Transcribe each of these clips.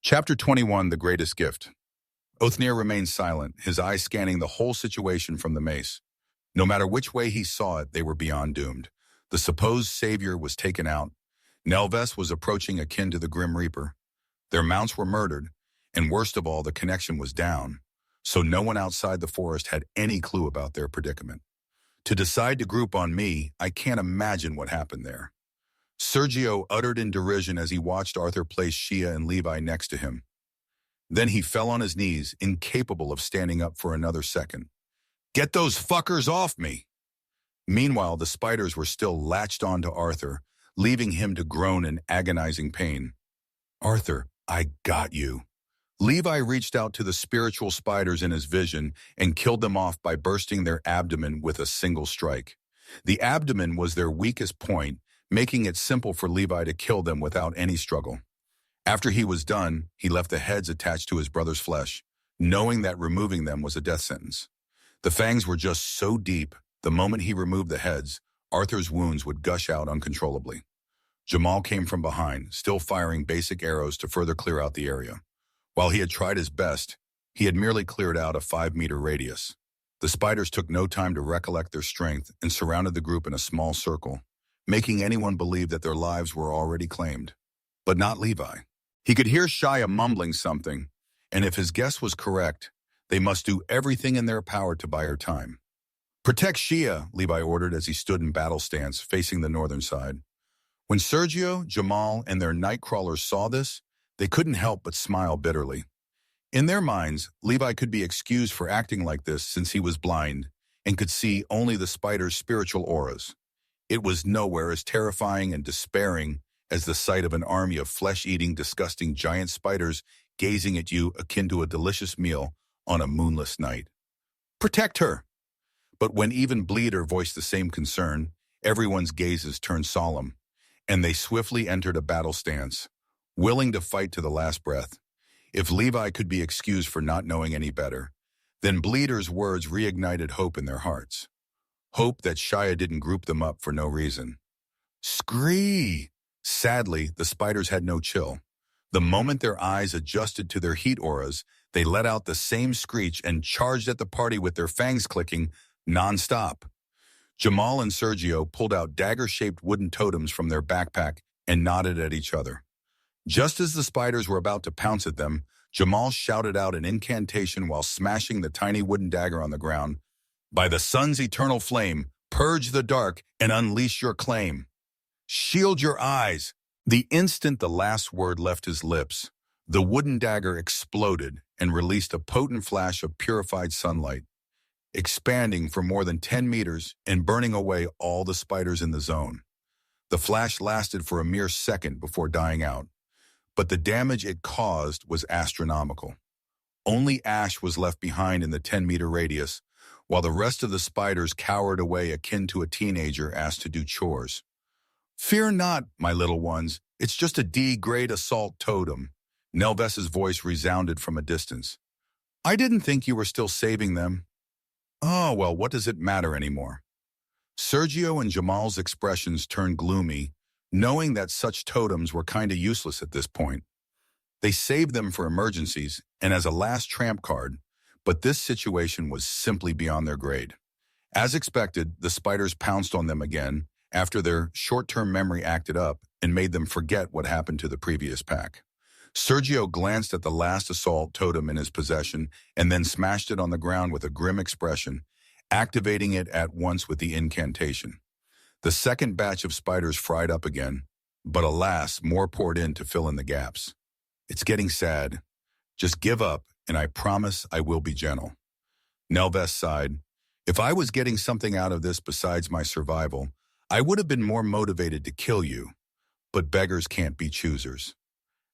Chapter 21, The Greatest Gift. Othniel remained silent, his eyes scanning the whole situation from the mace. No matter which way he saw it, they were beyond doomed. The supposed savior was taken out. Nelves was approaching akin to the Grim Reaper. Their mounts were murdered, and worst of all, the connection was down, so no one outside the forest had any clue about their predicament. To decide to group on me, I can't imagine what happened there. Sergio uttered in derision as he watched Arthur place Shia and Levi next to him. Then he fell on his knees, incapable of standing up for another second. "Get those fuckers off me!" Meanwhile, the spiders were still latched onto Arthur, leaving him to groan in agonizing pain. "Arthur, I got you." Levi reached out to the spiritual spiders in his vision and killed them off by bursting their abdomen with a single strike. The abdomen was their weakest point, making it simple for Levi to kill them without any struggle. After he was done, he left the heads attached to his brother's flesh, knowing that removing them was a death sentence. The fangs were just so deep, the moment he removed the heads, Arthur's wounds would gush out uncontrollably. Jamal came from behind, still firing basic arrows to further clear out the area. While he had tried his best, he had merely cleared out a 5-meter radius. The spiders took no time to recollect their strength and surrounded the group in a small circle, making anyone believe that their lives were already claimed. But not Levi. He could hear Shia mumbling something, and if his guess was correct, they must do everything in their power to buy her time. "Protect Shia," Levi ordered as he stood in battle stance, facing the northern side. When Sergio, Jamal, and their Nightcrawlers saw this, they couldn't help but smile bitterly. In their minds, Levi could be excused for acting like this since he was blind and could see only the spiders' spiritual auras. It was nowhere as terrifying and despairing as the sight of an army of flesh-eating, disgusting giant spiders gazing at you akin to a delicious meal on a moonless night. "Protect her!" But when even Bleeder voiced the same concern, everyone's gazes turned solemn, and they swiftly entered a battle stance, willing to fight to the last breath. If Levi could be excused for not knowing any better, then Bleeder's words reignited hope in their hearts. Hope that Shia didn't group them up for no reason. Scree! Sadly, the spiders had no chill. The moment their eyes adjusted to their heat auras, they let out the same screech and charged at the party with their fangs clicking non-stop. Jamal and Sergio pulled out dagger-shaped wooden totems from their backpack and nodded at each other. Just as the spiders were about to pounce at them, Jamal shouted out an incantation while smashing the tiny wooden dagger on the ground. "By the sun's eternal flame, purge the dark and unleash your claim. Shield your eyes." The instant the last word left his lips, the wooden dagger exploded and released a potent flash of purified sunlight, expanding for more than 10 meters and burning away all the spiders in the zone. The flash lasted for a mere second before dying out, but the damage it caused was astronomical. Only ash was left behind in the 10-meter radius, while the rest of the spiders cowered away akin to a teenager asked to do chores. "Fear not, my little ones, it's just a D-grade assault totem," Nelves's voice resounded from a distance. "I didn't think you were still saving them." "Oh, well, what does it matter anymore?" Sergio and Jamal's expressions turned gloomy, knowing that such totems were kinda useless at this point. They saved them for emergencies and as a last tramp card, but this situation was simply beyond their grade. As expected, the spiders pounced on them again after their short-term memory acted up and made them forget what happened to the previous pack. Sergio glanced at the last assault totem in his possession and then smashed it on the ground with a grim expression, activating it at once with the incantation. The second batch of spiders fried up again, but alas, more poured in to fill in the gaps. "It's getting sad. Just give up, and I promise I will be gentle." Nelves sighed. "If I was getting something out of this besides my survival, I would have been more motivated to kill you, but beggars can't be choosers."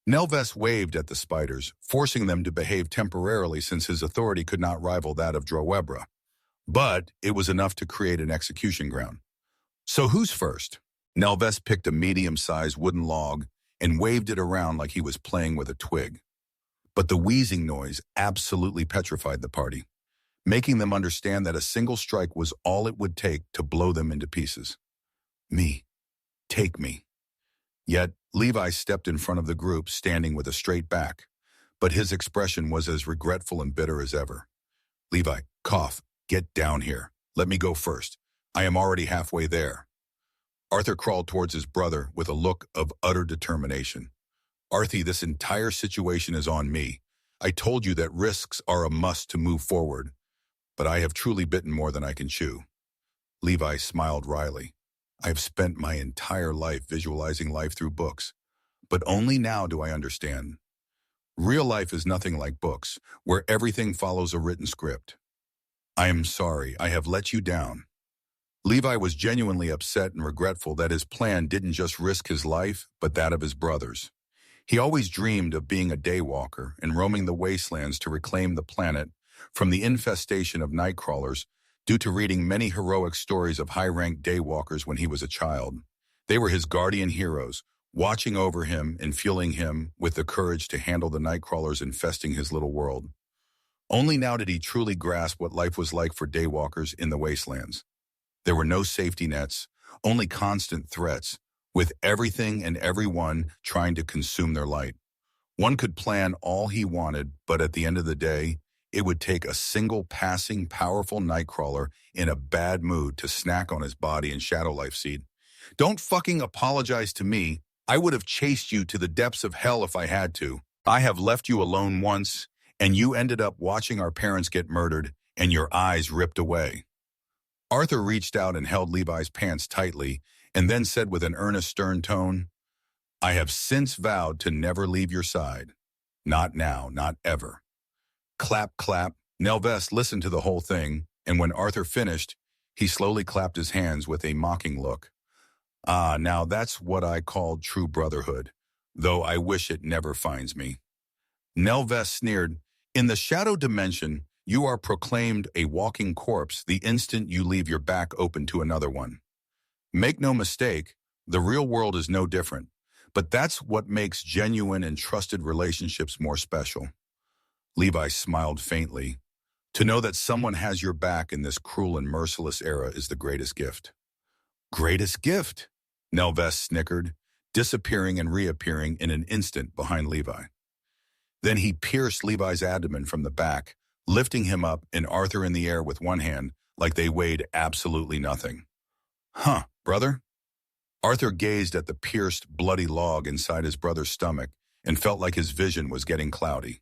Nelves waved at the spiders, forcing them to behave temporarily since his authority could not rival that of Droebra. But it was enough to create an execution ground. "So who's first?" Nelves picked a medium-sized wooden log and waved it around like he was playing with a twig. But the wheezing noise absolutely petrified the party, making them understand that a single strike was all it would take to blow them into pieces. "Me. Take me." Yet Levi stepped in front of the group, standing with a straight back. but his expression was as regretful and bitter as ever. Levi, cough, get down here. Let me go first. I am already halfway there. Arthur crawled towards his brother with a look of utter determination. Arthie, this entire situation is on me. I told you that risks are a must to move forward, but I have truly bitten more than I can chew. Levi smiled wryly. I have spent my entire life visualizing life through books, but only now do I understand. Real life is nothing like books, where everything follows a written script. I am sorry, I have let you down. Levi was genuinely upset and regretful that his plan didn't just risk his life, but that of his brothers. He always dreamed of being a daywalker and roaming the wastelands to reclaim the planet from the infestation of Nightcrawlers due to reading many heroic stories of high-ranked daywalkers when he was a child. They were his guardian heroes, watching over him and fueling him with the courage to handle the Nightcrawlers infesting his little world. Only now did he truly grasp what life was like for daywalkers in the wastelands. There were no safety nets, only constant threats, with everything and everyone trying to consume their light. One could plan all he wanted, but at the end of the day, it would take a single passing, powerful Nightcrawler in a bad mood to snack on his body and shadow life seed. Don't fucking apologize to me. I would have chased you to the depths of hell if I had to. I have left you alone once, and you ended up watching our parents get murdered and your eyes ripped away. Arthur reached out and held Levi's pants tightly and then said with an earnest, stern tone, I have since vowed to never leave your side. Not now, not ever. Clap, clap. Nelvest listened to the whole thing, and when Arthur finished, he slowly clapped his hands with a mocking look. Ah, now that's what I called true brotherhood, though I wish it never finds me. Nelvest sneered, in the shadow dimension, you are proclaimed a walking corpse the instant you leave your back open to another one. Make no mistake, the real world is no different, but that's what makes genuine and trusted relationships more special. Levi smiled faintly. To know that someone has your back in this cruel and merciless era is the greatest gift. Greatest gift? Nelvest snickered, disappearing and reappearing in an instant behind Levi. Then he pierced Levi's abdomen from the back, lifting him up and Arthur in the air with one hand like they weighed absolutely nothing. Huh, brother? Arthur gazed at the pierced, bloody log inside his brother's stomach and felt like his vision was getting cloudy.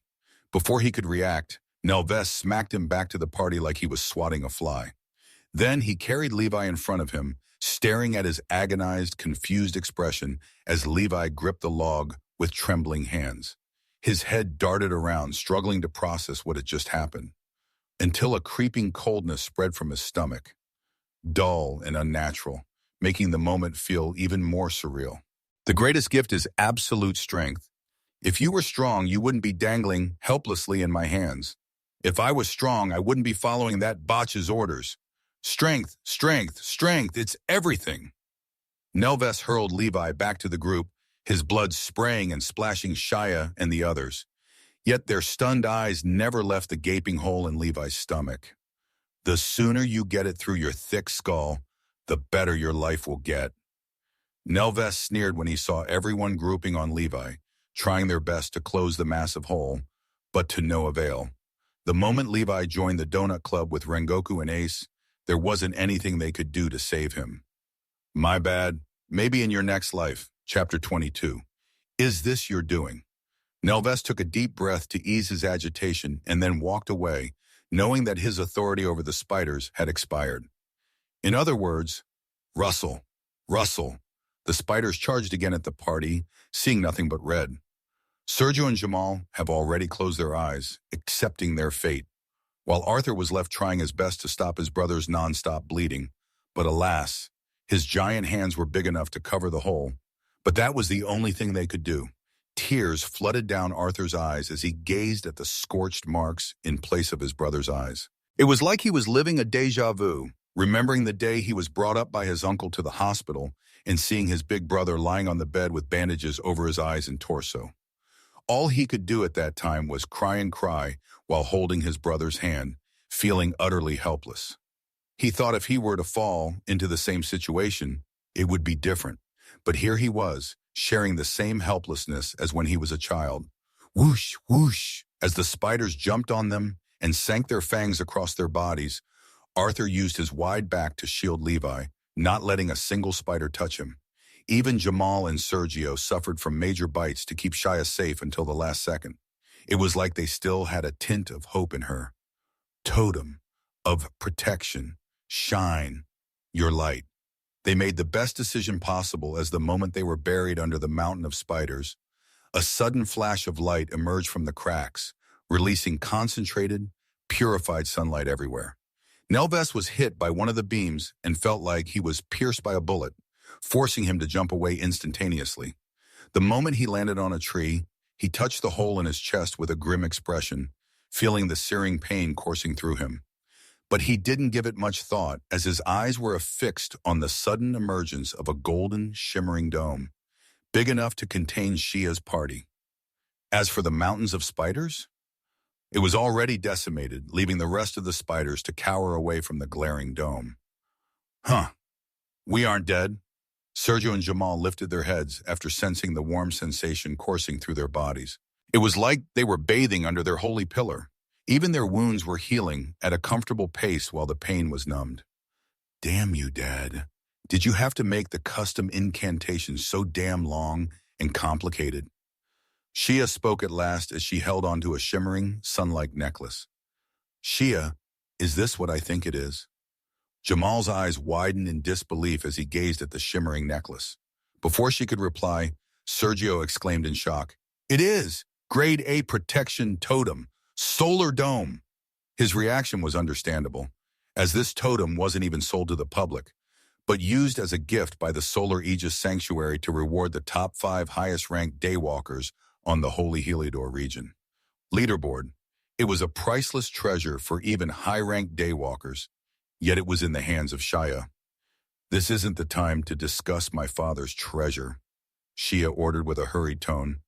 Before he could react, Nelvest smacked him back to the party like he was swatting a fly. Then he carried Levi in front of him, staring at his agonized, confused expression as Levi gripped the log with trembling hands. His head darted around, struggling to process what had just happened, until a creeping coldness spread from his stomach, dull and unnatural, making the moment feel even more surreal. The greatest gift is absolute strength. If you were strong, you wouldn't be dangling helplessly in my hands. If I was strong, I wouldn't be following that botch's orders. Strength, strength, strength, it's everything. Nelvest hurled Levi back to the group, his blood spraying and splashing Shia and the others. Yet their stunned eyes never left the gaping hole in Levi's stomach. The sooner you get it through your thick skull, the better your life will get. Nelvest sneered when he saw everyone grouping on Levi, trying their best to close the massive hole, but to no avail. The moment Levi joined the Donut Club with Rengoku and Ace, there wasn't anything they could do to save him. My bad. Maybe in your next life. Chapter 22. Is this your doing? Nelvest took a deep breath to ease his agitation and then walked away, knowing that his authority over the spiders had expired. In other words, Rustle, Rustle. The spiders charged again at the party, seeing nothing but red. Sergio and Jamal have already closed their eyes, accepting their fate, while Arthur was left trying his best to stop his brother's non-stop bleeding. But alas, his giant hands were big enough to cover the hole. But that was the only thing they could do. Tears flooded down Arthur's eyes as he gazed at the scorched marks in place of his brother's eyes. It was like he was living a déjà vu, remembering the day he was brought up by his uncle to the hospital and seeing his big brother lying on the bed with bandages over his eyes and torso. All he could do at that time was cry and cry while holding his brother's hand, feeling utterly helpless. He thought if he were to fall into the same situation, it would be different. But here he was, sharing the same helplessness as when he was a child, Whoosh, whoosh. As the spiders jumped on them and sank their fangs across their bodies, Arthur used his wide back to shield Levi, not letting a single spider touch him. Even Jamal and Sergio suffered from major bites to keep Shia safe until the last second. It was like they still had a tint of hope in her. Totem of protection. Shine your light. They made the best decision possible as the moment they were buried under the mountain of spiders. A sudden flash of light emerged from the cracks, releasing concentrated, purified sunlight everywhere. Nelves was hit by one of the beams and felt like he was pierced by a bullet, forcing him to jump away instantaneously. The moment he landed on a tree, he touched the hole in his chest with a grim expression, feeling the searing pain coursing through him. But he didn't give it much thought as his eyes were affixed on the sudden emergence of a golden, shimmering dome, big enough to contain Shia's party. As for the mountains of spiders, it was already decimated, leaving the rest of the spiders to cower away from the glaring dome. Huh, we aren't dead. Sergio and Jamal lifted their heads after sensing the warm sensation coursing through their bodies. It was like they were bathing under their holy pillar. Even their wounds were healing at a comfortable pace while the pain was numbed. Damn you, Dad. Did you have to make the custom incantation so damn long and complicated? Shia spoke at last as she held onto a shimmering, sun-like necklace. Shia, is this what I think it is? Jamal's eyes widened in disbelief as he gazed at the shimmering necklace. Before she could reply, Sergio exclaimed in shock, "It is! Grade A protection totem! Solar dome!" His reaction was understandable, as this totem wasn't even sold to the public, but used as a gift by the Solar Aegis Sanctuary to reward the top 5 highest-ranked daywalkers on the Holy Heliodor region. Leaderboard. It was a priceless treasure for even high-ranked daywalkers, yet it was in the hands of Shia. "This isn't the time to discuss my father's treasure," Shia ordered with a hurried tone.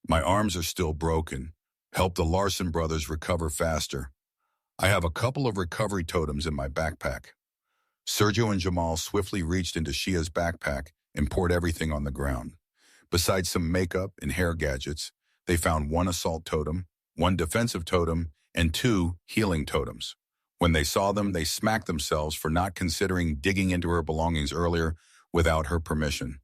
"My arms are still broken. Help the Larson brothers recover faster. I have a couple of recovery totems in my backpack." Sergio and Jamal swiftly reached into Shia's backpack and poured everything on the ground. Besides some makeup and hair gadgets, they found 1 assault totem, 1 defensive totem, and 2 healing totems. When they saw them, they smacked themselves for not considering digging into her belongings earlier without her permission.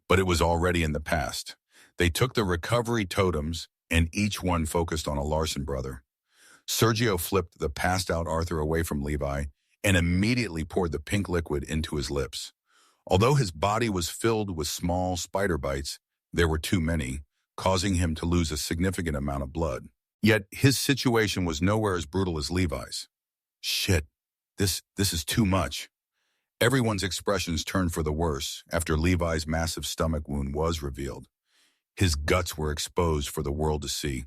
But it was already in the past. They took the recovery totems, and each one focused on a Larson brother. Sergio flipped the passed-out Arthur away from Levi and immediately poured the pink liquid into his lips. Although his body was filled with small spider bites, there were too many, causing him to lose a significant amount of blood. Yet his situation was nowhere as brutal as Levi's. Shit, this is too much. Everyone's expressions turned for the worse after Levi's massive stomach wound was revealed. His guts were exposed for the world to see.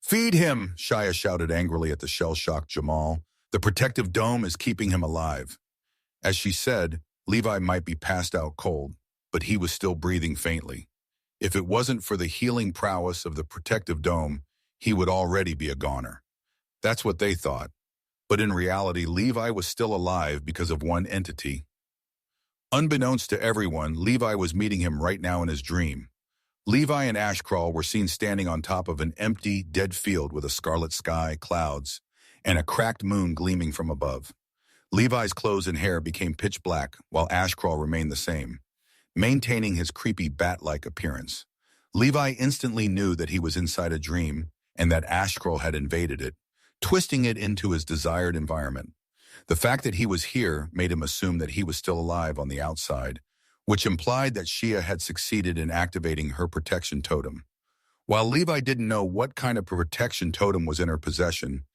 "Feed him!" Shia shouted angrily at the shell-shocked Jamal. "The protective dome is keeping him alive." As she said, Levi might be passed out cold, but he was still breathing faintly. If it wasn't for the healing prowess of the protective dome, he would already be a goner. That's what they thought. But in reality, Levi was still alive because of one entity. Unbeknownst to everyone, Levi was meeting him right now in his dream. Levi and Ashcrawl were seen standing on top of an empty, dead field with a scarlet sky, clouds, and a cracked moon gleaming from above. Levi's clothes and hair became pitch black, while Ashcrawl remained the same, maintaining his creepy bat-like appearance. Levi instantly knew that he was inside a dream and that Ashcrawl had invaded it, twisting it into his desired environment. The fact that he was here made him assume that he was still alive on the outside, which implied that Shia had succeeded in activating her protection totem. While Levi didn't know what kind of protection totem was in her possession,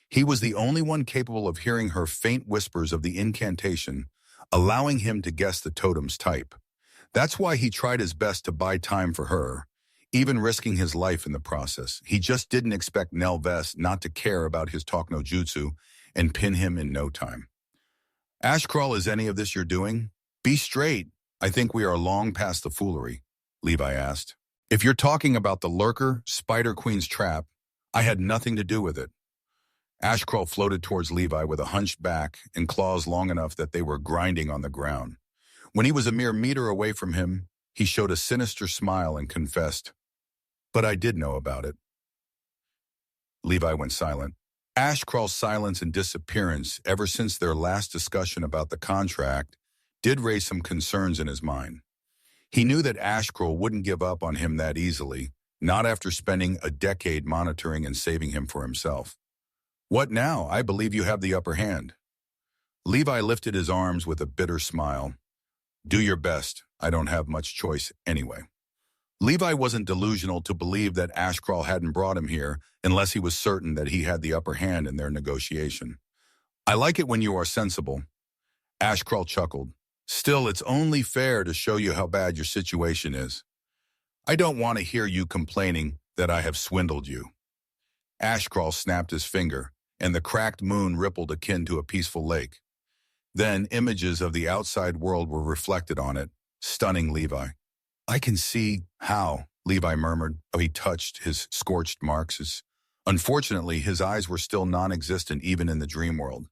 he was the only one capable of hearing her faint whispers of the incantation, allowing him to guess the totem's type. That's why he tried his best to buy time for her, even risking his life in the process. He just didn't expect Nelves not to care about his talk no jutsu and pin him in no time. "Ashcrawl, is any of this you're doing? Be straight. I think we are long past the foolery," Levi asked. "If you're talking about the lurker, Spider Queen's trap, I had nothing to do with it." Ashcrawl floated towards Levi with a hunched back and claws long enough that they were grinding on the ground. When he was a mere meter away from him, he showed a sinister smile and confessed, "But I did know about it." Levi went silent. Ashcrawl's silence and disappearance ever since their last discussion about the contract did raise some concerns in his mind. He knew that Ashcrawl wouldn't give up on him that easily, not after spending a decade monitoring and saving him for himself. What now? I believe you have the upper hand. Levi lifted his arms with a bitter smile. Do your best. I don't have much choice anyway. Levi wasn't delusional to believe that Ashcrawl hadn't brought him here unless he was certain that he had the upper hand in their negotiation. I like it when you are sensible. Ashcrawl chuckled. Still, it's only fair to show you how bad your situation is. I don't want to hear you complaining that I have swindled you. Ashcrawl snapped his finger, and the cracked moon rippled akin to a peaceful lake. Then images of the outside world were reflected on it, stunning Levi. I can see how, Levi murmured, how he touched his scorched marks. Unfortunately, his eyes were still non-existent even in the dream world.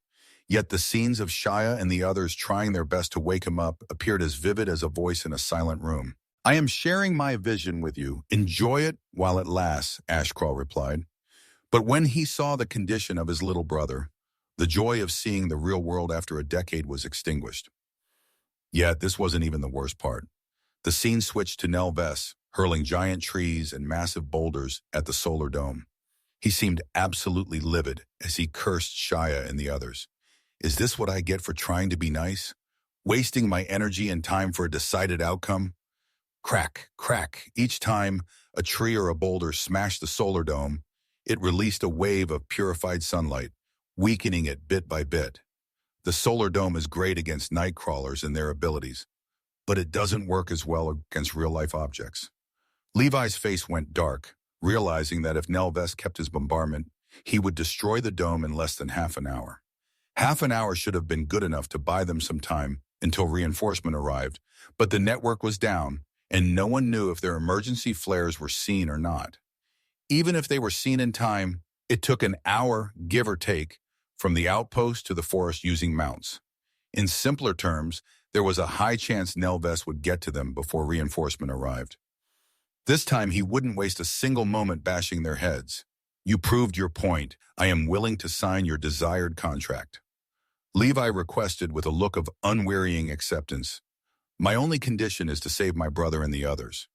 Yet the scenes of Shia and the others trying their best to wake him up appeared as vivid as a voice in a silent room. I am sharing my vision with you. Enjoy it while it lasts, Ashcrawl replied. But when he saw the condition of his little brother, the joy of seeing the real world after a decade was extinguished. Yet this wasn't even the worst part. The scene switched to Nelves, hurling giant trees and massive boulders at the solar dome. He seemed absolutely livid as he cursed Shia and the others. Is this what I get for trying to be nice? Wasting my energy and time for a decided outcome? Crack, crack. Each time a tree or a boulder smashed the solar dome, it released a wave of purified sunlight, weakening it bit by bit. The solar dome is great against Nightcrawlers and their abilities, but it doesn't work as well against real-life objects. Levi's face went dark, realizing that if Nelves kept his bombardment, he would destroy the dome in less than half an hour. Half an hour should have been good enough to buy them some time until reinforcement arrived, but the network was down, and no one knew if their emergency flares were seen or not. Even if they were seen in time, it took an hour, give or take, from the outpost to the forest using mounts. In simpler terms, there was a high chance Nelves would get to them before reinforcement arrived. This time he wouldn't waste a single moment bashing their heads. You proved your point. I am willing to sign your desired contract. Levi requested with a look of unwearying acceptance. My only condition is to save my brother and the others.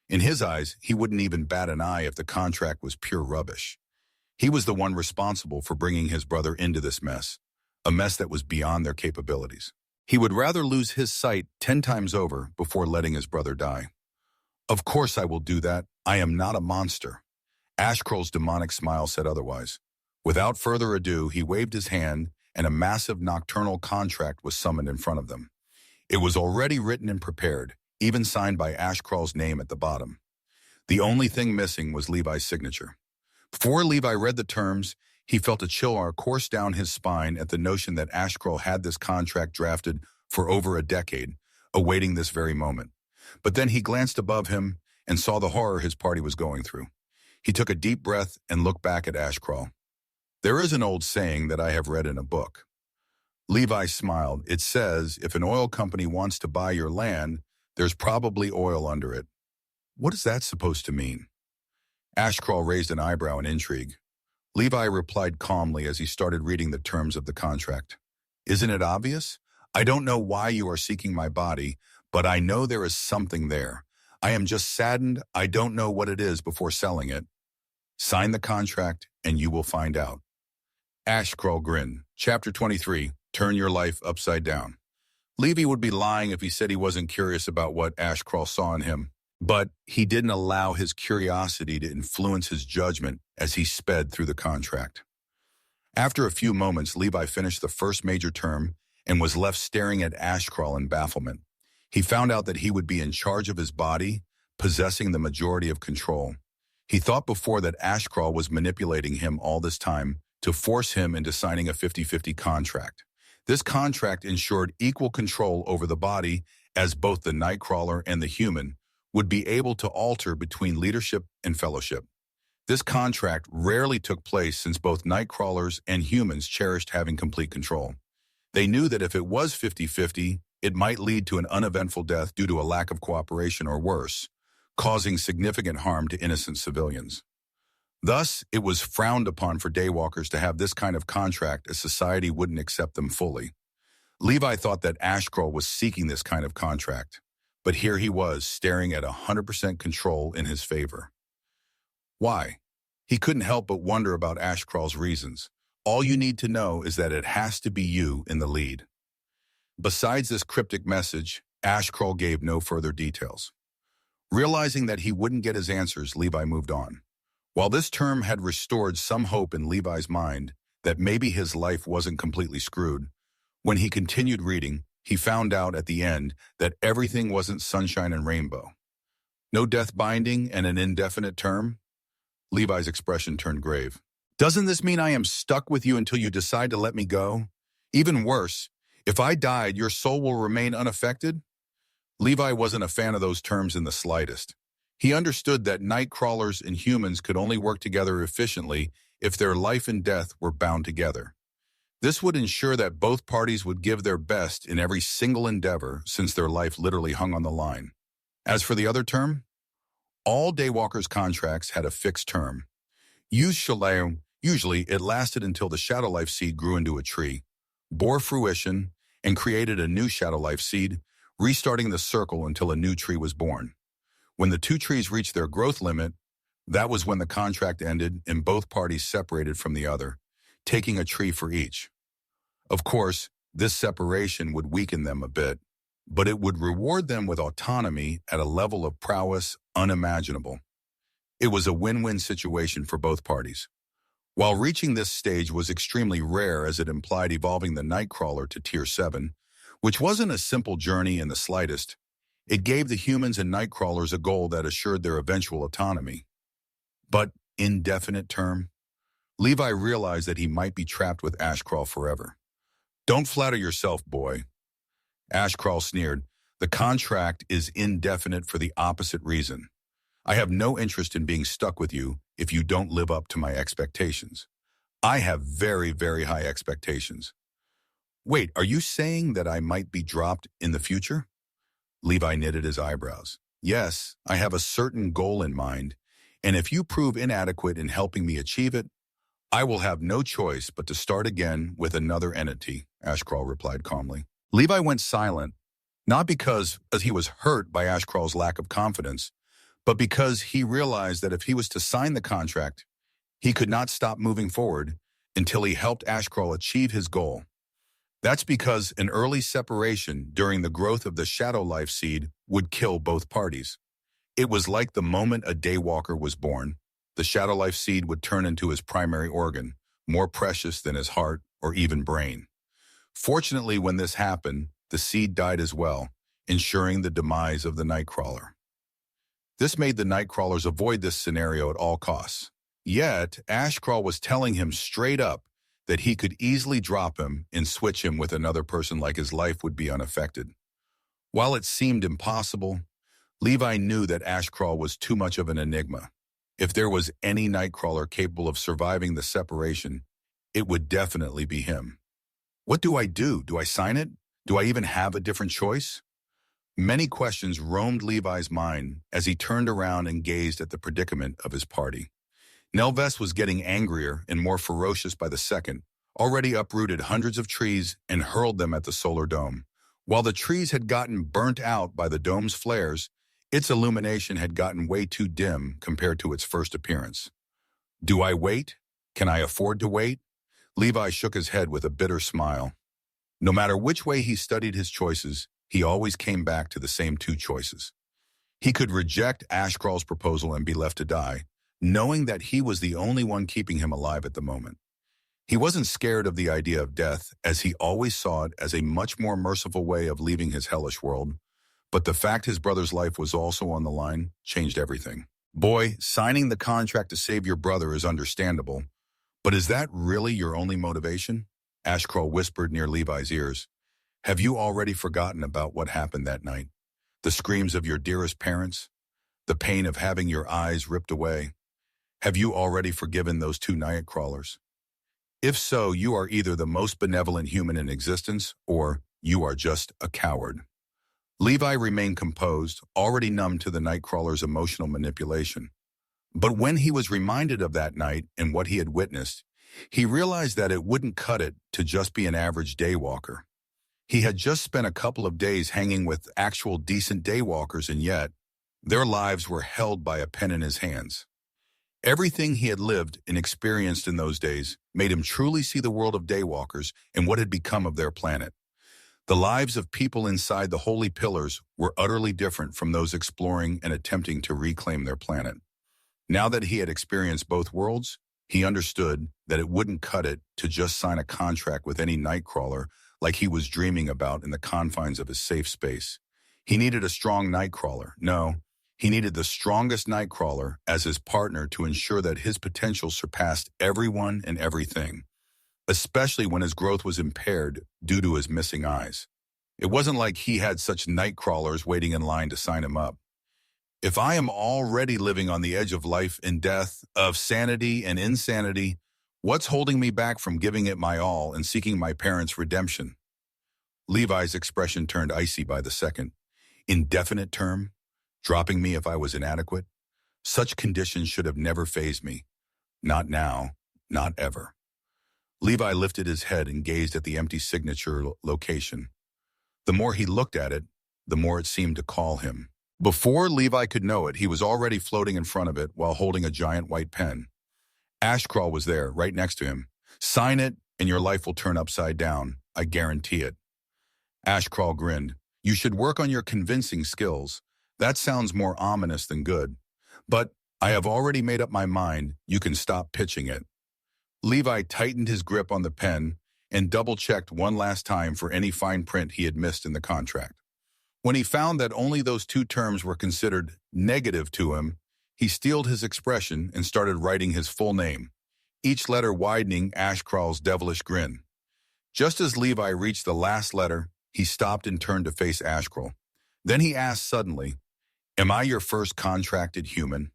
In his eyes, he wouldn't even bat an eye if the contract was pure rubbish. He was the one responsible for bringing his brother into this mess, a mess that was beyond their capabilities. He would rather lose his sight 10 times over before letting his brother die. Of course I will do that. I am not a monster. Ashcrawl's demonic smile said otherwise. Without further ado, he waved his hand, and a massive nocturnal contract was summoned in front of them. It was already written and prepared, even signed by Ashcrawl's name at the bottom. The only thing missing was Levi's signature. Before Levi read the terms, he felt a chill course down his spine at the notion that Ashcrawl had this contract drafted for over a decade, awaiting this very moment. But then he glanced above him and saw the horror his party was going through. He took a deep breath and looked back at Ashcrawl. There is an old saying that I have read in a book. Levi smiled. It says, if an oil company wants to buy your land, there's probably oil under it. What is that supposed to mean? Ashcrawl raised an eyebrow in intrigue. Levi replied calmly as he started reading the terms of the contract. Isn't it obvious? I don't know why you are seeking my body, but I know there is something there. I am just saddened I don't know what it is before selling it. Sign the contract and you will find out. Ashcrawl grinned. Chapter 23, Turn Your Life Upside Down. Levi would be lying if he said he wasn't curious about what Ashcrawl saw in him, but he didn't allow his curiosity to influence his judgment as he sped through the contract. After a few moments, Levi finished the first major term and was left staring at Ashcrawl in bafflement. He found out that he would be in charge of his body, possessing the majority of control. He thought before that Ashcrawl was manipulating him all this time to force him into signing a 50-50 contract. This contract ensured equal control over the body, as both the Nightcrawler and the human would be able to alter between leadership and fellowship. This contract rarely took place since both Nightcrawlers and humans cherished having complete control. They knew that if it was 50-50, it might lead to an uneventful death due to a lack of cooperation or worse, causing significant harm to innocent civilians. Thus, it was frowned upon for daywalkers to have this kind of contract as society wouldn't accept them fully. Levi thought that Ashcrawl was seeking this kind of contract, but here he was staring at 100% control in his favor. Why? He couldn't help but wonder about Ashcrawl's reasons. All you need to know is that it has to be you in the lead. Besides this cryptic message, Ashcrawl gave no further details. Realizing that he wouldn't get his answers, Levi moved on. While this term had restored some hope in Levi's mind that maybe his life wasn't completely screwed, when he continued reading, he found out at the end that everything wasn't sunshine and rainbow. No death binding and an indefinite term? Levi's expression turned grave. Doesn't this mean I am stuck with you until you decide to let me go? Even worse, if I died, your soul will remain unaffected? Levi wasn't a fan of those terms in the slightest. He understood that Nightcrawlers and humans could only work together efficiently if their life and death were bound together. This would ensure that both parties would give their best in every single endeavor since their life literally hung on the line. As for the other term, all Daywalkers' contracts had a fixed term. Usually, it lasted until the Shadow Life seed grew into a tree, bore fruition, and created a new Shadow Life seed, restarting the circle until a new tree was born. When the two trees reached their growth limit, that was when the contract ended and both parties separated from the other, taking a tree for each. Of course, this separation would weaken them a bit, but it would reward them with autonomy at a level of prowess unimaginable. It was a win-win situation for both parties. While reaching this stage was extremely rare as it implied evolving the Nightcrawler to Tier 7, which wasn't a simple journey in the slightest, it gave the humans and Nightcrawlers a goal that assured their eventual autonomy. But indefinite term? Levi realized that he might be trapped with Ashcrawl forever. Don't flatter yourself, boy. Ashcrawl sneered. The contract is indefinite for the opposite reason. I have no interest in being stuck with you if you don't live up to my expectations. I have very, very high expectations. Wait, are you saying that I might be dropped in the future? Levi knitted his eyebrows. Yes, I have a certain goal in mind, and if you prove inadequate in helping me achieve it, I will have no choice but to start again with another entity, Ashcrawl replied calmly. Levi went silent, not because he was hurt by Ashcrawl's lack of confidence, but because he realized that if he was to sign the contract, he could not stop moving forward until he helped Ashcrawl achieve his goal. That's because an early separation during the growth of the Shadow Life seed would kill both parties. It was like the moment a Daywalker was born, the Shadow Life seed would turn into his primary organ, more precious than his heart or even brain. Fortunately, when this happened, the seed died as well, ensuring the demise of the Nightcrawler. This made the Nightcrawlers avoid this scenario at all costs. Yet, Ashcrawl was telling him straight up that he could easily drop him and switch him with another person like his life would be unaffected. While it seemed impossible, Levi knew that Ashcrawl was too much of an enigma. If there was any Nightcrawler capable of surviving the separation, it would definitely be him. What do I do? Do I sign it? Do I even have a different choice? Many questions roamed Levi's mind as he turned around and gazed at the predicament of his party. Nelves was getting angrier and more ferocious by the second, already uprooted hundreds of trees and hurled them at the solar dome. While the trees had gotten burnt out by the dome's flares, its illumination had gotten way too dim compared to its first appearance. Do I wait? Can I afford to wait? Levi shook his head with a bitter smile. No matter which way he studied his choices, he always came back to the same two choices. He could reject Ashcrawl's proposal and be left to die, knowing that he was the only one keeping him alive at the moment. He wasn't scared of the idea of death, as he always saw it as a much more merciful way of leaving his hellish world, but the fact his brother's life was also on the line changed everything. Boy, signing the contract to save your brother is understandable, but is that really your only motivation? Ashcrawl whispered near Levi's ears. Have you already forgotten about what happened that night? The screams of your dearest parents? The pain of having your eyes ripped away? Have you already forgiven those two Nightcrawlers? If so, you are either the most benevolent human in existence, or you are just a coward. Levi remained composed, already numb to the Nightcrawler's emotional manipulation. But when he was reminded of that night and what he had witnessed, he realized that it wouldn't cut it to just be an average daywalker. He had just spent a couple of days hanging with actual decent daywalkers, and yet their lives were held by a pen in his hands. Everything he had lived and experienced in those days made him truly see the world of daywalkers and what had become of their planet. The lives of people inside the holy pillars were utterly different from those exploring and attempting to reclaim their planet. Now that he had experienced both worlds, he understood that it wouldn't cut it to just sign a contract with any Nightcrawler like he was dreaming about in the confines of his safe space. He needed a strong Nightcrawler. No, he needed the strongest Nightcrawler as his partner to ensure that his potential surpassed everyone and everything, especially when his growth was impaired due to his missing eyes. It wasn't like he had such Nightcrawlers waiting in line to sign him up. If I am already living on the edge of life and death, of sanity and insanity, what's holding me back from giving it my all and seeking my parents' redemption? Levi's expression turned icy by the second. Indefinite term? Dropping me if I was inadequate? Such conditions should have never fazed me. Not now, not ever. Levi lifted his head and gazed at the empty signature location. The more he looked at it, the more it seemed to call him. Before Levi could know it, he was already floating in front of it while holding a giant white pen. Ashcrawl was there, right next to him. Sign it, and your life will turn upside down. I guarantee it. Ashcrawl grinned. You should work on your convincing skills. That sounds more ominous than good. But I have already made up my mind. You can stop pitching it. Levi tightened his grip on the pen and double-checked one last time for any fine print he had missed in the contract. When he found that only those two terms were considered negative to him, he steeled his expression and started writing his full name, each letter widening Ashcrawl's devilish grin. Just as Levi reached the last letter, he stopped and turned to face Ashcrawl. Then he asked suddenly, Am I your first contracted human?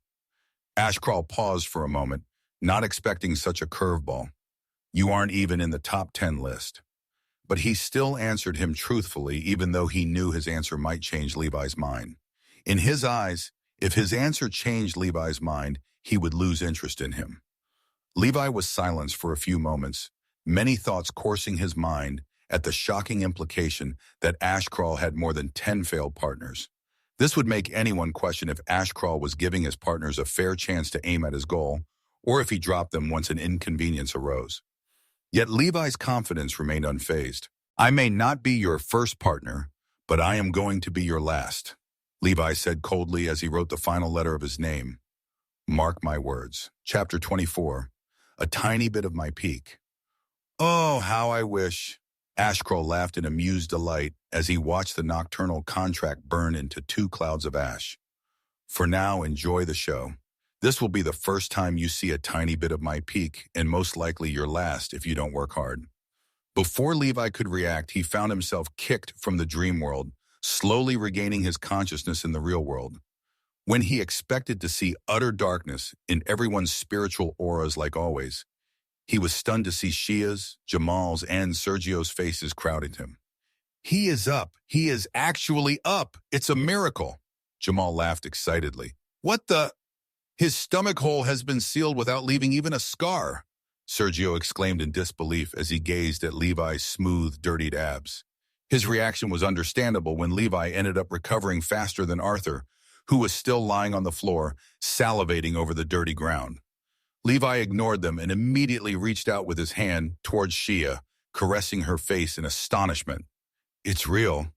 Ashcrawl paused for a moment, not expecting such a curveball. You aren't even in the top 10 list. But he still answered him truthfully, even though he knew his answer might change Levi's mind. In his eyes, if his answer changed Levi's mind, he would lose interest in him. Levi was silenced for a few moments, many thoughts coursing his mind at the shocking implication that Ashcrawl had more than 10 failed partners. This would make anyone question if Ashcrawl was giving his partners a fair chance to aim at his goal, or if he dropped them once an inconvenience arose. Yet Levi's confidence remained unfazed. I may not be your first partner, but I am going to be your last, Levi said coldly as he wrote the final letter of his name. Mark my words. Chapter 24. A tiny bit of my peak. Oh, how I wish. Ashcrawl laughed in amused delight as he watched the nocturnal contract burn into 2 clouds of ash. For now, enjoy the show. This will be the first time you see a tiny bit of my peak, and most likely your last if you don't work hard. Before Levi could react, he found himself kicked from the dream world, slowly regaining his consciousness in the real world. When he expected to see utter darkness in everyone's spiritual auras like always, he was stunned to see Shia's, Jamal's, and Sergio's faces crowded him. He is up. He is actually up. It's a miracle. Jamal laughed excitedly. What the? His stomach hole has been sealed without leaving even a scar, Sergio exclaimed in disbelief as he gazed at Levi's smooth, dirtied abs. His reaction was understandable when Levi ended up recovering faster than Arthur, who was still lying on the floor, salivating over the dirty ground. Levi ignored them and immediately reached out with his hand towards Shia, caressing her face in astonishment. It's real.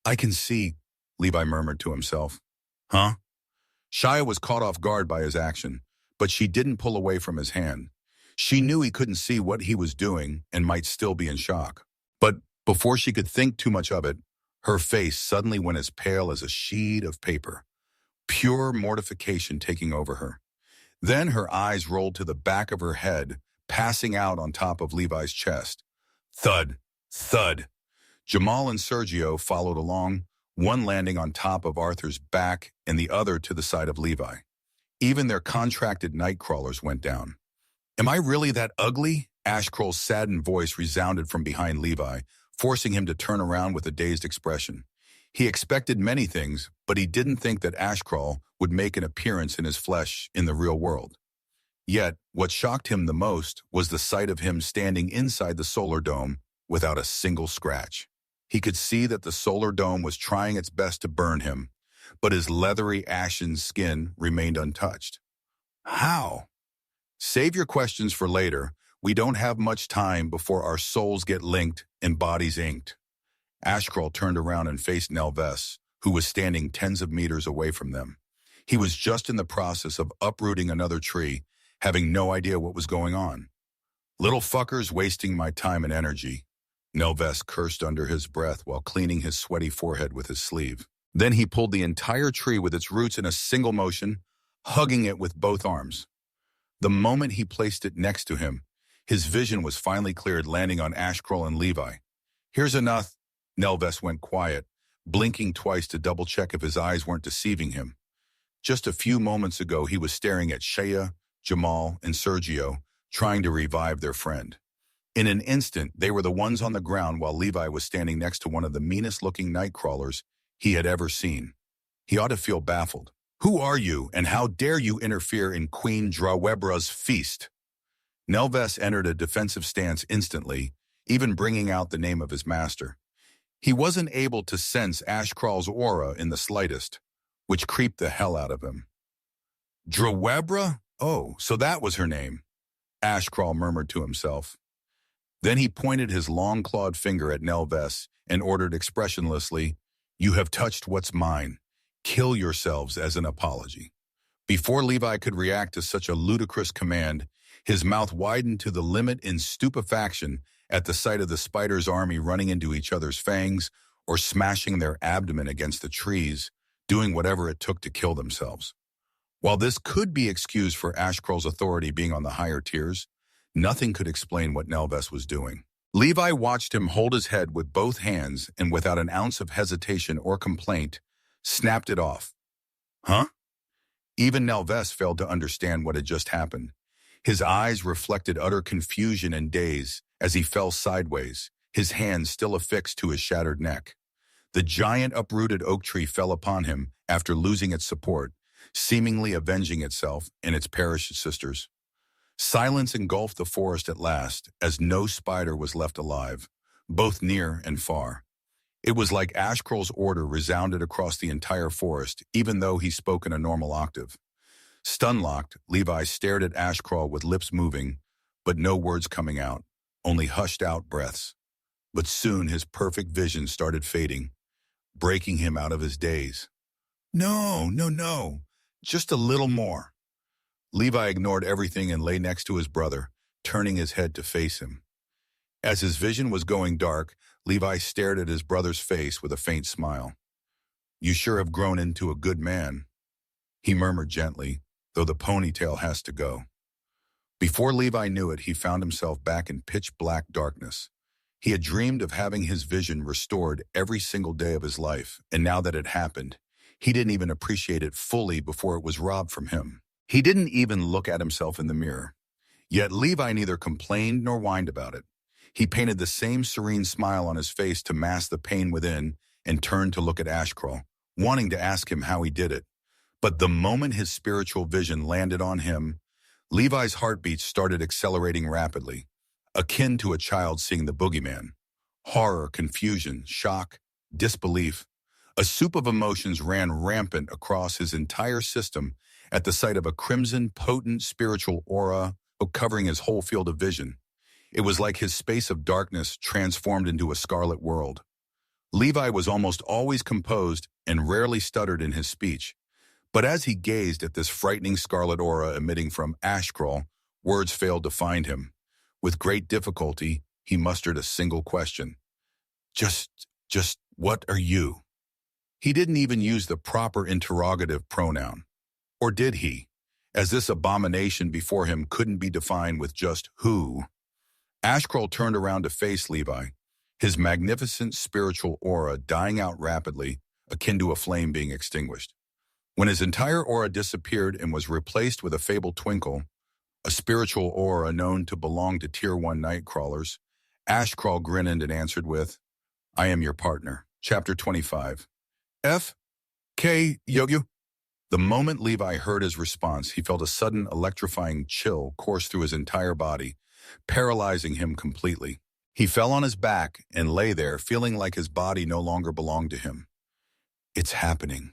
I can see, Levi murmured to himself. Huh? Shia was caught off guard by his action, but she didn't pull away from his hand. She knew he couldn't see what he was doing and might still be in shock. But before she could think too much of it, her face suddenly went as pale as a sheet of paper, pure mortification taking over her. Then her eyes rolled to the back of her head, passing out on top of Levi's chest. Thud, thud. Jamal and Sergio followed along, one landing on top of Arthur's back and the other to the side of Levi. Even their contracted Nightcrawlers went down. Am I really that ugly? Ashcrawl's saddened voice resounded from behind Levi, forcing him to turn around with a dazed expression. He expected many things, but he didn't think that Ashcrawl would make an appearance in his flesh in the real world. Yet, what shocked him the most was the sight of him standing inside the solar dome without a single scratch. He could see that the solar dome was trying its best to burn him, but his leathery, ashen skin remained untouched. How? Save your questions for later. We don't have much time before our souls get linked and bodies inked. Ashcrawl turned around and faced Nelves, who was standing tens of meters away from them. He was just in the process of uprooting another tree, having no idea what was going on. "Little fucker's wasting my time and energy," Nelves cursed under his breath while cleaning his sweaty forehead with his sleeve. Then he pulled the entire tree with its roots in a single motion, hugging it with both arms. The moment he placed it next to him, his vision was finally cleared, landing on Ashcrawl and Levi. "Here's enough." Nelves went quiet, blinking twice to double-check if his eyes weren't deceiving him. Just a few moments ago, he was staring at Shea, Jamal, and Sergio, trying to revive their friend. In an instant, they were the ones on the ground while Levi was standing next to one of the meanest-looking Nightcrawlers he had ever seen. He ought to feel baffled. "Who are you, and how dare you interfere in Queen Drawebra's feast?" Nelves entered a defensive stance instantly, even bringing out the name of his master. He wasn't able to sense Ashcrawl's aura in the slightest, which creeped the hell out of him. "Drawebra? Oh, so that was her name," Ashcrawl murmured to himself. Then he pointed his long-clawed finger at Nelves and ordered expressionlessly, "You have touched what's mine. Kill yourselves as an apology." Before Levi could react to such a ludicrous command, his mouth widened to the limit in stupefaction at the sight of the spider's army running into each other's fangs or smashing their abdomen against the trees, doing whatever it took to kill themselves. While this could be excused for Ashcrawl's authority being on the higher tiers, nothing could explain what Nelves was doing. Levi watched him hold his head with both hands and without an ounce of hesitation or complaint, snapped it off. "Huh?" Even Nelves failed to understand what had just happened. His eyes reflected utter confusion and daze as he fell sideways, his hands still affixed to his shattered neck. The giant uprooted oak tree fell upon him after losing its support, seemingly avenging itself and its perished sisters. Silence engulfed the forest at last, as no spider was left alive, both near and far. It was like Ashcrawl's order resounded across the entire forest, even though he spoke in a normal octave. Stun-locked, Levi stared at Ashcrawl with lips moving, but no words coming out, only hushed-out breaths. But soon his perfect vision started fading, breaking him out of his daze. "No, no, no, just a little more." Levi ignored everything and lay next to his brother, turning his head to face him. As his vision was going dark, Levi stared at his brother's face with a faint smile. "You sure have grown into a good man," he murmured gently, "though the ponytail has to go." Before Levi knew it, he found himself back in pitch-black darkness. He had dreamed of having his vision restored every single day of his life, and now that it happened, he didn't even appreciate it fully before it was robbed from him. He didn't even look at himself in the mirror. Yet Levi neither complained nor whined about it. He painted the same serene smile on his face to mask the pain within and turned to look at Ashcrawl, wanting to ask him how he did it. But the moment his spiritual vision landed on him, Levi's heartbeat started accelerating rapidly, akin to a child seeing the boogeyman. Horror, confusion, shock, disbelief. A soup of emotions ran rampant across his entire system at the sight of a crimson, potent spiritual aura covering his whole field of vision. It was like his space of darkness transformed into a scarlet world. Levi was almost always composed and rarely stuttered in his speech. But as he gazed at this frightening scarlet aura emitting from Ashcrawl, words failed to find him. With great difficulty, he mustered a single question. Just, what are you?" He didn't even use the proper interrogative pronoun. Or did he? As this abomination before him couldn't be defined with just who. Ashcrawl turned around to face Levi, his magnificent spiritual aura dying out rapidly, akin to a flame being extinguished. When his entire aura disappeared and was replaced with a fabled twinkle, a spiritual aura known to belong to Tier 1 Nightcrawlers, Ashcrawl grinned and answered with, "I am your partner." Chapter 25. F. K. Yogu. The moment Levi heard his response, he felt a sudden electrifying chill course through his entire body, paralyzing him completely. He fell on his back and lay there, feeling like his body no longer belonged to him. It's happening.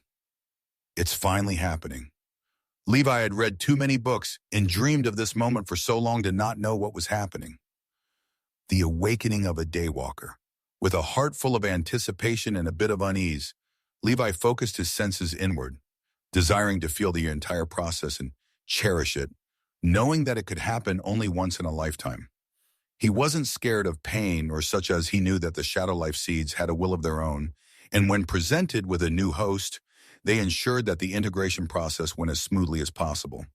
It's finally happening. Levi had read too many books and dreamed of this moment for so long to not know what was happening. The awakening of a daywalker. With a heart full of anticipation and a bit of unease, Levi focused his senses inward, desiring to feel the entire process and cherish it, knowing that it could happen only once in a lifetime. He wasn't scared of pain, or such as he knew that the Shadow Life seeds had a will of their own, and when presented with a new host, they ensured that the integration process went as smoothly as possible.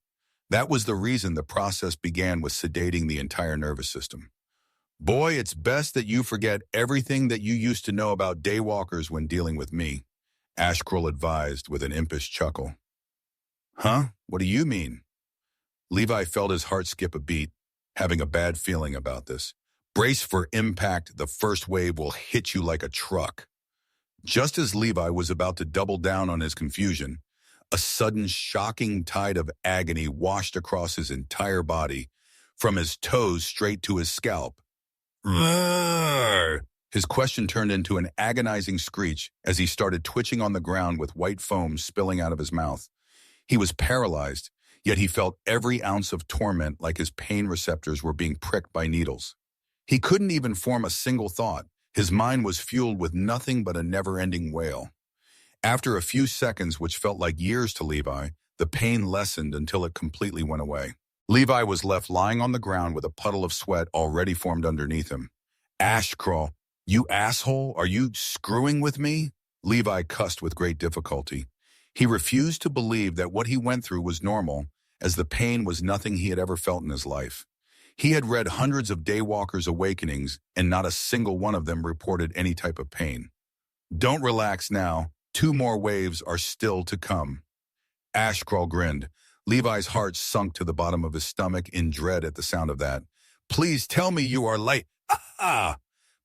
That was the reason the process began with sedating the entire nervous system. Boy, it's best that you forget everything that you used to know about daywalkers when dealing with me, Ashkroll advised with an impish chuckle. Huh? What do you mean? Levi felt his heart skip a beat, having a bad feeling about this. Brace for impact, the first wave will hit you like a truck. Just as Levi was about to double down on his confusion, a sudden shocking tide of agony washed across his entire body, from his toes straight to his scalp. His question turned into an agonizing screech as he started twitching on the ground with white foam spilling out of his mouth. He was paralyzed, yet he felt every ounce of torment like his pain receptors were being pricked by needles. He couldn't even form a single thought. His mind was fueled with nothing but a never-ending wail. After a few seconds, which felt like years to Levi, the pain lessened until it completely went away. Levi was left lying on the ground with a puddle of sweat already formed underneath him. Ashkroll, you asshole, are you screwing with me? Levi cussed with great difficulty. He refused to believe that what he went through was normal, as the pain was nothing he had ever felt in his life. He had read hundreds of Daywalkers' awakenings, and not a single one of them reported any type of pain. Don't relax now. 2 more waves are still to come. Ashkroll grinned. Levi's heart sunk to the bottom of his stomach in dread at the sound of that. Please tell me you are light. Ah!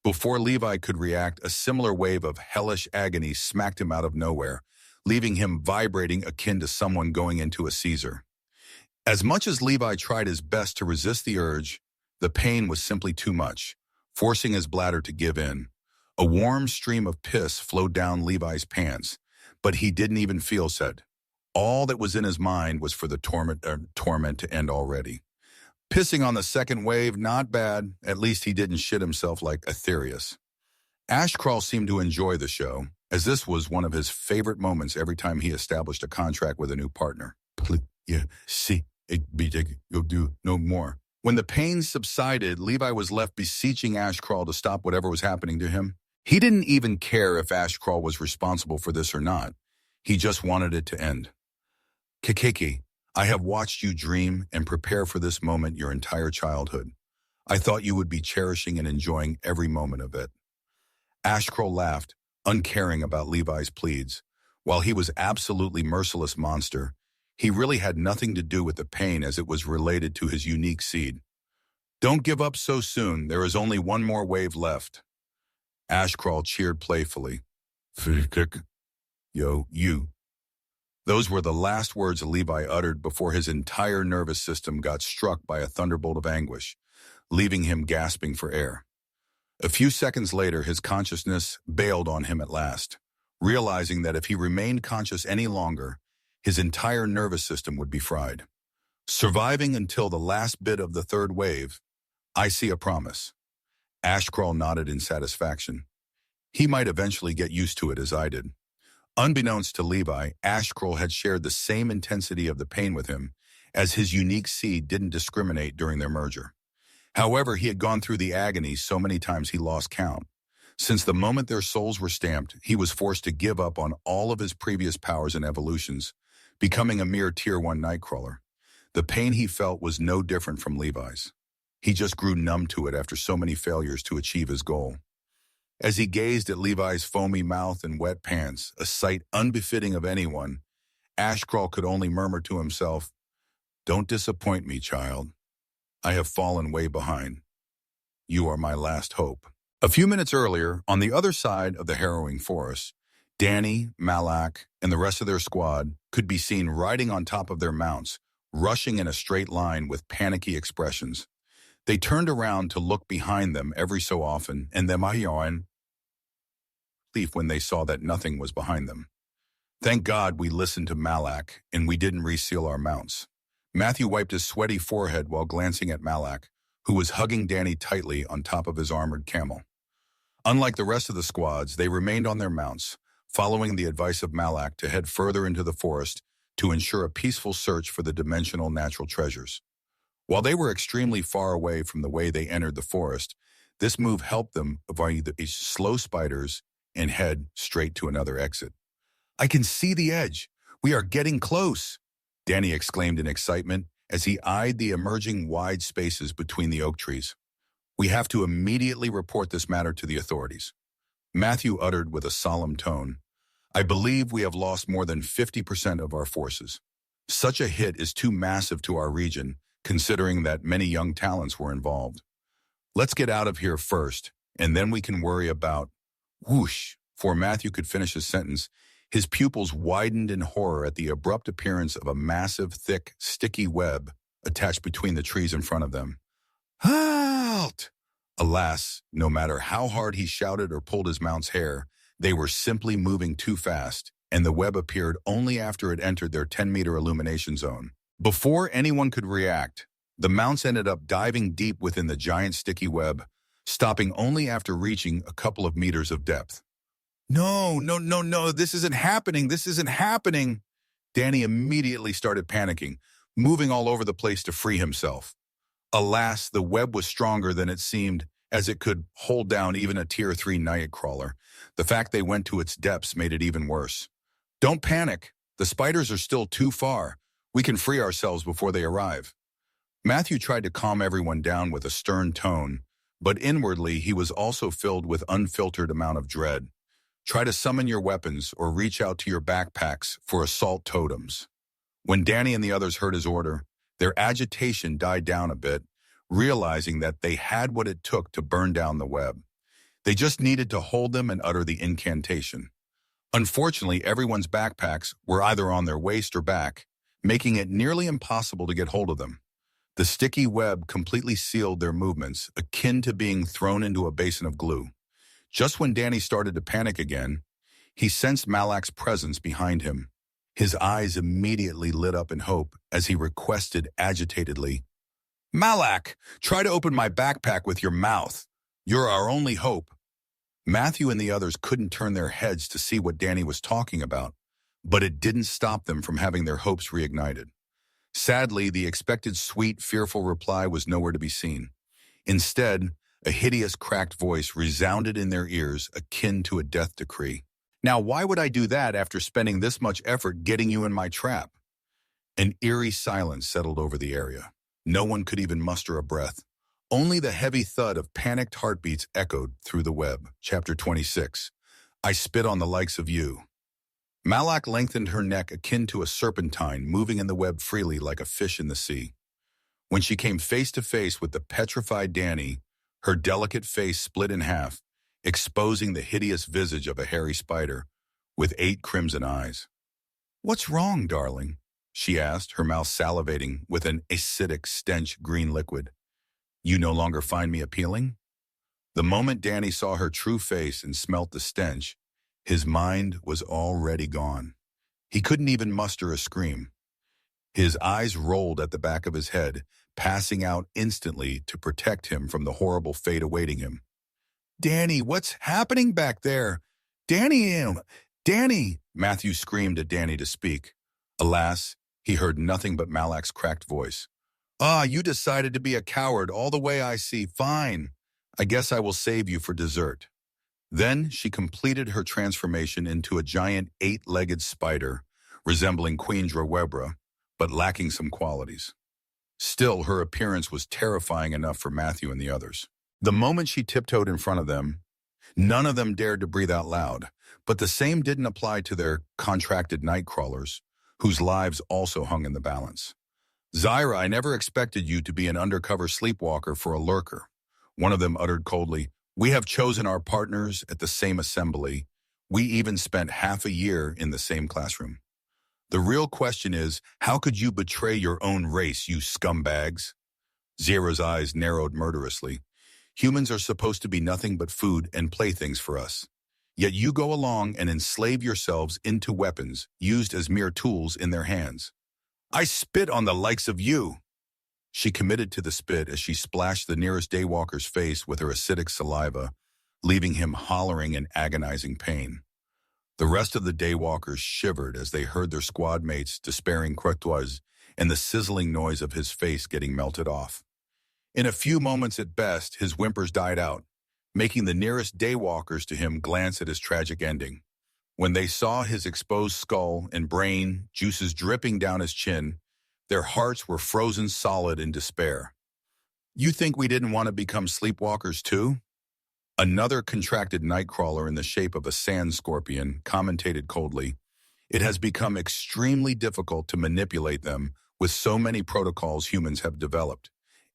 Before Levi could react, a similar wave of hellish agony smacked him out of nowhere, leaving him vibrating akin to someone going into a seizure. As much as Levi tried his best to resist the urge, the pain was simply too much, forcing his bladder to give in. A warm stream of piss flowed down Levi's pants, but he didn't even feel sad. All that was in his mind was for the torment to end already. Pissing on the second wave, not bad. At least he didn't shit himself like Aetherius. Ashkroll seemed to enjoy the show, as this was one of his favorite moments every time he established a contract with a new partner. You'll do no more. When the pain subsided, Levi was left beseeching Ashkroll to stop whatever was happening to him. He didn't even care if Ashkroll was responsible for this or not. He just wanted it to end. Kikiki, I have watched you dream and prepare for this moment your entire childhood. I thought you would be cherishing and enjoying every moment of it. Ashkroll laughed, uncaring about Levi's pleads. While he was absolutely merciless monster, he really had nothing to do with the pain as it was related to his unique seed. Don't give up so soon. There is only 1 more wave left. Ashkroll cheered playfully. Yo, you. Those were the last words Levi uttered before his entire nervous system got struck by a thunderbolt of anguish, leaving him gasping for air. A few seconds later, his consciousness bailed on him at last, realizing that if he remained conscious any longer, his entire nervous system would be fried. Surviving until the last bit of the 3rd wave, I see a promise. Ashkroll nodded in satisfaction. He might eventually get used to it as I did. Unbeknownst to Levi, Ashkroll had shared the same intensity of the pain with him, as his unique seed didn't discriminate during their merger. However, he had gone through the agony so many times he lost count. Since the moment their souls were stamped, he was forced to give up on all of his previous powers and evolutions, becoming a mere Tier 1 Nightcrawler. The pain he felt was no different from Levi's. He just grew numb to it after so many failures to achieve his goal. As he gazed at Levi's foamy mouth and wet pants, a sight unbefitting of anyone, Ashkroll could only murmur to himself, "Don't disappoint me, child. I have fallen way behind. You are my last hope." A few minutes earlier, on the other side of the harrowing forest, Danny, Malak, and the rest of their squad could be seen riding on top of their mounts, rushing in a straight line with panicky expressions. They turned around to look behind them every so often, and then relief when they saw that nothing was behind them. Thank God we listened to Malak, and we didn't reseal our mounts. Matthew wiped his sweaty forehead while glancing at Malak, who was hugging Danny tightly on top of his armored camel. Unlike the rest of the squads, they remained on their mounts, following the advice of Malak to head further into the forest to ensure a peaceful search for the dimensional natural treasures. While they were extremely far away from the way they entered the forest, this move helped them avoid the slow spiders and head straight to another exit. "I can see the edge. We are getting close," Danny exclaimed in excitement as he eyed the emerging wide spaces between the oak trees. "We have to immediately report this matter to the authorities." Matthew uttered with a solemn tone, "I believe we have lost more than 50% of our forces. Such a hit is too massive to our region, considering that many young talents were involved. Let's get out of here first, and then we can worry about—" Whoosh! Before Matthew could finish his sentence, his pupils widened in horror at the abrupt appearance of a massive, thick, sticky web attached between the trees in front of them. "Halt!" Alas, no matter how hard he shouted or pulled his mount's hair, they were simply moving too fast, and the web appeared only after it entered their 10-meter illumination zone. Before anyone could react, the mounts ended up diving deep within the giant sticky web, stopping only after reaching a couple of meters of depth. No, this isn't happening. Danny immediately started panicking, moving all over the place to free himself. Alas, the web was stronger than it seemed, as it could hold down even a Tier 3 Nightcrawler. The fact they went to its depths made it even worse. "Don't panic. The spiders are still too far. We can free ourselves before they arrive." Matthew tried to calm everyone down with a stern tone, but inwardly he was also filled with unfiltered amount of dread. "Try to summon your weapons or reach out to your backpacks for assault totems." When Danny and the others heard his order, their agitation died down a bit, realizing that they had what it took to burn down the web. They just needed to hold them and utter the incantation. Unfortunately, everyone's backpacks were either on their waist or back, making it nearly impossible to get hold of them. The sticky web completely sealed their movements, akin to being thrown into a basin of glue. Just when Danny started to panic again, he sensed Malak's presence behind him. His eyes immediately lit up in hope as he requested agitatedly, "Malak, try to open my backpack with your mouth. You're our only hope." Matthew and the others couldn't turn their heads to see what Danny was talking about, but it didn't stop them from having their hopes reignited. Sadly, the expected sweet, fearful reply was nowhere to be seen. Instead, a hideous, cracked voice resounded in their ears, akin to a death decree. "Now, why would I do that after spending this much effort getting you in my trap?" An eerie silence settled over the area. No one could even muster a breath. Only the heavy thud of panicked heartbeats echoed through the web. Chapter 26. I spit on the likes of you. Malak lengthened her neck akin to a serpentine, moving in the web freely like a fish in the sea. When she came face to face with the petrified Danny, her delicate face split in half, exposing the hideous visage of a hairy spider with 8 crimson eyes. "What's wrong, darling?" she asked, her mouth salivating with an acidic stench green liquid. "You no longer find me appealing?" The moment Danny saw her true face and smelt the stench, his mind was already gone. He couldn't even muster a scream. His eyes rolled at the back of his head, passing out instantly to protect him from the horrible fate awaiting him. "Danny, what's happening back there? Danny!" Matthew screamed at Danny to speak. Alas, he heard nothing but Malak's cracked voice. "Ah, you decided to be a coward all the way, I see. Fine. I guess I will save you for dessert." Then she completed her transformation into a giant 8-legged spider, resembling Queen Drawebra, but lacking some qualities. Still, her appearance was terrifying enough for Matthew and the others. The moment she tiptoed in front of them, none of them dared to breathe out loud, but the same didn't apply to their contracted Nightcrawlers, whose lives also hung in the balance. "Zyra, I never expected you to be an undercover sleepwalker for a lurker," one of them uttered coldly. "We have chosen our partners at the same assembly. We even spent half a year in the same classroom. The real question is, how could you betray your own race, you scumbags? Zira's eyes narrowed murderously. Humans are supposed to be nothing but food and playthings for us. Yet you go along and enslave yourselves into weapons, used as mere tools in their hands. I spit on the likes of you. She committed to the spit as she splashed the nearest daywalker's face with her acidic saliva, leaving him hollering in agonizing pain. The rest of the daywalkers shivered as they heard their squad mates' despairing crotois and the sizzling noise of his face getting melted off. In a few moments at best, his whimpers died out, making the nearest daywalkers to him glance at his tragic ending. When they saw his exposed skull and brain, juices dripping down his chin, their hearts were frozen solid in despair. You think we didn't want to become sleepwalkers too? Another contracted nightcrawler in the shape of a sand scorpion commentated coldly, "It has become extremely difficult to manipulate them with so many protocols humans have developed.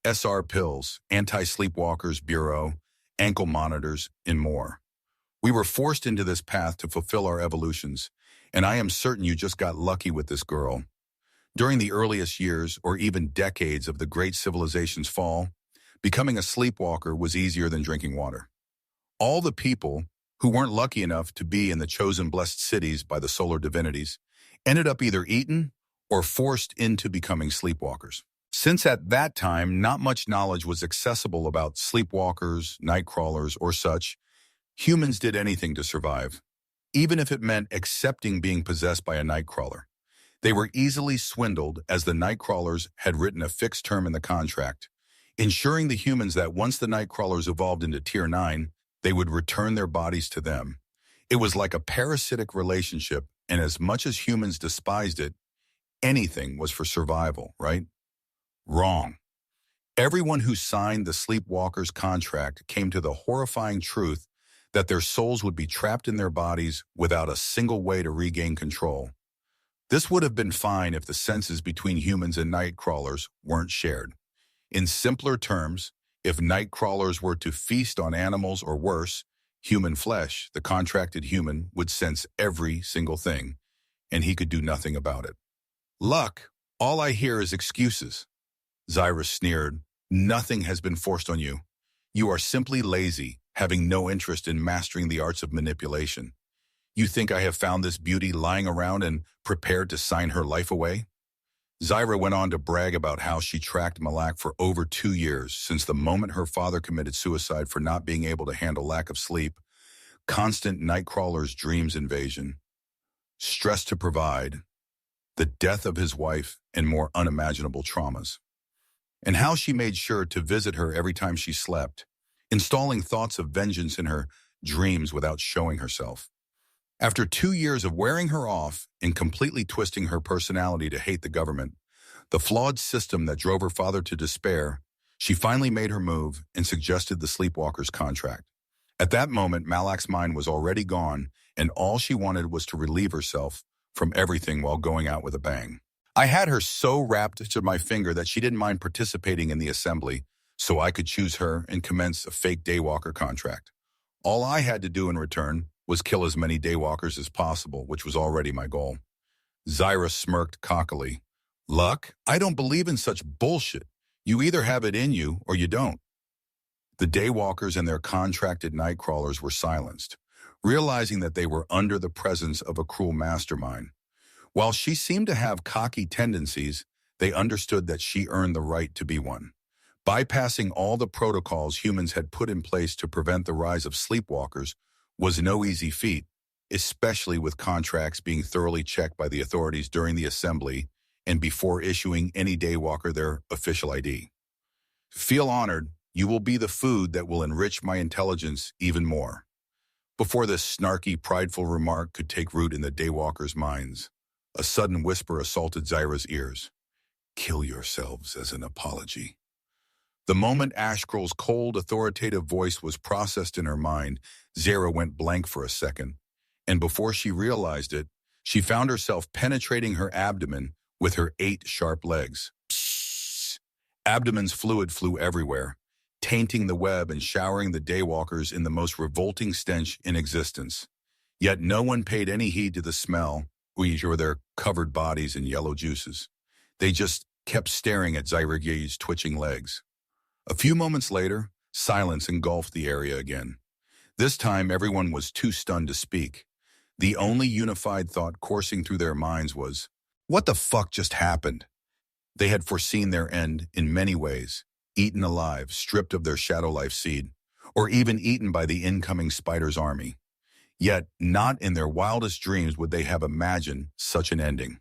SR pills, anti-sleepwalkers bureau, ankle monitors, and more. We were forced into this path to fulfill our evolutions, and I am certain you just got lucky with this girl. During the earliest years, or even decades of the great civilization's fall, becoming a sleepwalker was easier than drinking water. All the people who weren't lucky enough to be in the chosen blessed cities by the solar divinities ended up either eaten or forced into becoming sleepwalkers. Since at that time not much knowledge was accessible about sleepwalkers, nightcrawlers, or such, humans did anything to survive, even if it meant accepting being possessed by a nightcrawler. They were easily swindled as the nightcrawlers had written a fixed term in the contract, ensuring the humans that once the nightcrawlers evolved into Tier 9, they would return their bodies to them. It was like a parasitic relationship, and as much as humans despised it, anything was for survival, right? Wrong. Everyone who signed the Sleepwalkers contract came to the horrifying truth that their souls would be trapped in their bodies without a single way to regain control. This would have been fine if the senses between humans and nightcrawlers weren't shared. In simpler terms, if nightcrawlers were to feast on animals or worse, human flesh, the contracted human would sense every single thing, and he could do nothing about it. Luck, all I hear is excuses. Zira sneered. Nothing has been forced on you. You are simply lazy, having no interest in mastering the arts of manipulation. You think I have found this beauty lying around and prepared to sign her life away? Zira went on to brag about how she tracked Malak for over 2 years, since the moment her father committed suicide for not being able to handle lack of sleep, constant nightcrawler's dreams invasion, stress to provide, the death of his wife, and more unimaginable traumas. And how she made sure to visit her every time she slept, installing thoughts of vengeance in her dreams without showing herself. After 2 years of wearing her off and completely twisting her personality to hate the government, the flawed system that drove her father to despair, she finally made her move and suggested the Sleepwalkers contract. At that moment, Malak's mind was already gone, and all she wanted was to relieve herself from everything while going out with a bang. I had her so wrapped to my finger that she didn't mind participating in the assembly, so I could choose her and commence a fake Daywalker contract. All I had to do in return was kill as many Daywalkers as possible, which was already my goal. Zira smirked cockily. Luck? I don't believe in such bullshit. You either have it in you or you don't. The Daywalkers and their contracted nightcrawlers were silenced, realizing that they were under the presence of a cruel mastermind. While she seemed to have cocky tendencies, they understood that she earned the right to be one. Bypassing all the protocols humans had put in place to prevent the rise of sleepwalkers was no easy feat, especially with contracts being thoroughly checked by the authorities during the assembly and before issuing any Daywalker their official ID. Feel honored. You will be the food that will enrich my intelligence even more. Before this snarky, prideful remark could take root in the Daywalkers' minds, a sudden whisper assaulted Zira's ears. Kill yourselves as an apology. The moment Ashkrul's cold, authoritative voice was processed in her mind, Zira went blank for a second, and before she realized it, she found herself penetrating her abdomen with her 8 sharp legs. Psst. Abdomen's fluid flew everywhere, tainting the web and showering the Daywalkers in the most revolting stench in existence. Yet no one paid any heed to the smell or their covered bodies in yellow juices. They just kept staring at Zyrigi's twitching legs. A few moments later, silence engulfed the area again. This time, everyone was too stunned to speak. The only unified thought coursing through their minds was, "What the fuck just happened?" They had foreseen their end in many ways, eaten alive, stripped of their shadow life seed, or even eaten by the incoming spider's army. Yet, not in their wildest dreams would they have imagined such an ending.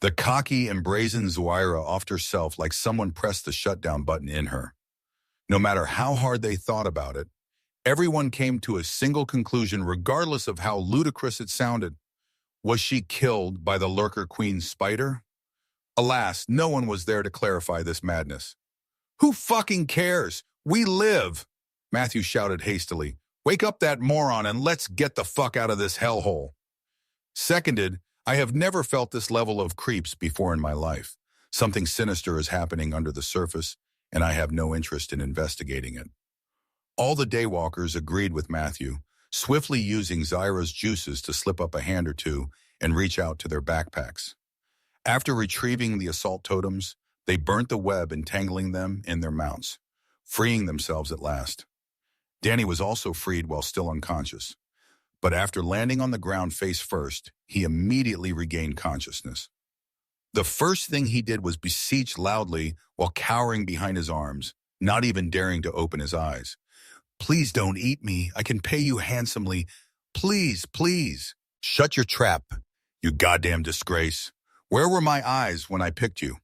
The cocky and brazen Zoira offed herself like someone pressed the shutdown button in her. No matter how hard they thought about it, everyone came to a single conclusion regardless of how ludicrous it sounded. Was she killed by the Lurker Queen spider? Alas, no one was there to clarify this madness. "Who fucking cares? We live!" Matthew shouted hastily. "Wake up that moron and let's get the fuck out of this hellhole." Seconded, "I have never felt this level of creeps before in my life. Something sinister is happening under the surface, and I have no interest in investigating it." All the daywalkers agreed with Matthew, swiftly using Zyra's juices to slip up a hand or two and reach out to their backpacks. After retrieving the assault totems, they burnt the web entangling them in their mounts, freeing themselves at last. Danny was also freed while still unconscious, but after landing on the ground face first, he immediately regained consciousness. The first thing he did was beseech loudly while cowering behind his arms, not even daring to open his eyes. "Please don't eat me. I can pay you handsomely. Please, please." "Shut your trap, you goddamn disgrace. Where were my eyes when I picked you?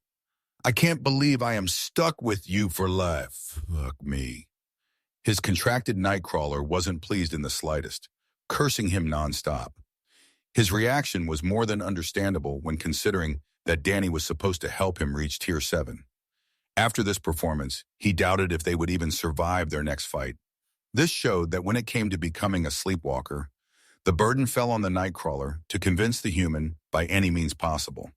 I can't believe I am stuck with you for life. Fuck me." His contracted Nightcrawler wasn't pleased in the slightest, cursing him nonstop. His reaction was more than understandable when considering that Danny was supposed to help him reach Tier 7. After this performance, he doubted if they would even survive their next fight. This showed that when it came to becoming a sleepwalker, the burden fell on the Nightcrawler to convince the human by any means possible.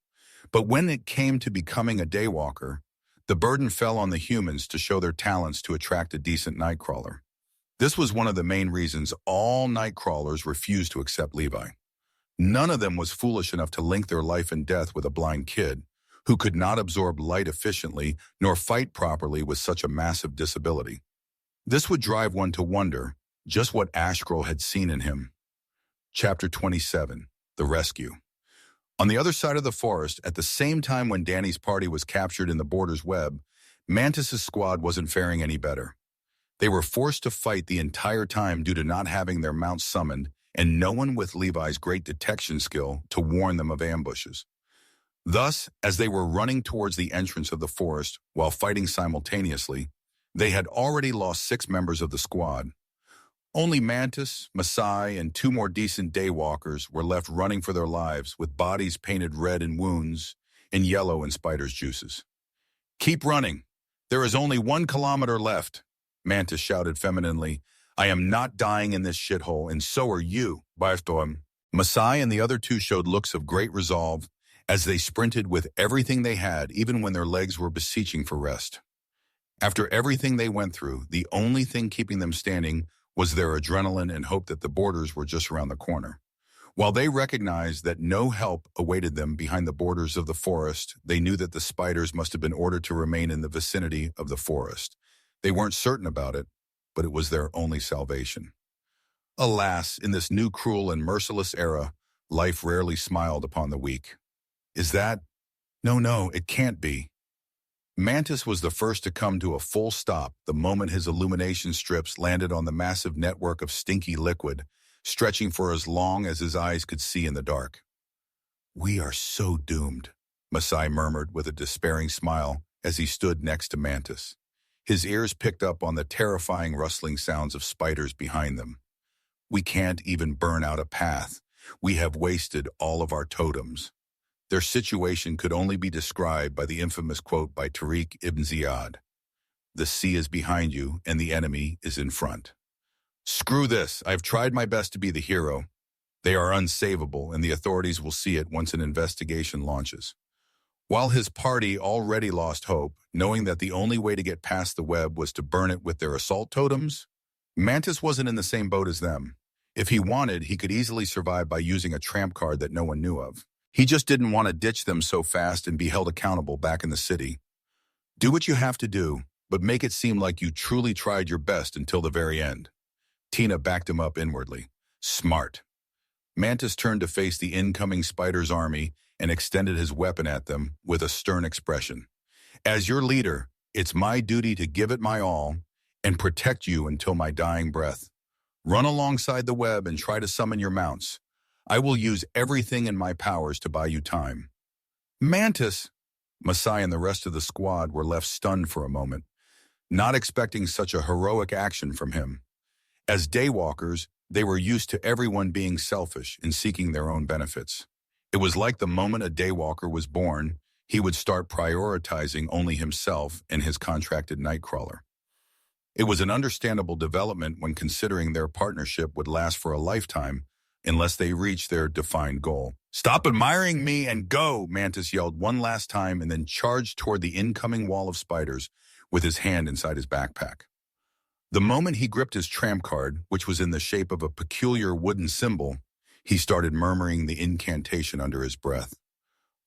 But when it came to becoming a daywalker, the burden fell on the humans to show their talents to attract a decent Nightcrawler. This was one of the main reasons all Nightcrawlers refused to accept Levi. None of them was foolish enough to link their life and death with a blind kid who could not absorb light efficiently nor fight properly with such a massive disability. This would drive one to wonder just what Ashgrol had seen in him. Chapter 27, The Rescue. On the other side of the forest, at the same time when Danny's party was captured in the Border's web, Mantis's squad wasn't faring any better. They were forced to fight the entire time due to not having their mounts summoned and no one with Levi's great detection skill to warn them of ambushes. Thus, as they were running towards the entrance of the forest while fighting simultaneously, they had already lost 6 members of the squad. Only Mantis, Masai, and 2 more decent daywalkers were left running for their lives with bodies painted red in wounds and yellow in spider's juices. "Keep running. There is only 1 kilometer left," Mantis shouted femininely. "I am not dying in this shithole, and so are you, Barstorm." Masai and the other 2 showed looks of great resolve as they sprinted with everything they had, even when their legs were beseeching for rest. After everything they went through, the only thing keeping them standing was their adrenaline and hope that the borders were just around the corner. While they recognized that no help awaited them behind the borders of the forest, they knew that the spiders must have been ordered to remain in the vicinity of the forest. They weren't certain about it, but it was their only salvation. Alas, in this new cruel and merciless era, life rarely smiled upon the weak. Is that? No, it can't be. Mantis was the first to come to a full stop the moment his illumination strips landed on the massive network of stinky liquid, stretching for as long as his eyes could see in the dark. "We are so doomed," Masai murmured with a despairing smile as he stood next to Mantis. His ears picked up on the terrifying rustling sounds of spiders behind them. "We can't even burn out a path. We have wasted all of our totems." Their situation could only be described by the infamous quote by Tariq ibn Ziyad: "The sea is behind you and the enemy is in front." Screw this, I've tried my best to be the hero. They are unsavable and the authorities will see it once an investigation launches. While his party already lost hope, knowing that the only way to get past the web was to burn it with their assault totems, Mantis wasn't in the same boat as them. If he wanted, he could easily survive by using a tramp card that no one knew of. He just didn't want to ditch them so fast and be held accountable back in the city. Do what you have to do, but make it seem like you truly tried your best until the very end. Tina backed him up inwardly. Smart. Mantis turned to face the incoming spider's army and extended his weapon at them with a stern expression. As your leader, it's my duty to give it my all and protect you until my dying breath. Run alongside the web and try to summon your mounts. I will use everything in my powers to buy you time. Mantis! Masai and the rest of the squad were left stunned for a moment, not expecting such a heroic action from him. As daywalkers, they were used to everyone being selfish and seeking their own benefits. It was like the moment a daywalker was born, he would start prioritizing only himself and his contracted Nightcrawler. It was an understandable development when considering their partnership would last for a lifetime unless they reached their defined goal. Stop admiring me and go, Mantis yelled one last time and then charged toward the incoming wall of spiders with his hand inside his backpack. The moment he gripped his tramp card, which was in the shape of a peculiar wooden symbol, he started murmuring the incantation under his breath.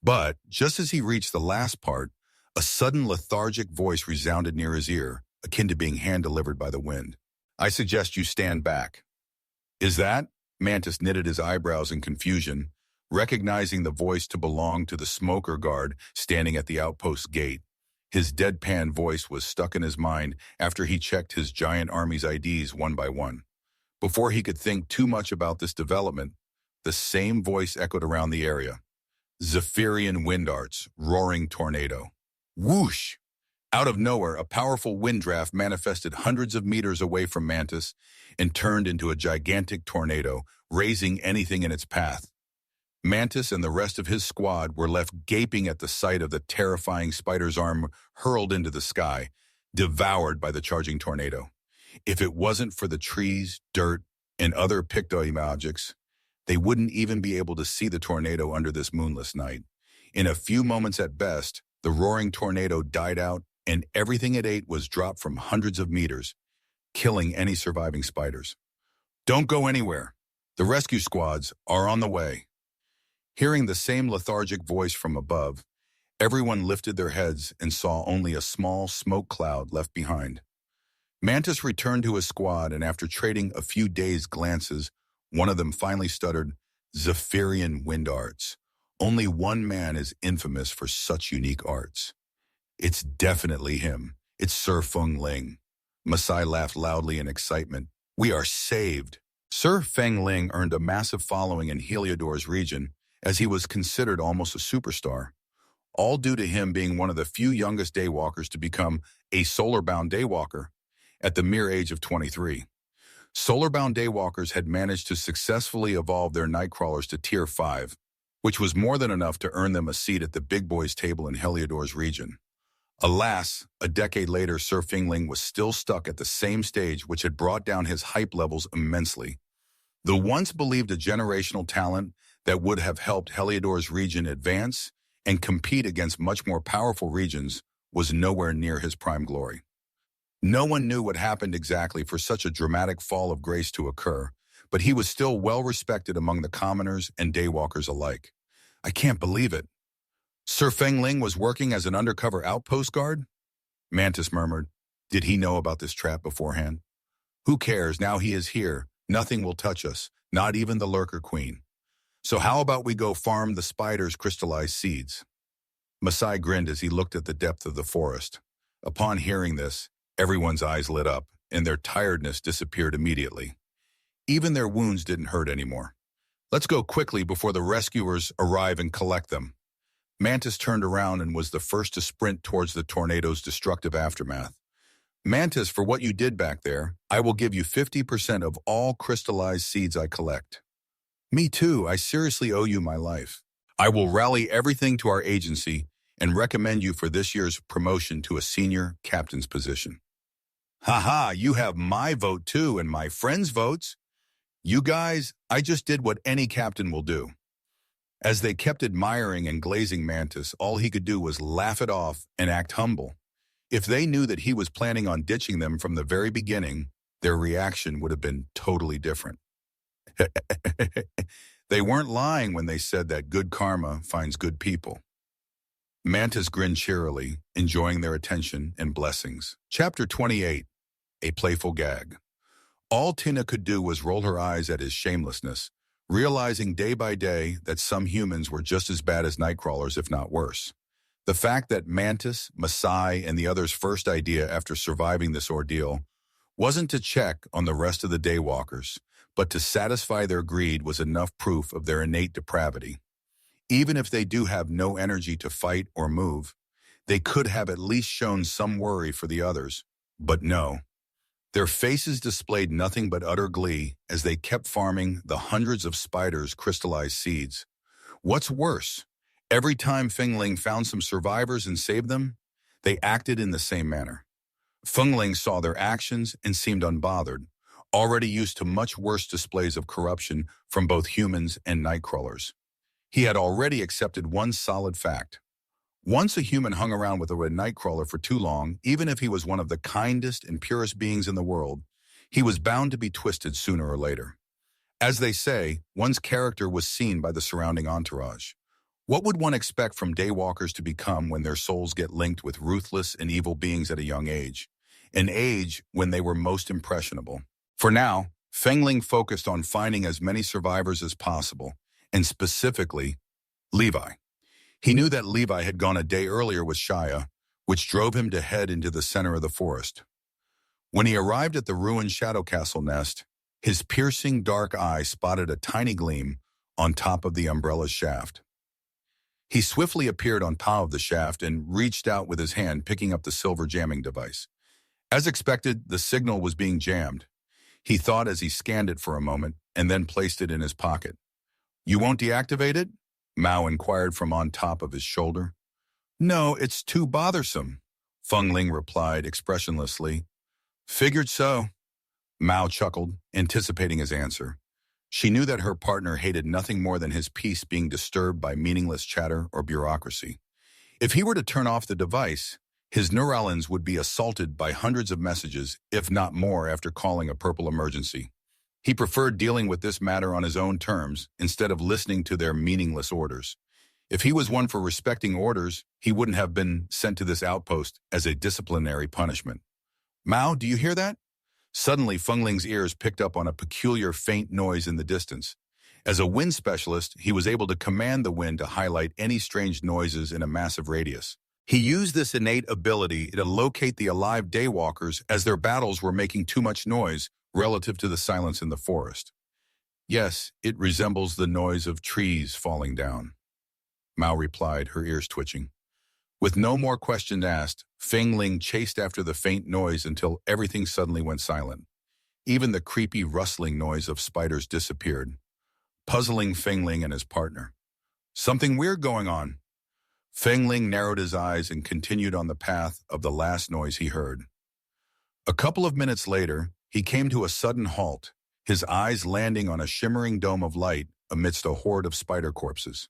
But just as he reached the last part, a sudden lethargic voice resounded near his ear, akin to being hand-delivered by the wind. I suggest you stand back. Is that? Mantis knitted his eyebrows in confusion, recognizing the voice to belong to the smoker guard standing at the outpost gate. His deadpan voice was stuck in his mind after he checked his giant army's IDs one by one. Before he could think too much about this development, the same voice echoed around the area. Zephyrian wind arts, roaring tornado. Whoosh! Out of nowhere, a powerful wind draft manifested hundreds of meters away from Mantis and turned into a gigantic tornado, raising anything in its path. Mantis and the rest of his squad were left gaping at the sight of the terrifying spider's arm hurled into the sky, devoured by the charging tornado. If it wasn't for the trees, dirt, and other pictoime objects, they wouldn't even be able to see the tornado under this moonless night. In a few moments at best, the roaring tornado died out and everything it ate was dropped from hundreds of meters, killing any surviving spiders. Don't go anywhere. The rescue squads are on the way. Hearing the same lethargic voice from above, everyone lifted their heads and saw only a small smoke cloud left behind. Mantis returned to his squad, and after trading a few dazed glances, one of them finally stuttered, Zephyrian wind arts. Only one man is infamous for such unique arts. It's definitely him. It's Sir Feng Ling. Masai laughed loudly in excitement. We are saved. Sir Feng Ling earned a massive following in Heliodor's region, as he was considered almost a superstar, all due to him being one of the few youngest daywalkers to become a solar-bound daywalker at the mere age of 23. Solar-bound daywalkers had managed to successfully evolve their Nightcrawlers to Tier 5, which was more than enough to earn them a seat at the big boys' table in Heliodor's region. Alas, a decade later, Sir Feng Ling was still stuck at the same stage, which had brought down his hype levels immensely. The once believed a generational talent that would have helped Heliodor's region advance and compete against much more powerful regions was nowhere near his prime glory. No one knew what happened exactly for such a dramatic fall of grace to occur, but he was still well respected among the commoners and daywalkers alike. I can't believe it. Sir Feng Ling was working as an undercover outpost guard? Mantis murmured. Did he know about this trap beforehand? Who cares? Now he is here. Nothing will touch us, not even the Lurker Queen. So how about we go farm the spider's crystallized seeds? Masai grinned as he looked at the depth of the forest. Upon hearing this, everyone's eyes lit up, and their tiredness disappeared immediately. Even their wounds didn't hurt anymore. Let's go quickly before the rescuers arrive and collect them. Mantis turned around and was the first to sprint towards the tornado's destructive aftermath. Mantis, for what you did back there, I will give you 50% of all crystallized seeds I collect. Me too, I seriously owe you my life. I will rally everything to our agency and recommend you for this year's promotion to a senior captain's position. Haha, you have my vote too and my friends' votes. You guys, I just did what any captain will do. As they kept admiring and glazing Mantis, all he could do was laugh it off and act humble. If they knew that he was planning on ditching them from the very beginning, their reaction would have been totally different. They weren't lying when they said that good karma finds good people. Mantis grinned cheerily, enjoying their attention and blessings. Chapter 28, A Playful Gag. All Tina could do was roll her eyes at his shamelessness, realizing day by day that some humans were just as bad as Nightcrawlers, if not worse. The fact that Mantis, Masai, and the others' first idea after surviving this ordeal wasn't to check on the rest of the Daywalkers, but to satisfy their greed was enough proof of their innate depravity. Even if they do have no energy to fight or move, they could have at least shown some worry for the others. But no. Their faces displayed nothing but utter glee as they kept farming the hundreds of spiders' crystallized seeds. What's worse, every time Fengling found some survivors and saved them, they acted in the same manner. Fengling saw their actions and seemed unbothered, already used to much worse displays of corruption from both humans and Nightcrawlers. He had already accepted one solid fact. Once a human hung around with a Nightcrawler for too long, even if he was one of the kindest and purest beings in the world, he was bound to be twisted sooner or later. As they say, one's character was seen by the surrounding entourage. What would one expect from Daywalkers to become when their souls get linked with ruthless and evil beings at a young age? An age when they were most impressionable. For now, Fengling focused on finding as many survivors as possible, and specifically, Levi. He knew that Levi had gone a day earlier with Shia, which drove him to head into the center of the forest. When he arrived at the ruined Shadow Castle nest, his piercing dark eye spotted a tiny gleam on top of the umbrella's shaft. He swiftly appeared on top of the shaft and reached out with his hand, picking up the silver jamming device. As expected, the signal was being jammed. He thought as he scanned it for a moment and then placed it in his pocket. "You won't deactivate it?" Mao inquired from on top of his shoulder. "No, it's too bothersome," Fengling replied expressionlessly. "Figured so." Mao chuckled, anticipating his answer. She knew that her partner hated nothing more than his peace being disturbed by meaningless chatter or bureaucracy. If he were to turn off the device, his neurons would be assaulted by hundreds of messages, if not more, after calling a purple emergency. He preferred dealing with this matter on his own terms instead of listening to their meaningless orders. If he was one for respecting orders, he wouldn't have been sent to this outpost as a disciplinary punishment. "Mao, do you hear that?" Suddenly, Fengling's ears picked up on a peculiar faint noise in the distance. As a wind specialist, he was able to command the wind to highlight any strange noises in a massive radius. He used this innate ability to locate the alive Daywalkers as their battles were making too much noise relative to the silence in the forest. "Yes, it resembles the noise of trees falling down," Mao replied, her ears twitching. With no more questions asked, Fengling chased after the faint noise until everything suddenly went silent. Even the creepy rustling noise of spiders disappeared, puzzling Fengling and his partner. "Something weird going on." Fengling narrowed his eyes and continued on the path of the last noise he heard. A couple of minutes later, he came to a sudden halt, his eyes landing on a shimmering dome of light amidst a horde of spider corpses.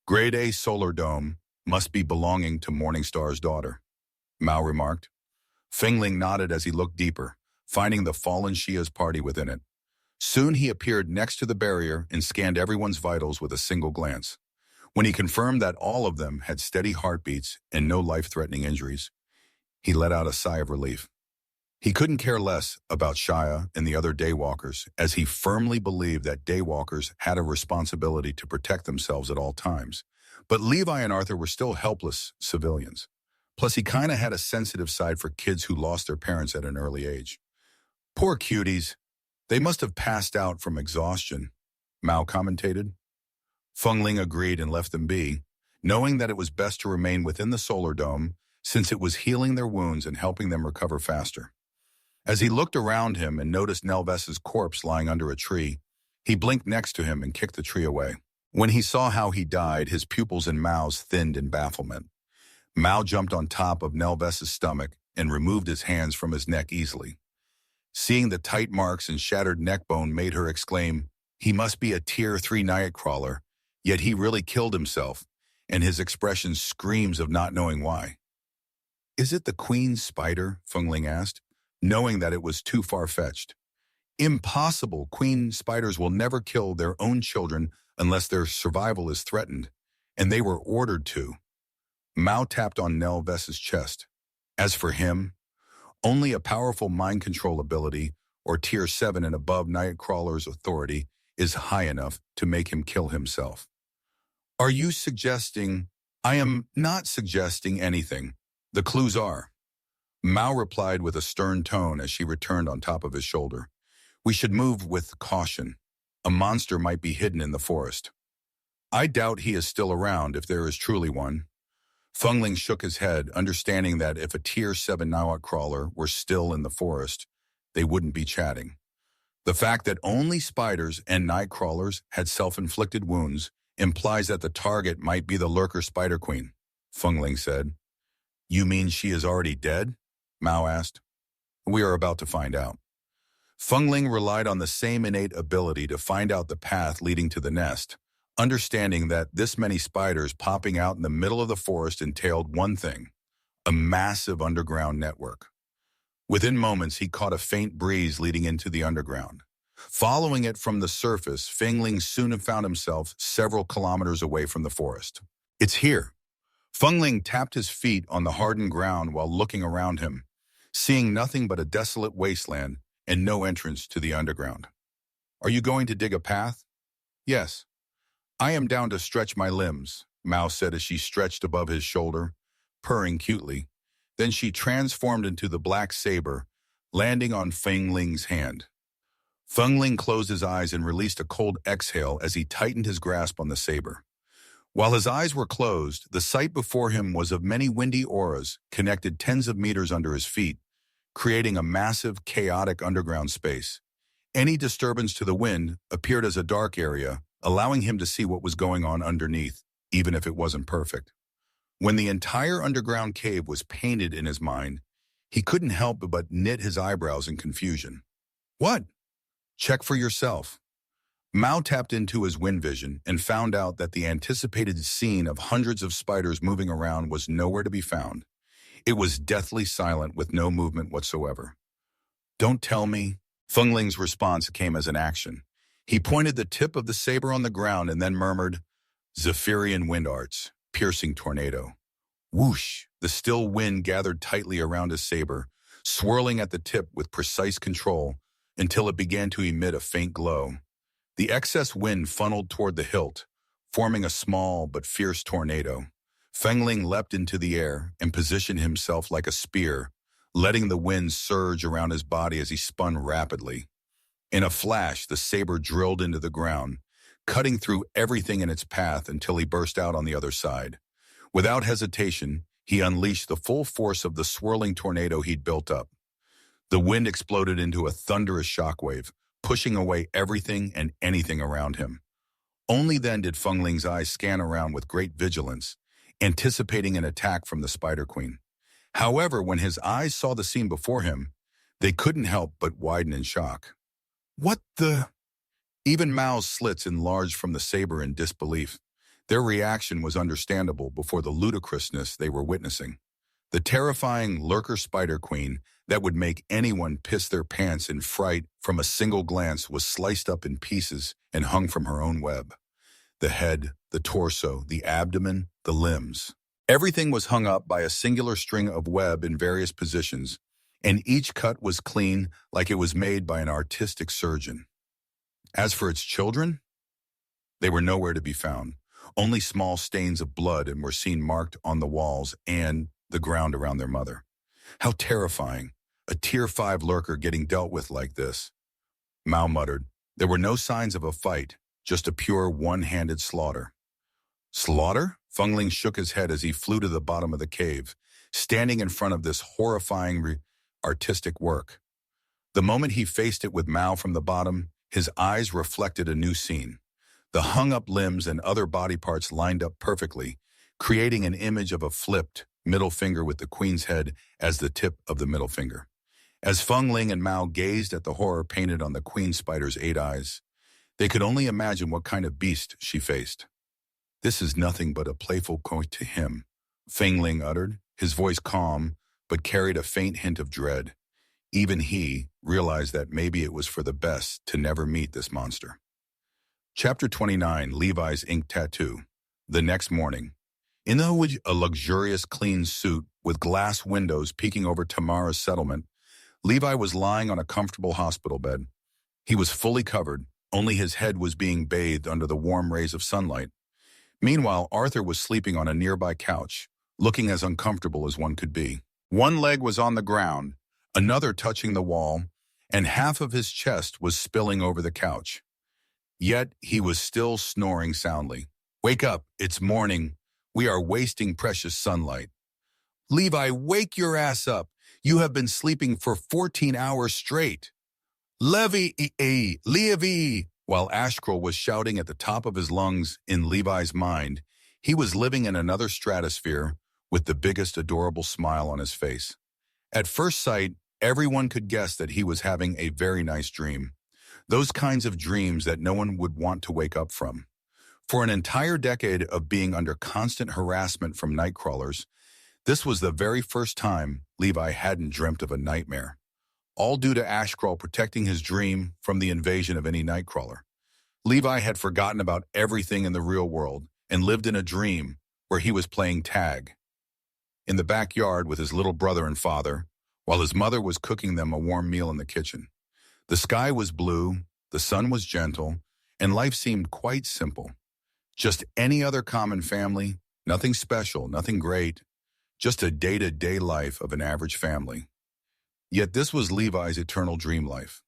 "Grade A solar dome, must be belonging to Morningstar's daughter," Mao remarked. Fengling nodded as he looked deeper, finding the fallen Shia's party within it. Soon he appeared next to the barrier and scanned everyone's vitals with a single glance. When he confirmed that all of them had steady heartbeats and no life-threatening injuries, he let out a sigh of relief. He couldn't care less about Shia and the other Daywalkers, as he firmly believed that Daywalkers had a responsibility to protect themselves at all times. But Levi and Arthur were still helpless civilians. Plus, he kind of had a sensitive side for kids who lost their parents at an early age. "Poor cuties. They must have passed out from exhaustion," Mao commentated. Fengling agreed and left them be, knowing that it was best to remain within the solar dome since it was healing their wounds and helping them recover faster. As he looked around him and noticed Nelves's corpse lying under a tree, he blinked next to him and kicked the tree away. When he saw how he died, his pupils and mouths thinned in bafflement. Mao jumped on top of Nelves's stomach and removed his hands from his neck easily. Seeing the tight marks and shattered neck bone made her exclaim, "He must be a Tier 3 Nightcrawler, yet he really killed himself," and his expression screams of not knowing why. "Is it the Queen's spider?" Fengling asked, knowing that it was too far-fetched. Impossible. Queen spiders will never kill their own children unless their survival is threatened, and they were ordered to. Mao tapped on Nelves's chest. As for him, only a powerful mind control ability, or Tier 7 and above Nightcrawlers authority, is high enough to make him kill himself. Are you suggesting? I am not suggesting anything. The clues are. Mao replied with a stern tone as she returned on top of his shoulder. We should move with caution. A monster might be hidden in the forest. I doubt he is still around if there is truly one. Fengling shook his head, understanding that if a Tier 7 Nightcrawler were still in the forest, they wouldn't be chatting. The fact that only spiders and Nightcrawlers had self-inflicted wounds implies that the target might be the lurker Spider Queen, Fengling said. You mean she is already dead? Mao asked. We are about to find out. Fengling relied on the same innate ability to find out the path leading to the nest, understanding that this many spiders popping out in the middle of the forest entailed one thing, a massive underground network. Within moments, he caught a faint breeze leading into the underground. Following it from the surface, Fengling soon found himself several kilometers away from the forest. It's here. Fengling tapped his feet on the hardened ground while looking around him, seeing nothing but a desolate wasteland and no entrance to the underground. Are you going to dig a path? Yes. I am down to stretch my limbs, Mao said as she stretched above his shoulder, purring cutely. Then she transformed into the black saber, landing on Fengling's hand. Fengling closed his eyes and released a cold exhale as he tightened his grasp on the saber. While his eyes were closed, the sight before him was of many windy auras connected tens of meters under his feet, creating a massive, chaotic underground space. Any disturbance to the wind appeared as a dark area, allowing him to see what was going on underneath, even if it wasn't perfect. When the entire underground cave was painted in his mind, he couldn't help but knit his eyebrows in confusion. What? Check for yourself. Mao tapped into his wind vision and found out that the anticipated scene of hundreds of spiders moving around was nowhere to be found. It was deathly silent with no movement whatsoever. Don't tell me. Fengling's response came as an action. He pointed the tip of the saber on the ground and then murmured, Zephyrian wind arts, piercing tornado. Whoosh! The still wind gathered tightly around his saber, swirling at the tip with precise control until it began to emit a faint glow. The excess wind funneled toward the hilt, forming a small but fierce tornado. Fengling leapt into the air and positioned himself like a spear, letting the wind surge around his body as he spun rapidly. In a flash, the saber drilled into the ground, cutting through everything in its path until he burst out on the other side. Without hesitation, he unleashed the full force of the swirling tornado he'd built up. The wind exploded into a thunderous shockwave, pushing away everything and anything around him. Only then did Fengling's eyes scan around with great vigilance, anticipating an attack from the Spider Queen. However, when his eyes saw the scene before him, they couldn't help but widen in shock. What the? Even Mao's slits enlarged from the saber in disbelief. Their reaction was understandable before the ludicrousness they were witnessing. The terrifying lurker Spider Queen that would make anyone piss their pants in fright from a single glance was sliced up in pieces and hung from her own web. The head, the torso, the abdomen, the limbs. Everything was hung up by a singular string of web in various positions, and each cut was clean like it was made by an artistic surgeon. As for its children, they were nowhere to be found. Only small stains of blood and were seen marked on the walls and the ground around their mother. How terrifying, a Tier 5 lurker getting dealt with like this. Mao muttered. There were no signs of a fight, just a pure one-handed slaughter. Slaughter? Fengling shook his head as he flew to the bottom of the cave, standing in front of this horrifying artistic work. The moment he faced it with Mao from the bottom, his eyes reflected a new scene. The hung-up limbs and other body parts lined up perfectly, creating an image of a flipped middle finger with the queen's head as the tip of the middle finger. As Fengling and Mao gazed at the horror painted on the queen spider's 8 eyes, they could only imagine what kind of beast she faced. This is nothing but a playful coy to him, Fengling uttered, his voice calm, but carried a faint hint of dread. Even he realized that maybe it was for the best to never meet this monster. Chapter 29, Levi's Ink Tattoo. The next morning. In a luxurious clean suit with glass windows peeking over Tamara's settlement, Levi was lying on a comfortable hospital bed. He was fully covered, only his head was being bathed under the warm rays of sunlight. Meanwhile, Arthur was sleeping on a nearby couch, looking as uncomfortable as one could be. One leg was on the ground, another touching the wall, and half of his chest was spilling over the couch. Yet he was still snoring soundly. "Wake up, it's morning. We are wasting precious sunlight." "Levi, wake your ass up. You have been sleeping for 14 hours straight." Levi! While Ashkrol was shouting at the top of his lungs in Levi's mind, he was living in another stratosphere with the biggest adorable smile on his face. At first sight, everyone could guess that he was having a very nice dream. Those kinds of dreams that no one would want to wake up from. For an entire decade of being under constant harassment from Nightcrawlers, this was the very first time Levi hadn't dreamt of a nightmare. All due to Ashkrol protecting his dream from the invasion of any Nightcrawler. Levi had forgotten about everything in the real world and lived in a dream where he was playing tag. In the backyard with his little brother and father, while his mother was cooking them a warm meal in the kitchen. The sky was blue, the sun was gentle, and life seemed quite simple. Just any other common family, nothing special, nothing great, just a day-to-day life of an average family. Yet this was Levi's eternal dream life.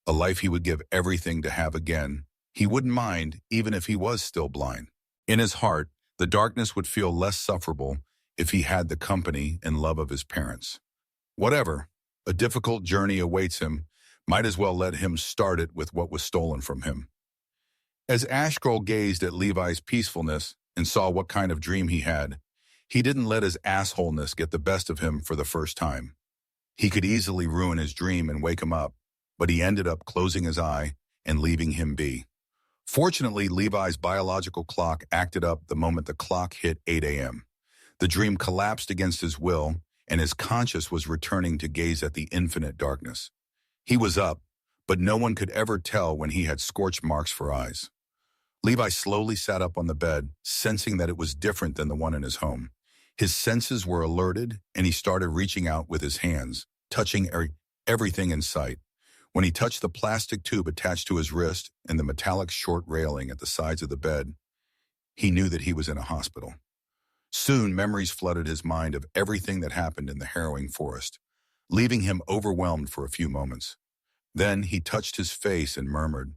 A life he would give everything to have again. He wouldn't mind, even if he was still blind. In his heart, the darkness would feel less sufferable if he had the company and love of his parents. Whatever, a difficult journey awaits him, might as well let him start it with what was stolen from him. As Ashkrol gazed at Levi's peacefulness and saw what kind of dream he had, he didn't let his assholeness get the best of him for the first time. He could easily ruin his dream and wake him up, but he ended up closing his eye and leaving him be. Fortunately, Levi's biological clock acted up the moment the clock hit 8 a.m. The dream collapsed against his will, and his conscience was returning to gaze at the infinite darkness. He was up, but no one could ever tell when he had scorch marks for eyes. Levi slowly sat up on the bed, sensing that it was different than the one in his home. His senses were alerted, and he started reaching out with his hands, touching everything in sight. When he touched the plastic tube attached to his wrist and the metallic short railing at the sides of the bed, he knew that he was in a hospital. Soon, memories flooded his mind of everything that happened in the harrowing forest, leaving him overwhelmed for a few moments. Then he touched his face and murmured,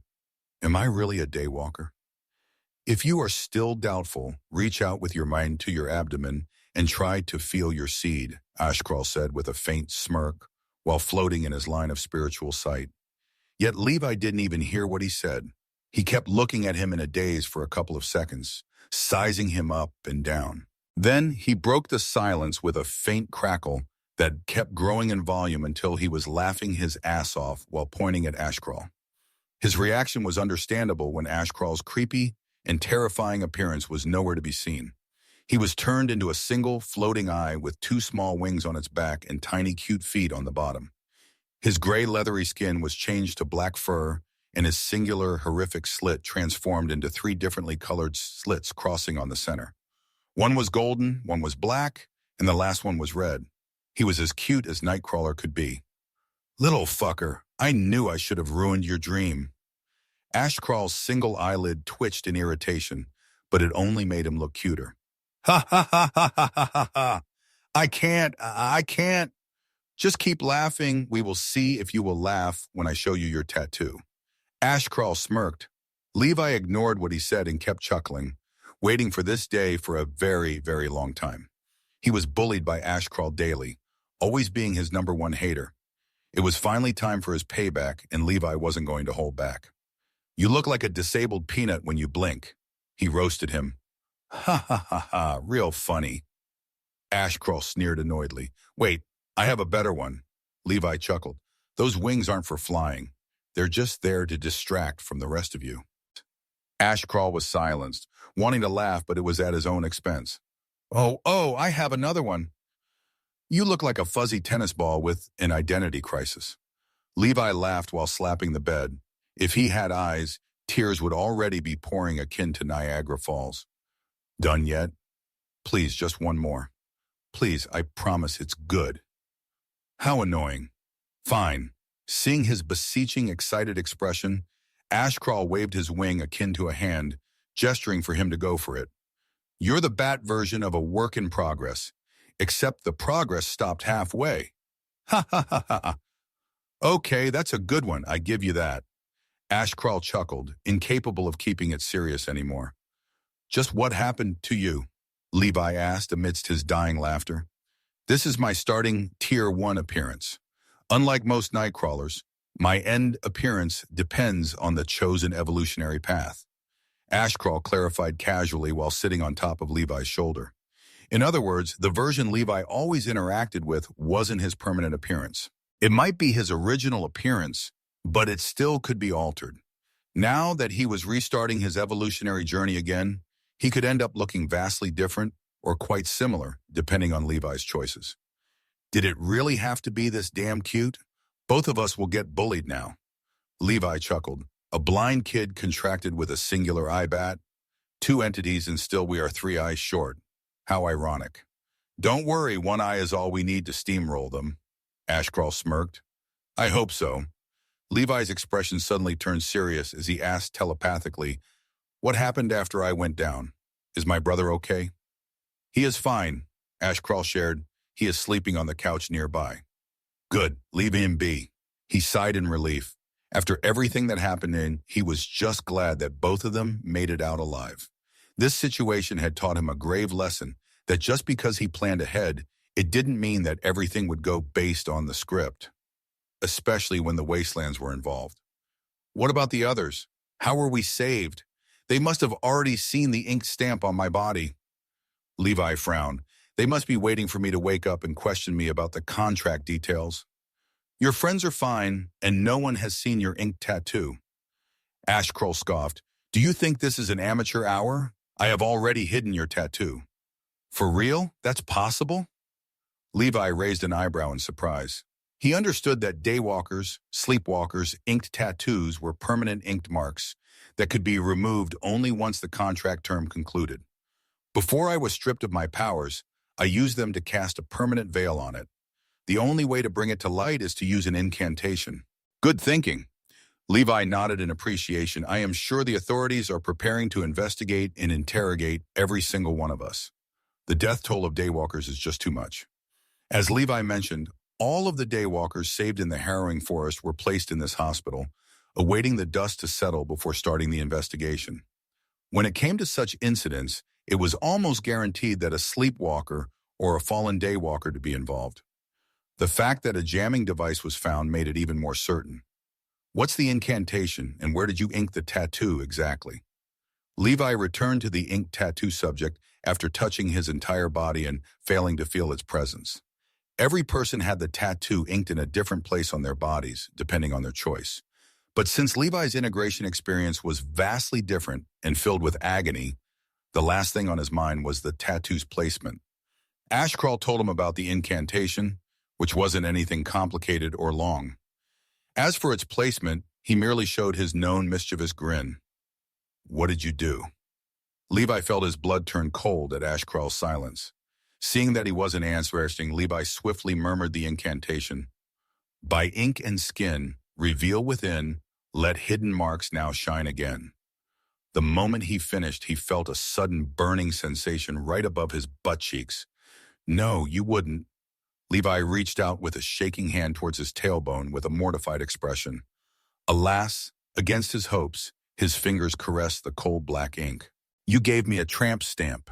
"Am I really a daywalker?" If you are still doubtful, reach out with your mind to your abdomen and try to feel your seed, Ashkrol said with a faint smirk, while floating in his line of spiritual sight. Yet Levi didn't even hear what he said. He kept looking at him in a daze for a couple of seconds, sizing him up and down. Then he broke the silence with a faint crackle that kept growing in volume until he was laughing his ass off while pointing at Ashkrol. His reaction was understandable when Ashkrol's creepy and terrifying appearance was nowhere to be seen. He was turned into a single floating eye with two small wings on its back and tiny cute feet on the bottom. His gray leathery skin was changed to black fur, and his singular horrific slit transformed into three differently colored slits crossing on the center. One was golden, one was black, and the last one was red. He was as cute as Nightcrawler could be. "Little fucker, I knew I should have ruined your dream." Ashkrol's single eyelid twitched in irritation, but it only made him look cuter. "Ha ha ha ha ha ha ha! I can't. Just keep laughing. We will see if you will laugh when I show you your tattoo." Ashkrol smirked. Levi ignored what he said and kept chuckling, waiting for this day for a very, very long time. He was bullied by Ashkrol daily, always being his number one hater. It was finally time for his payback, and Levi wasn't going to hold back. "You look like a disabled peanut when you blink," he roasted him. "Ha ha ha ha, real funny." Ashkrol sneered annoyedly. "Wait, I have a better one." Levi chuckled. "Those wings aren't for flying. They're just there to distract from the rest of you." Ashkrol was silenced, wanting to laugh, but it was at his own expense. Oh, I have another one." You look like a fuzzy tennis ball with an identity crisis. Levi laughed while slapping the bed. If he had eyes, tears would already be pouring akin to Niagara Falls. Done yet? Please, just one more. Please, I promise it's good. How annoying. Fine. Seeing his beseeching, excited expression, Ashcrawl waved his wing akin to a hand, gesturing for him to go for it. You're the bat version of a work in progress, except the progress stopped halfway. Ha ha ha ha. Okay, that's a good one, I give you that. Ashcrawl chuckled, incapable of keeping it serious anymore. Just what happened to you? Levi asked amidst his dying laughter. This is my starting Tier 1 appearance. Unlike most Nightcrawlers, my end appearance depends on the chosen evolutionary path. Ashcrawl clarified casually while sitting on top of Levi's shoulder. In other words, the version Levi always interacted with wasn't his permanent appearance. It might be his original appearance, but it still could be altered. Now that he was restarting his evolutionary journey again, he could end up looking vastly different or quite similar, depending on Levi's choices. Did it really have to be this damn cute? Both of us will get bullied now. Levi chuckled. A blind kid contracted with a singular eye bat? Two entities and still we are 3 eyes short. How ironic. Don't worry, 1 eye is all we need to steamroll them. Ashcrawl smirked. I hope so. Levi's expression suddenly turned serious as he asked telepathically, what happened after I went down? Is my brother okay? He is fine, Ashcrawl shared. He is sleeping on the couch nearby. Good, leave him be. He sighed in relief. After everything that happened he was just glad that both of them made it out alive. This situation had taught him a grave lesson that just because he planned ahead, it didn't mean that everything would go based on the script, especially when the wastelands were involved. What about the others? How were we saved? They must have already seen the ink stamp on my body. Levi frowned. They must be waiting for me to wake up and question me about the contract details. Your friends are fine, and no one has seen your ink tattoo. Ashcrawl scoffed. Do you think this is an amateur hour? I have already hidden your tattoo. For real? That's possible? Levi raised an eyebrow in surprise. He understood that daywalkers, sleepwalkers' inked tattoos were permanent inked marks that could be removed only once the contract term concluded. Before I was stripped of my powers, I used them to cast a permanent veil on it. The only way to bring it to light is to use an incantation. Good thinking. Levi nodded in appreciation. I am sure the authorities are preparing to investigate and interrogate every single one of us. The death toll of daywalkers is just too much. As Levi mentioned, all of the daywalkers saved in the harrowing forest were placed in this hospital, awaiting the dust to settle before starting the investigation. When it came to such incidents, it was almost guaranteed that a sleepwalker or a fallen daywalker to be involved. The fact that a jamming device was found made it even more certain. What's the incantation, and where did you ink the tattoo exactly? Levi returned to the ink tattoo subject after touching his entire body and failing to feel its presence. Every person had the tattoo inked in a different place on their bodies, depending on their choice. But since Levi's integration experience was vastly different and filled with agony, the last thing on his mind was the tattoo's placement. Ashcrawl told him about the incantation, which wasn't anything complicated or long. As for its placement, he merely showed his known mischievous grin. What did you do? Levi felt his blood turn cold at Ashcrawl's silence. Seeing that he wasn't answering, Levi swiftly murmured the incantation. By ink and skin, reveal within, let hidden marks now shine again. The moment he finished, he felt a sudden burning sensation right above his butt cheeks. No, you wouldn't. Levi reached out with a shaking hand towards his tailbone with a mortified expression. Alas, against his hopes, his fingers caressed the cold black ink. You gave me a tramp stamp.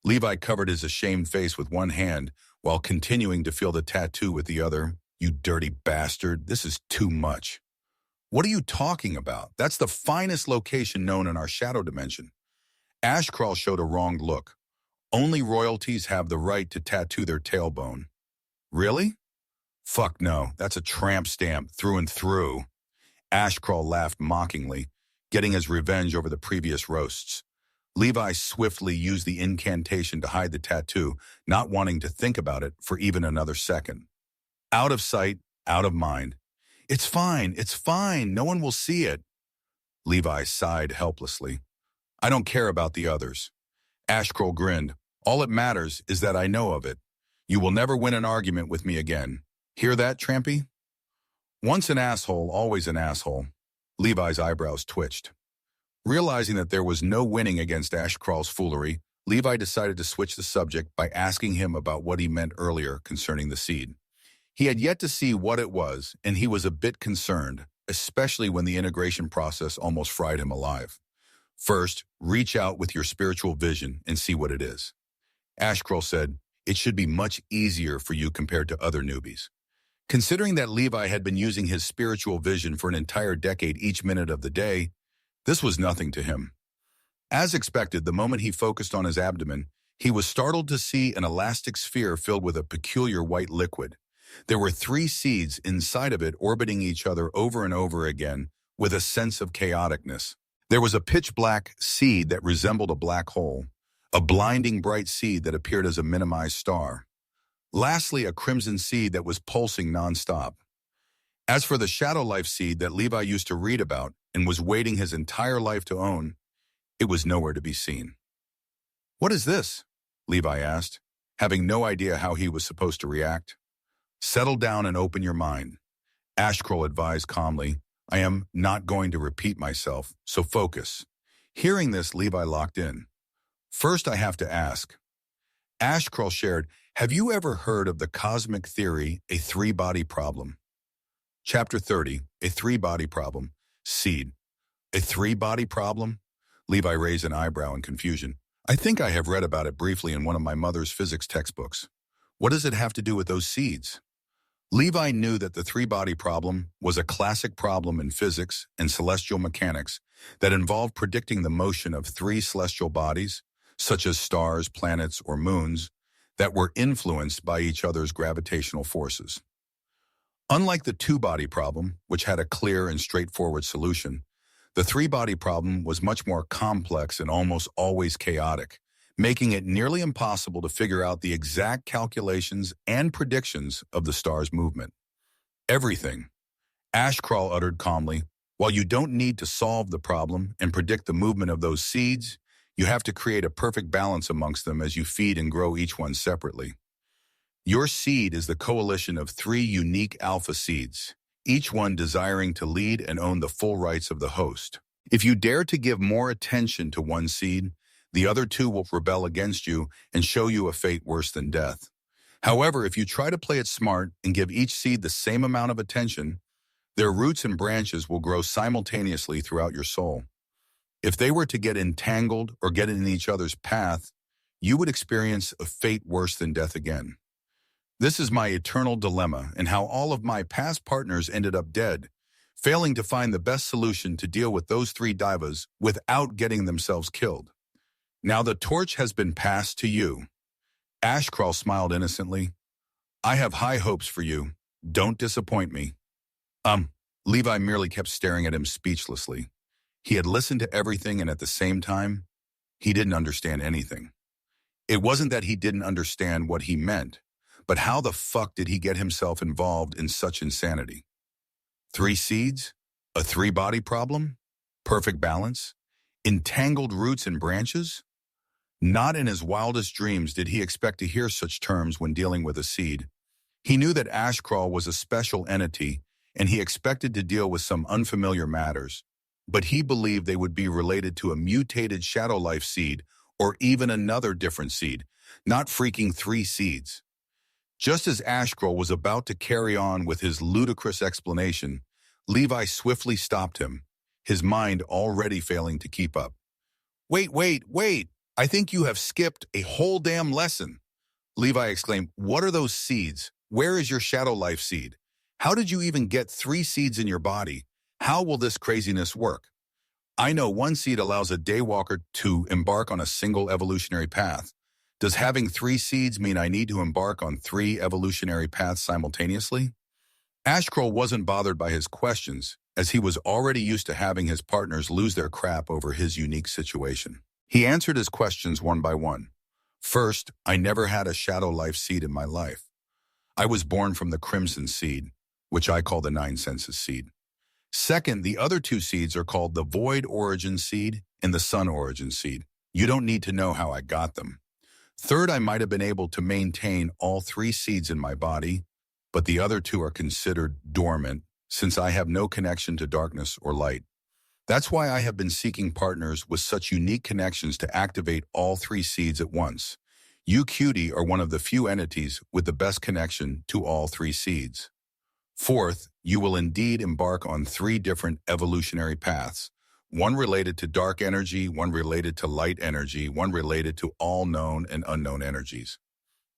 Levi covered his ashamed face with one hand while continuing to feel the tattoo with the other. You dirty bastard, this is too much. What are you talking about? That's the finest location known in our shadow dimension. Ashcrawl showed a wronged look. Only royalties have the right to tattoo their tailbone. Really? Fuck no, that's a tramp stamp through and through. Ashcrawl laughed mockingly, getting his revenge over the previous roasts. Levi swiftly used the incantation to hide the tattoo, not wanting to think about it for even another second. Out of sight, out of mind. It's fine, no one will see it. Levi sighed helplessly. I don't care about the others. Ashkroll grinned. All it matters is that I know of it. You will never win an argument with me again. Hear that, Trampy? Once an asshole, always an asshole. Levi's eyebrows twitched. Realizing that there was no winning against Ashkrawl's foolery, Levi decided to switch the subject by asking him about what he meant earlier concerning the seed. He had yet to see what it was, and he was a bit concerned, especially when the integration process almost fried him alive. First, reach out with your spiritual vision and see what it is. Ashkroll said, it should be much easier for you compared to other newbies. Considering that Levi had been using his spiritual vision for an entire decade each minute of the day, this was nothing to him. As expected, the moment he focused on his abdomen, he was startled to see an elastic sphere filled with a peculiar white liquid. There were 3 seeds inside of it orbiting each other over and over again with a sense of chaoticness. There was a pitch-black seed that resembled a black hole, a blinding bright seed that appeared as a minimized star. Lastly, a crimson seed that was pulsing nonstop. As for the shadow life seed that Levi used to read about and was waiting his entire life to own, it was nowhere to be seen. What is this? Levi asked, having no idea how he was supposed to react. Settle down and open your mind. Ashkroll advised calmly, I am not going to repeat myself, so focus. Hearing this, Levi locked in. First, I have to ask. Ashkroll shared, have you ever heard of the cosmic theory, a 3-body problem? Chapter 30, a 3-body problem. Seed. A 3-body problem? Levi raised an eyebrow in confusion. I think I have read about it briefly in one of my mother's physics textbooks. What does it have to do with those seeds? Levi knew that the 3-body problem was a classic problem in physics and celestial mechanics that involved predicting the motion of 3 celestial bodies, such as stars, planets, or moons, that were influenced by each other's gravitational forces. Unlike the 2-body problem, which had a clear and straightforward solution, the 3-body problem was much more complex and almost always chaotic, making it nearly impossible to figure out the exact calculations and predictions of the star's movement. Everything, Ashkroll uttered calmly, while you don't need to solve the problem and predict the movement of those seeds, you have to create a perfect balance amongst them as you feed and grow each one separately. Your seed is the coalition of 3 unique alpha seeds, each one desiring to lead and own the full rights of the host. If you dare to give more attention to one seed, the other 2 will rebel against you and show you a fate worse than death. However, if you try to play it smart and give each seed the same amount of attention, their roots and branches will grow simultaneously throughout your soul. If they were to get entangled or get in each other's path, you would experience a fate worse than death again. This is my eternal dilemma and how all of my past partners ended up dead, failing to find the best solution to deal with those 3 divas without getting themselves killed. Now the torch has been passed to you. Ashkroll smiled innocently. I have high hopes for you. Don't disappoint me. Levi merely kept staring at him speechlessly. He had listened to everything and at the same time, he didn't understand anything. It wasn't that he didn't understand what he meant, but how the fuck did he get himself involved in such insanity? 3 seeds? A 3-body problem? Perfect balance? Entangled roots and branches? Not in his wildest dreams did he expect to hear such terms when dealing with a seed. He knew that Ashkroll was a special entity, and he expected to deal with some unfamiliar matters, but he believed they would be related to a mutated shadow life seed or even another different seed, not freaking 3 seeds. Just as Ashkroll was about to carry on with his ludicrous explanation, Levi swiftly stopped him, his mind already failing to keep up. Wait! I think you have skipped a whole damn lesson. Levi exclaimed, what are those seeds? Where is your shadow life seed? How did you even get 3 seeds in your body? How will this craziness work? I know 1 seed allows a daywalker to embark on a single evolutionary path. Does having 3 seeds mean I need to embark on 3 evolutionary paths simultaneously? Ashkroll wasn't bothered by his questions, as he was already used to having his partners lose their crap over his unique situation. He answered his questions one by one. First, I never had a shadow life seed in my life. I was born from the crimson seed, which I call the nine senses seed. Second, the other two seeds are called the void origin seed and the sun origin seed. You don't need to know how I got them. Third, I might have been able to maintain all three seeds in my body, but the other two are considered dormant since I have no connection to darkness or light. That's why I have been seeking partners with such unique connections to activate all three seeds at once. You, Cutie, are one of the few entities with the best connection to all three seeds. Fourth, you will indeed embark on three different evolutionary paths, one related to dark energy, one related to light energy, one related to all known and unknown energies.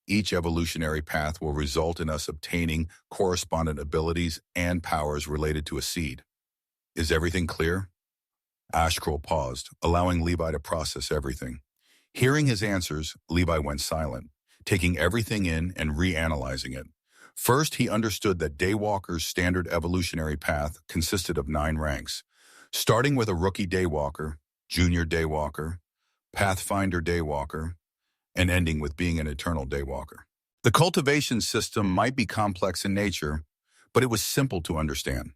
Each evolutionary path will result in us obtaining correspondent abilities and powers related to a seed. Is everything clear? Ashkroll paused, allowing Levi to process everything. Hearing his answers, Levi went silent, taking everything in and reanalyzing it. First, he understood that Daywalker's standard evolutionary path consisted of 9 ranks, starting with a rookie Daywalker, junior Daywalker, Pathfinder Daywalker, and ending with being an eternal Daywalker. The cultivation system might be complex in nature, but it was simple to understand.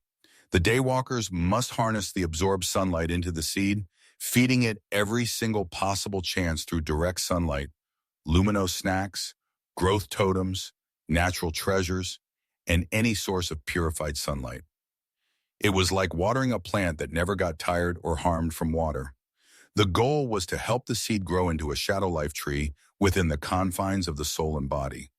The Daywalkers must harness the absorbed sunlight into the seed, feeding it every single possible chance through direct sunlight, luminous snacks, growth totems, natural treasures, and any source of purified sunlight. It was like watering a plant that never got tired or harmed from water. The goal was to help the seed grow into a shadow life tree within the confines of the soul and body.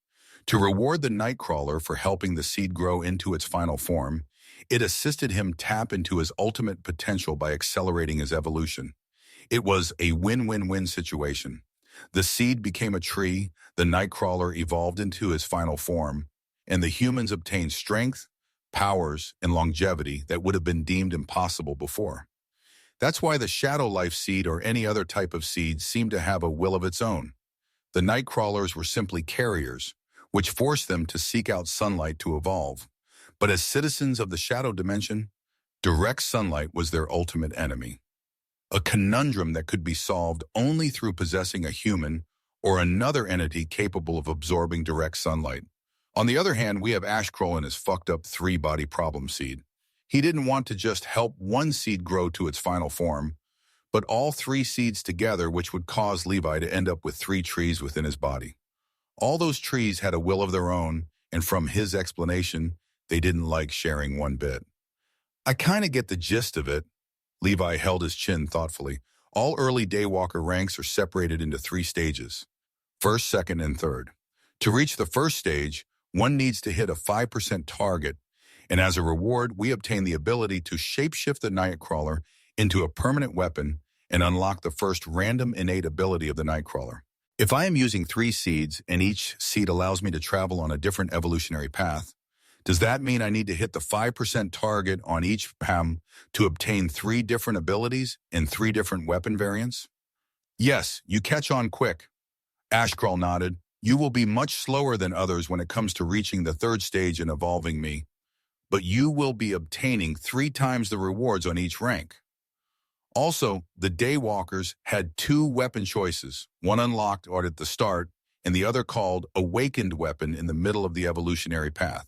To reward the Nightcrawler for helping the seed grow into its final form, it assisted him tap into his ultimate potential by accelerating his evolution. It was a win-win-win situation. The seed became a tree, the Nightcrawler evolved into his final form, and the humans obtained strength, powers, and longevity that would have been deemed impossible before. That's why the shadow life seed or any other type of seed seemed to have a will of its own. The Nightcrawlers were simply carriers, which forced them to seek out sunlight to evolve. But as citizens of the shadow dimension, direct sunlight was their ultimate enemy. A conundrum that could be solved only through possessing a human or another entity capable of absorbing direct sunlight. On the other hand, we have Ashkroll and his fucked up 3-body problem seed. He didn't want to just help one seed grow to its final form, but all 3 seeds together, which would cause Levi to end up with 3 trees within his body. All those trees had a will of their own, and from his explanation, they didn't like sharing one bit. I kind of get the gist of it. Levi held his chin thoughtfully. All early Daywalker ranks are separated into 3 stages: first, second, and third. To reach the first stage, one needs to hit a 5% target, and as a reward, we obtain the ability to shapeshift the Nightcrawler into a permanent weapon and unlock the first random innate ability of the Nightcrawler. If I am using 3 seeds and each seed allows me to travel on a different evolutionary path, does that mean I need to hit the 5% target on each PAM to obtain 3 different abilities and 3 different weapon variants? Yes, you catch on quick. Ashkroll nodded. You will be much slower than others when it comes to reaching the 3rd stage and evolving me, but you will be obtaining 3 times the rewards on each rank. Also, the Daywalkers had 2 weapon choices, one unlocked or at the start, and the other called Awakened Weapon in the middle of the evolutionary path.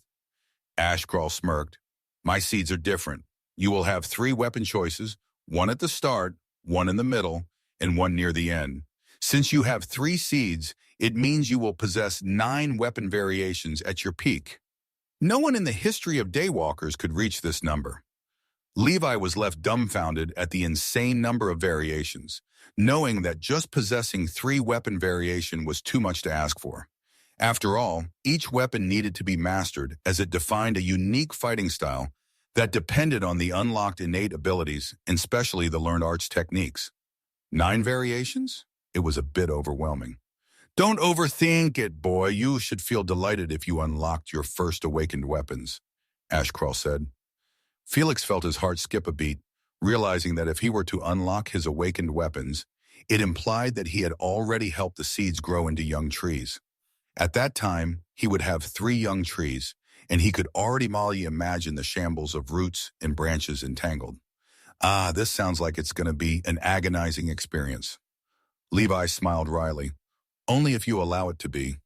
Ashkroll smirked. My seeds are different. You will have 3 weapon choices, one at the start, one in the middle, and one near the end. Since you have 3 seeds, it means you will possess 9 weapon variations at your peak. No one in the history of Daywalkers could reach this number. Levi was left dumbfounded at the insane number of variations, knowing that just possessing 3 weapon variation was too much to ask for. After all, each weapon needed to be mastered as it defined a unique fighting style that depended on the unlocked innate abilities and especially the learned arts techniques. 9 variations? It was a bit overwhelming. Don't overthink it, boy. You should feel delighted if you unlocked your first awakened weapons, Ashkroll said. Felix felt his heart skip a beat, realizing that if he were to unlock his awakened weapons, it implied that he had already helped the seeds grow into young trees. At that time, he would have 3 young trees, and he could already imagine the shambles of roots and branches entangled. This sounds like it's going to be an agonizing experience. Levi smiled wryly. Only if you allow it to be.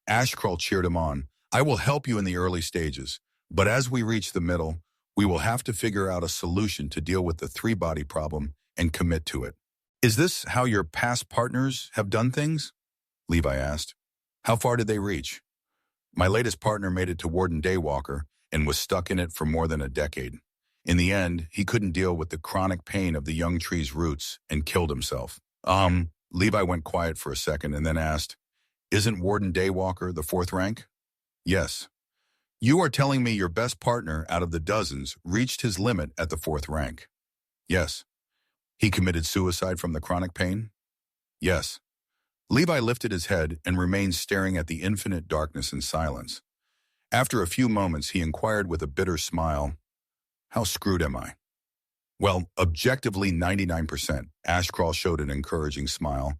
Ashcrawl cheered him on. I will help you in the early stages, but as we reach the middle, we will have to figure out a solution to deal with the three-body problem and commit to it. Is this how your past partners have done things? Levi asked. How far did they reach? My latest partner made it to Warden Daywalker and was stuck in it for more than a decade. In the end, he couldn't deal with the chronic pain of the young tree's roots and killed himself. Levi went quiet for a second and then asked, Isn't Warden Daywalker the fourth rank? Yes. You are telling me your best partner out of the dozens reached his limit at the fourth rank? Yes. He committed suicide from the chronic pain? Yes. Levi lifted his head and remained staring at the infinite darkness in silence. After a few moments, he inquired with a bitter smile, How screwed am I? Well, objectively 99%, Ashcrawl showed an encouraging smile.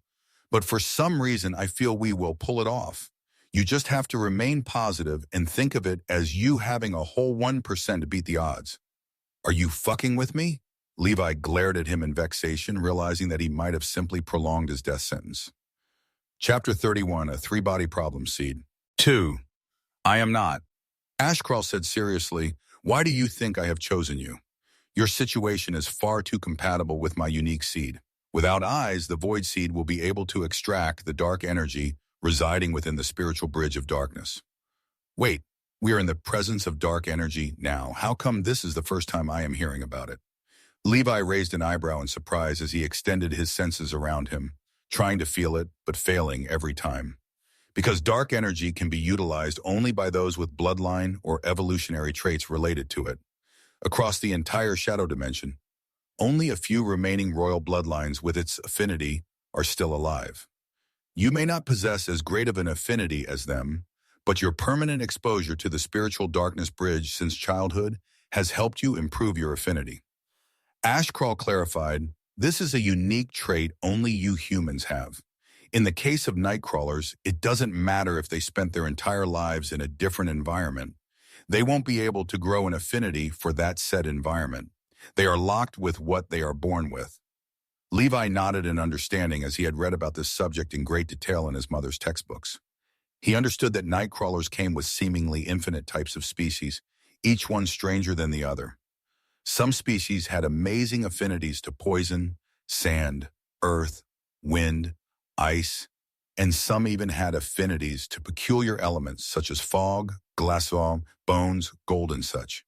But for some reason, I feel we will pull it off. You just have to remain positive and think of it as you having a whole 1% to beat the odds. Are you fucking with me? Levi glared at him in vexation, realizing that he might have simply prolonged his death sentence. Chapter 31, A Three-Body Problem Seed. 2. I am not. Ashcrawl said seriously, Why do you think I have chosen you? Your situation is far too compatible with my unique seed. Without eyes, the void seed will be able to extract the dark energy residing within the spiritual bridge of darkness. Wait, we are in the presence of dark energy now. How come this is the first time I am hearing about it? Levi raised an eyebrow in surprise as he extended his senses around him, trying to feel it, but failing every time. Because dark energy can be utilized only by those with bloodline or evolutionary traits related to it. Across the entire shadow dimension, only a few remaining royal bloodlines with its affinity are still alive. You may not possess as great of an affinity as them, but your permanent exposure to the spiritual darkness bridge since childhood has helped you improve your affinity. Ashcrawl clarified, This is a unique trait only you humans have. In the case of Nightcrawlers, it doesn't matter if they spent their entire lives in a different environment. They won't be able to grow an affinity for that said environment. They are locked with what they are born with. Levi nodded in understanding as he had read about this subject in great detail in his mother's textbooks. He understood that Nightcrawlers came with seemingly infinite types of species, each one stranger than the other. Some species had amazing affinities to poison, sand, earth, wind, ice, and some even had affinities to peculiar elements such as fog, glassol, bones, gold, and such.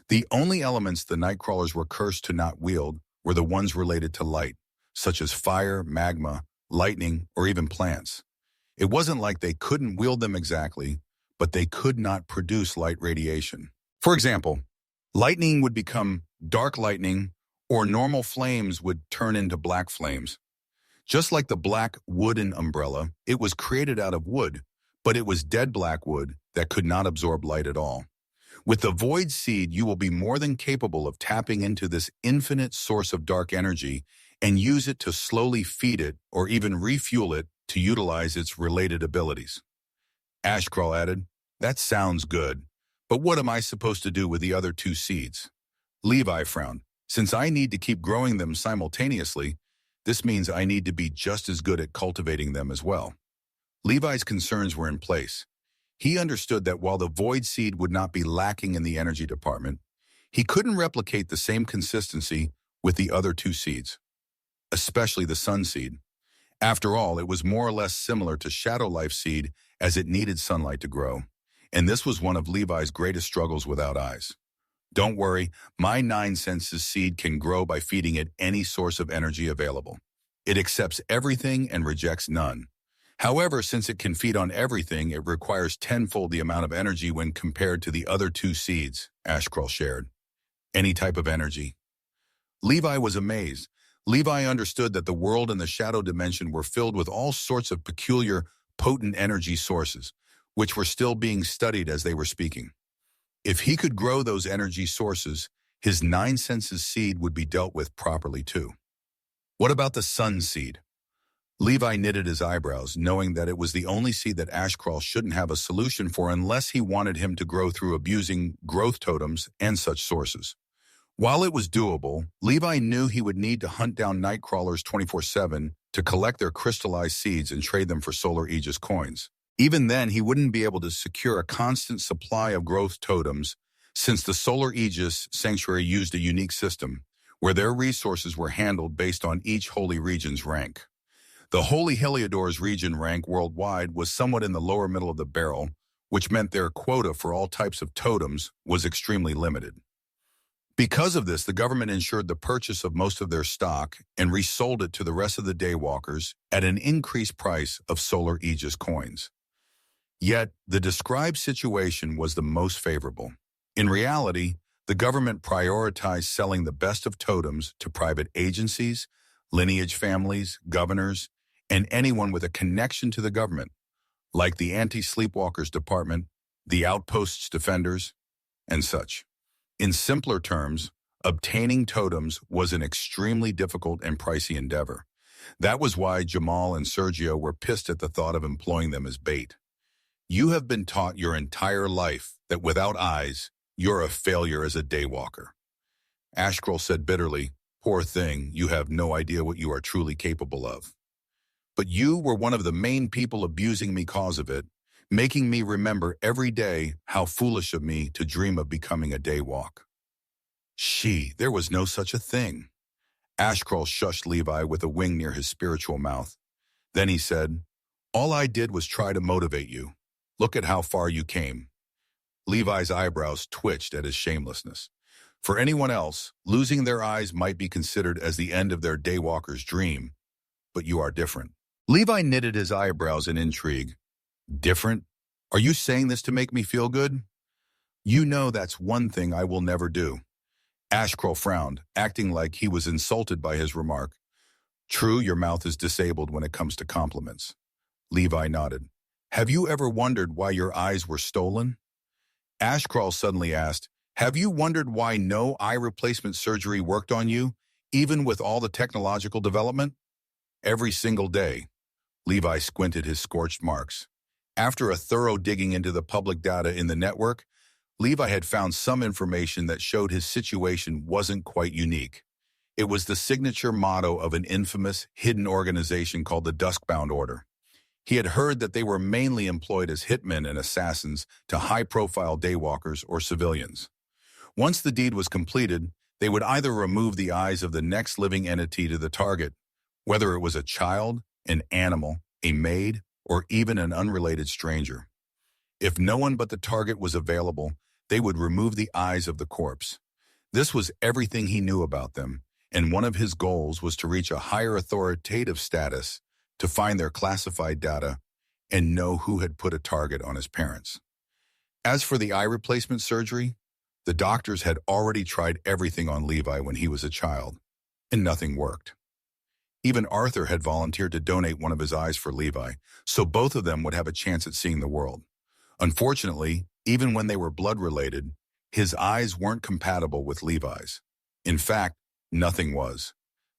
The only elements the Nightcrawlers were cursed to not wield were the ones related to light, such as fire, magma, lightning, or even plants. It wasn't like they couldn't wield them exactly, but they could not produce light radiation. For example, lightning would become dark lightning, or normal flames would turn into black flames. Just like the black wooden umbrella, it was created out of wood, but it was dead black wood that could not absorb light at all. With the void seed, you will be more than capable of tapping into this infinite source of dark energy and use it to slowly feed it or even refuel it to utilize its related abilities. Ashcrawl added, That sounds good, but what am I supposed to do with the other two seeds? Levi frowned. Since I need to keep growing them simultaneously, this means I need to be just as good at cultivating them as well. Levi's concerns were in place. He understood that while the void seed would not be lacking in the energy department, he couldn't replicate the same consistency with the other two seeds, especially the sun seed. After all, it was more or less similar to Shadow Life seed as it needed sunlight to grow, and this was one of Levi's greatest struggles without eyes. Don't worry, my 9 senses seed can grow by feeding it any source of energy available. It accepts everything and rejects none. However, since it can feed on everything, it requires tenfold the amount of energy when compared to the other two seeds, Ashcrawl shared. Any type of energy. Levi was amazed. Levi understood that the world and the shadow dimension were filled with all sorts of peculiar, potent energy sources, which were still being studied as they were speaking. If he could grow those energy sources, his 9 senses seed would be dealt with properly too. What about the sun seed? Levi knitted his eyebrows, knowing that it was the only seed that Ashcrawl shouldn't have a solution for unless he wanted him to grow through abusing growth totems and such sources. While it was doable, Levi knew he would need to hunt down Nightcrawlers 24/7 to collect their crystallized seeds and trade them for Solar Aegis coins. Even then, he wouldn't be able to secure a constant supply of growth totems since the Solar Aegis sanctuary used a unique system where their resources were handled based on each holy region's rank. The Holy Heliodor's region rank worldwide was somewhat in the lower middle of the barrel, which meant their quota for all types of totems was extremely limited. Because of this, the government ensured the purchase of most of their stock and resold it to the rest of the daywalkers at an increased price of Solar Aegis coins. Yet, the described situation was the most favorable. In reality, the government prioritized selling the best of totems to private agencies, lineage families, governors, and anyone with a connection to the government, like the Anti-Sleepwalkers Department, the Outposts Defenders, and such. In simpler terms, obtaining totems was an extremely difficult and pricey endeavor. That was why Jamal and Sergio were pissed at the thought of employing them as bait. You have been taught your entire life that without eyes, you're a failure as a daywalker. Ashkrol said bitterly, "Poor thing, you have no idea what you are truly capable of. But you were one of the main people abusing me cause of it, making me remember every day how foolish of me to dream of becoming a daywalk." There was no such a thing. Ashkrol shushed Levi with a wing near his spiritual mouth. Then he said, "All I did was try to motivate you. Look at how far you came." Levi's eyebrows twitched at his shamelessness. For anyone else, losing their eyes might be considered as the end of their daywalker's dream, but you are different. Levi knitted his eyebrows in intrigue. Different? Are you saying this to make me feel good? You know that's one thing I will never do. Ashkrol frowned, acting like he was insulted by his remark. True, your mouth is disabled when it comes to compliments. Levi nodded. Have you ever wondered why your eyes were stolen? Ashkrol suddenly asked, have you wondered why no eye replacement surgery worked on you, even with all the technological development? Every single day. Levi squinted his scorched marks. After a thorough digging into the public data in the network, Levi had found some information that showed his situation wasn't quite unique. It was the signature motto of an infamous, hidden organization called the Duskbound Order. He had heard that they were mainly employed as hitmen and assassins to high-profile daywalkers or civilians. Once the deed was completed, they would either remove the eyes of the next living entity to the target, whether it was a child, an animal, a maid, or even an unrelated stranger. If no one but the target was available, they would remove the eyes of the corpse. This was everything he knew about them, and one of his goals was to reach a higher authoritative status, to find their classified data, and know who had put a target on his parents. As for the eye replacement surgery, the doctors had already tried everything on Levi when he was a child, and nothing worked. Even Arthur had volunteered to donate one of his eyes for Levi, so both of them would have a chance at seeing the world. Unfortunately, even when they were blood-related, his eyes weren't compatible with Levi's. In fact, nothing was.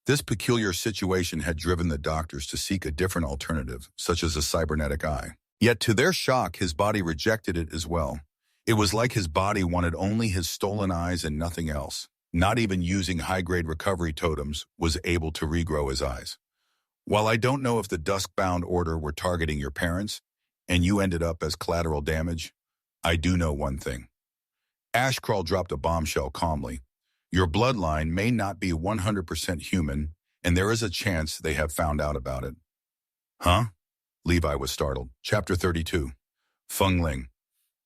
This peculiar situation had driven the doctors to seek a different alternative, such as a cybernetic eye. Yet to their shock, his body rejected it as well. It was like his body wanted only his stolen eyes and nothing else. Not even using high-grade recovery totems was able to regrow his eyes. While I don't know if the Duskbound Order were targeting your parents, and you ended up as collateral damage, I do know one thing. Ashkrol dropped a bombshell calmly. Your bloodline may not be 100% human, and there is a chance they have found out about it. Huh? Levi was startled. Chapter 32. Feng Ling.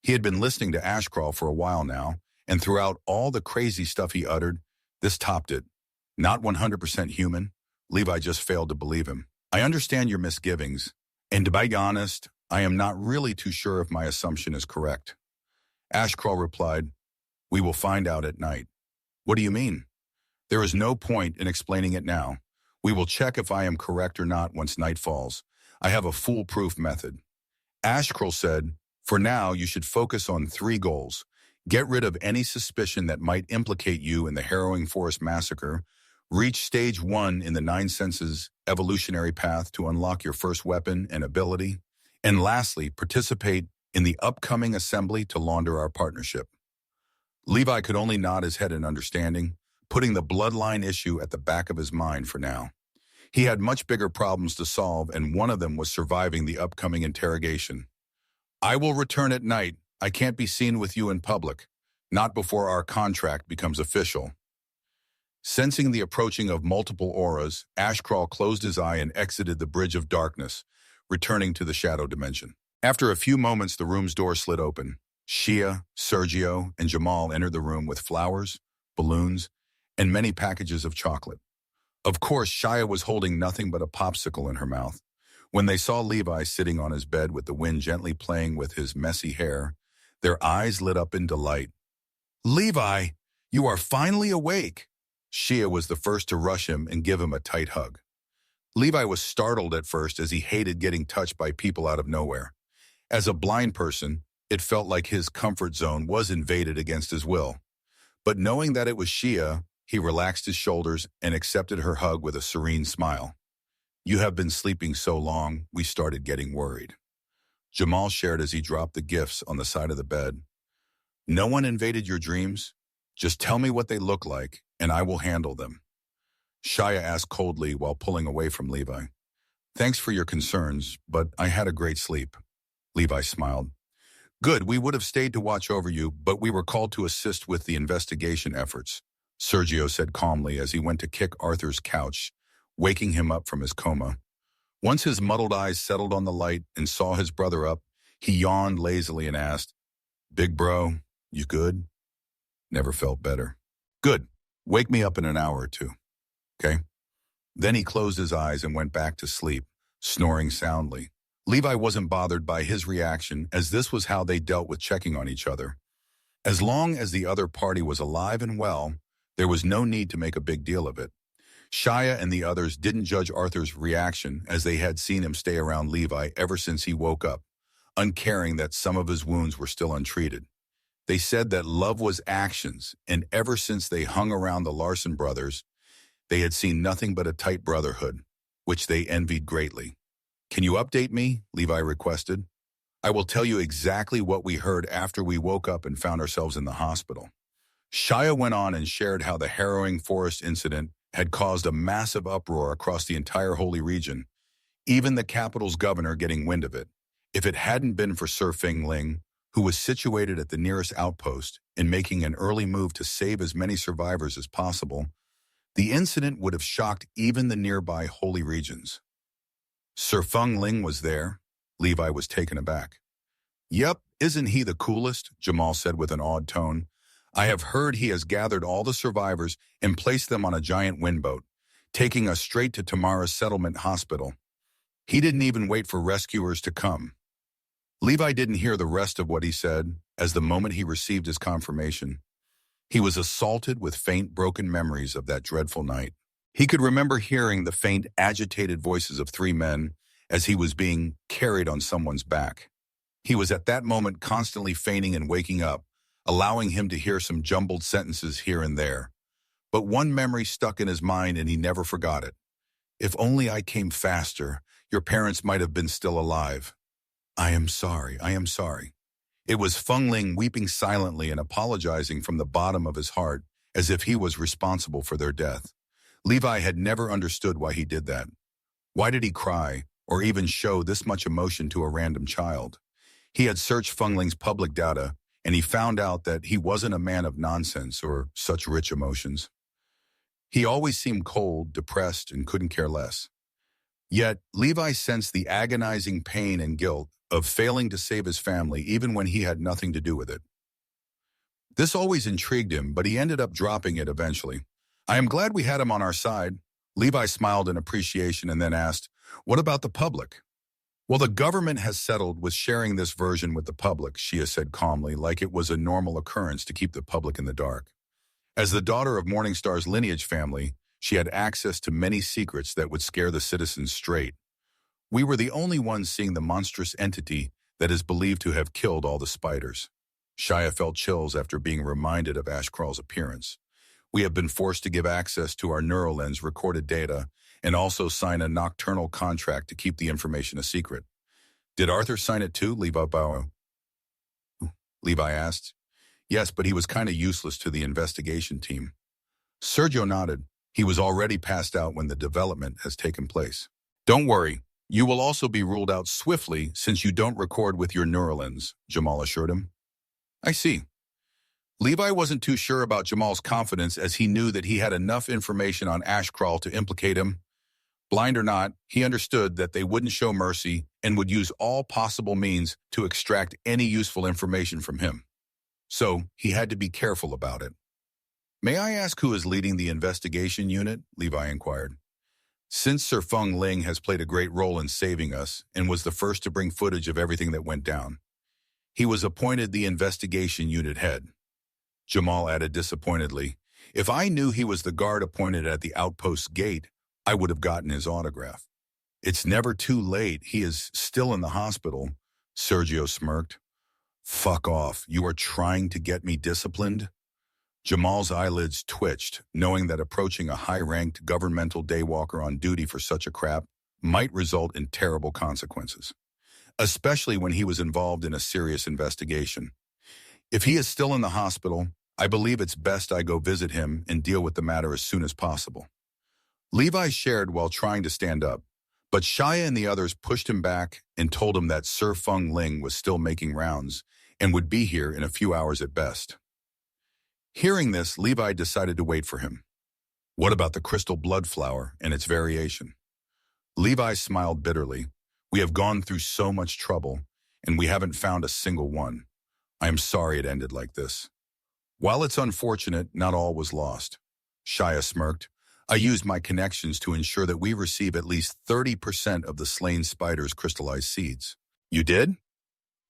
He had been listening to Ashkrol for a while now, and throughout all the crazy stuff he uttered, this topped it. Not 100% human. Levi just failed to believe him. I understand your misgivings, and to be honest, I am not really too sure if my assumption is correct. Ashkrol replied, we will find out at night. What do you mean? There is no point in explaining it now. We will check if I am correct or not once night falls. I have a foolproof method. Ashkrol said, for now, you should focus on 3 goals. Get rid of any suspicion that might implicate you in the harrowing forest massacre, reach stage 1 in the 9 senses evolutionary path to unlock your first weapon and ability, and lastly, participate in the upcoming assembly to launder our partnership. Levi could only nod his head in understanding, putting the bloodline issue at the back of his mind for now. He had much bigger problems to solve, and one of them was surviving the upcoming interrogation. I will return at night. I can't be seen with you in public. Not before our contract becomes official. Sensing the approaching of multiple auras, Ashcrawl closed his eye and exited the bridge of darkness, returning to the shadow dimension. After a few moments, the room's door slid open. Shia, Sergio, and Jamal entered the room with flowers, balloons, and many packages of chocolate. Of course, Shia was holding nothing but a popsicle in her mouth. When they saw Levi sitting on his bed with the wind gently playing with his messy hair, their eyes lit up in delight. Levi, you are finally awake! Shia was the first to rush him and give him a tight hug. Levi was startled at first as he hated getting touched by people out of nowhere. As a blind person, it felt like his comfort zone was invaded against his will. But knowing that it was Shia, he relaxed his shoulders and accepted her hug with a serene smile. You have been sleeping so long, we started getting worried. Jamal shared as he dropped the gifts on the side of the bed. No one invaded your dreams? Just tell me what they look like, and I will handle them. Shia asked coldly while pulling away from Levi. Thanks for your concerns, but I had a great sleep. Levi smiled. Good, we would have stayed to watch over you, but we were called to assist with the investigation efforts, Sergio said calmly as he went to kick Arthur's couch, waking him up from his coma. Once his muddled eyes settled on the light and saw his brother up, he yawned lazily and asked, Big bro, you good? Never felt better. Good. Wake me up in an hour or two. Okay? Then he closed his eyes and went back to sleep, snoring soundly. Levi wasn't bothered by his reaction, as this was how they dealt with checking on each other. As long as the other party was alive and well, there was no need to make a big deal of it. Shia and the others didn't judge Arthur's reaction, as they had seen him stay around Levi ever since he woke up, uncaring that some of his wounds were still untreated. They said that love was actions, and ever since they hung around the Larson brothers, they had seen nothing but a tight brotherhood, which they envied greatly. Can you update me? Levi requested. I will tell you exactly what we heard after we woke up and found ourselves in the hospital. Shia went on and shared how the harrowing forest incident had caused a massive uproar across the entire holy region, even the capital's governor getting wind of it. If it hadn't been for Sir Feng Ling, who was situated at the nearest outpost and making an early move to save as many survivors as possible, the incident would have shocked even the nearby holy regions. Sir Feng Ling was there. Levi was taken aback. Yep, isn't he the coolest? Jamal said with an awed tone. I have heard he has gathered all the survivors and placed them on a giant windboat, taking us straight to Tamara's settlement hospital. He didn't even wait for rescuers to come. Levi didn't hear the rest of what he said, as the moment he received his confirmation, he was assaulted with faint, broken memories of that dreadful night. He could remember hearing the faint, agitated voices of three men as he was being carried on someone's back. He was at that moment constantly fainting and waking up, allowing him to hear some jumbled sentences here and there. But one memory stuck in his mind and he never forgot it. If only I came faster, your parents might have been still alive. I am sorry, I am sorry. It was Feng Ling weeping silently and apologizing from the bottom of his heart, as if he was responsible for their death. Levi had never understood why he did that. Why did he cry, or even show this much emotion to a random child? He had searched Feng Ling's public data, and he found out that he wasn't a man of nonsense or such rich emotions. He always seemed cold, depressed, and couldn't care less. Yet, Levi sensed the agonizing pain and guilt of failing to save his family even when he had nothing to do with it. This always intrigued him, but he ended up dropping it eventually. I am glad we had him on our side. Levi smiled in appreciation and then asked, what about the public? Well, the government has settled with sharing this version with the public, Shia said calmly, like it was a normal occurrence to keep the public in the dark. As the daughter of Morningstar's lineage family, she had access to many secrets that would scare the citizens straight. We were the only ones seeing the monstrous entity that is believed to have killed all the spiders. Shia felt chills after being reminded of Ashcrawl's appearance. We have been forced to give access to our NeuroLens recorded data and also sign a nocturnal contract to keep the information a secret. Did Arthur sign it too? Levi asked. Yes, but he was kind of useless to the investigation team. Sergio nodded. He was already passed out when the development has taken place. Don't worry, you will also be ruled out swiftly since you don't record with your neuralins, Jamal assured him. I see. Levi wasn't too sure about Jamal's confidence as he knew that he had enough information on Ashcrawl to implicate him. Blind or not, he understood that they wouldn't show mercy and would use all possible means to extract any useful information from him. So he had to be careful about it. May I ask who is leading the investigation unit? Levi inquired. Since Sir Feng Ling has played a great role in saving us and was the first to bring footage of everything that went down, he was appointed the investigation unit head. Jamal added disappointedly, if I knew he was the guard appointed at the outpost's gate, I would have gotten his autograph. It's never too late. He is still in the hospital, Sergio smirked. Fuck off. You are trying to get me disciplined? Jamal's eyelids twitched, knowing that approaching a high-ranked governmental daywalker on duty for such a crap might result in terrible consequences, especially when he was involved in a serious investigation. If he is still in the hospital, I believe it's best I go visit him and deal with the matter as soon as possible. Levi shared while trying to stand up, but Shia and the others pushed him back and told him that Sir Feng Ling was still making rounds and would be here in a few hours at best. Hearing this, Levi decided to wait for him. What about the crystal blood flower and its variation? Levi smiled bitterly. We have gone through so much trouble, and we haven't found a single one. I am sorry it ended like this. While it's unfortunate, not all was lost. Shia smirked. I used my connections to ensure that we receive at least 30% of the slain spider's crystallized seeds. You did?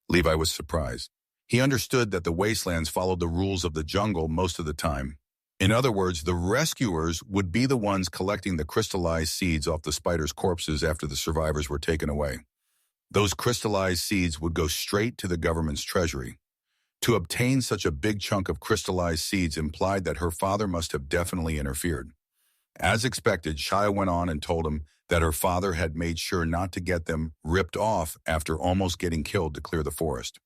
Levi was surprised. He understood that the wastelands followed the rules of the jungle most of the time. In other words, the rescuers would be the ones collecting the crystallized seeds off the spider's corpses after the survivors were taken away. Those crystallized seeds would go straight to the government's treasury. To obtain such a big chunk of crystallized seeds implied that her father must have definitely interfered. As expected, Shia went on and told him that her father had made sure not to get them ripped off after almost getting killed to clear the forest.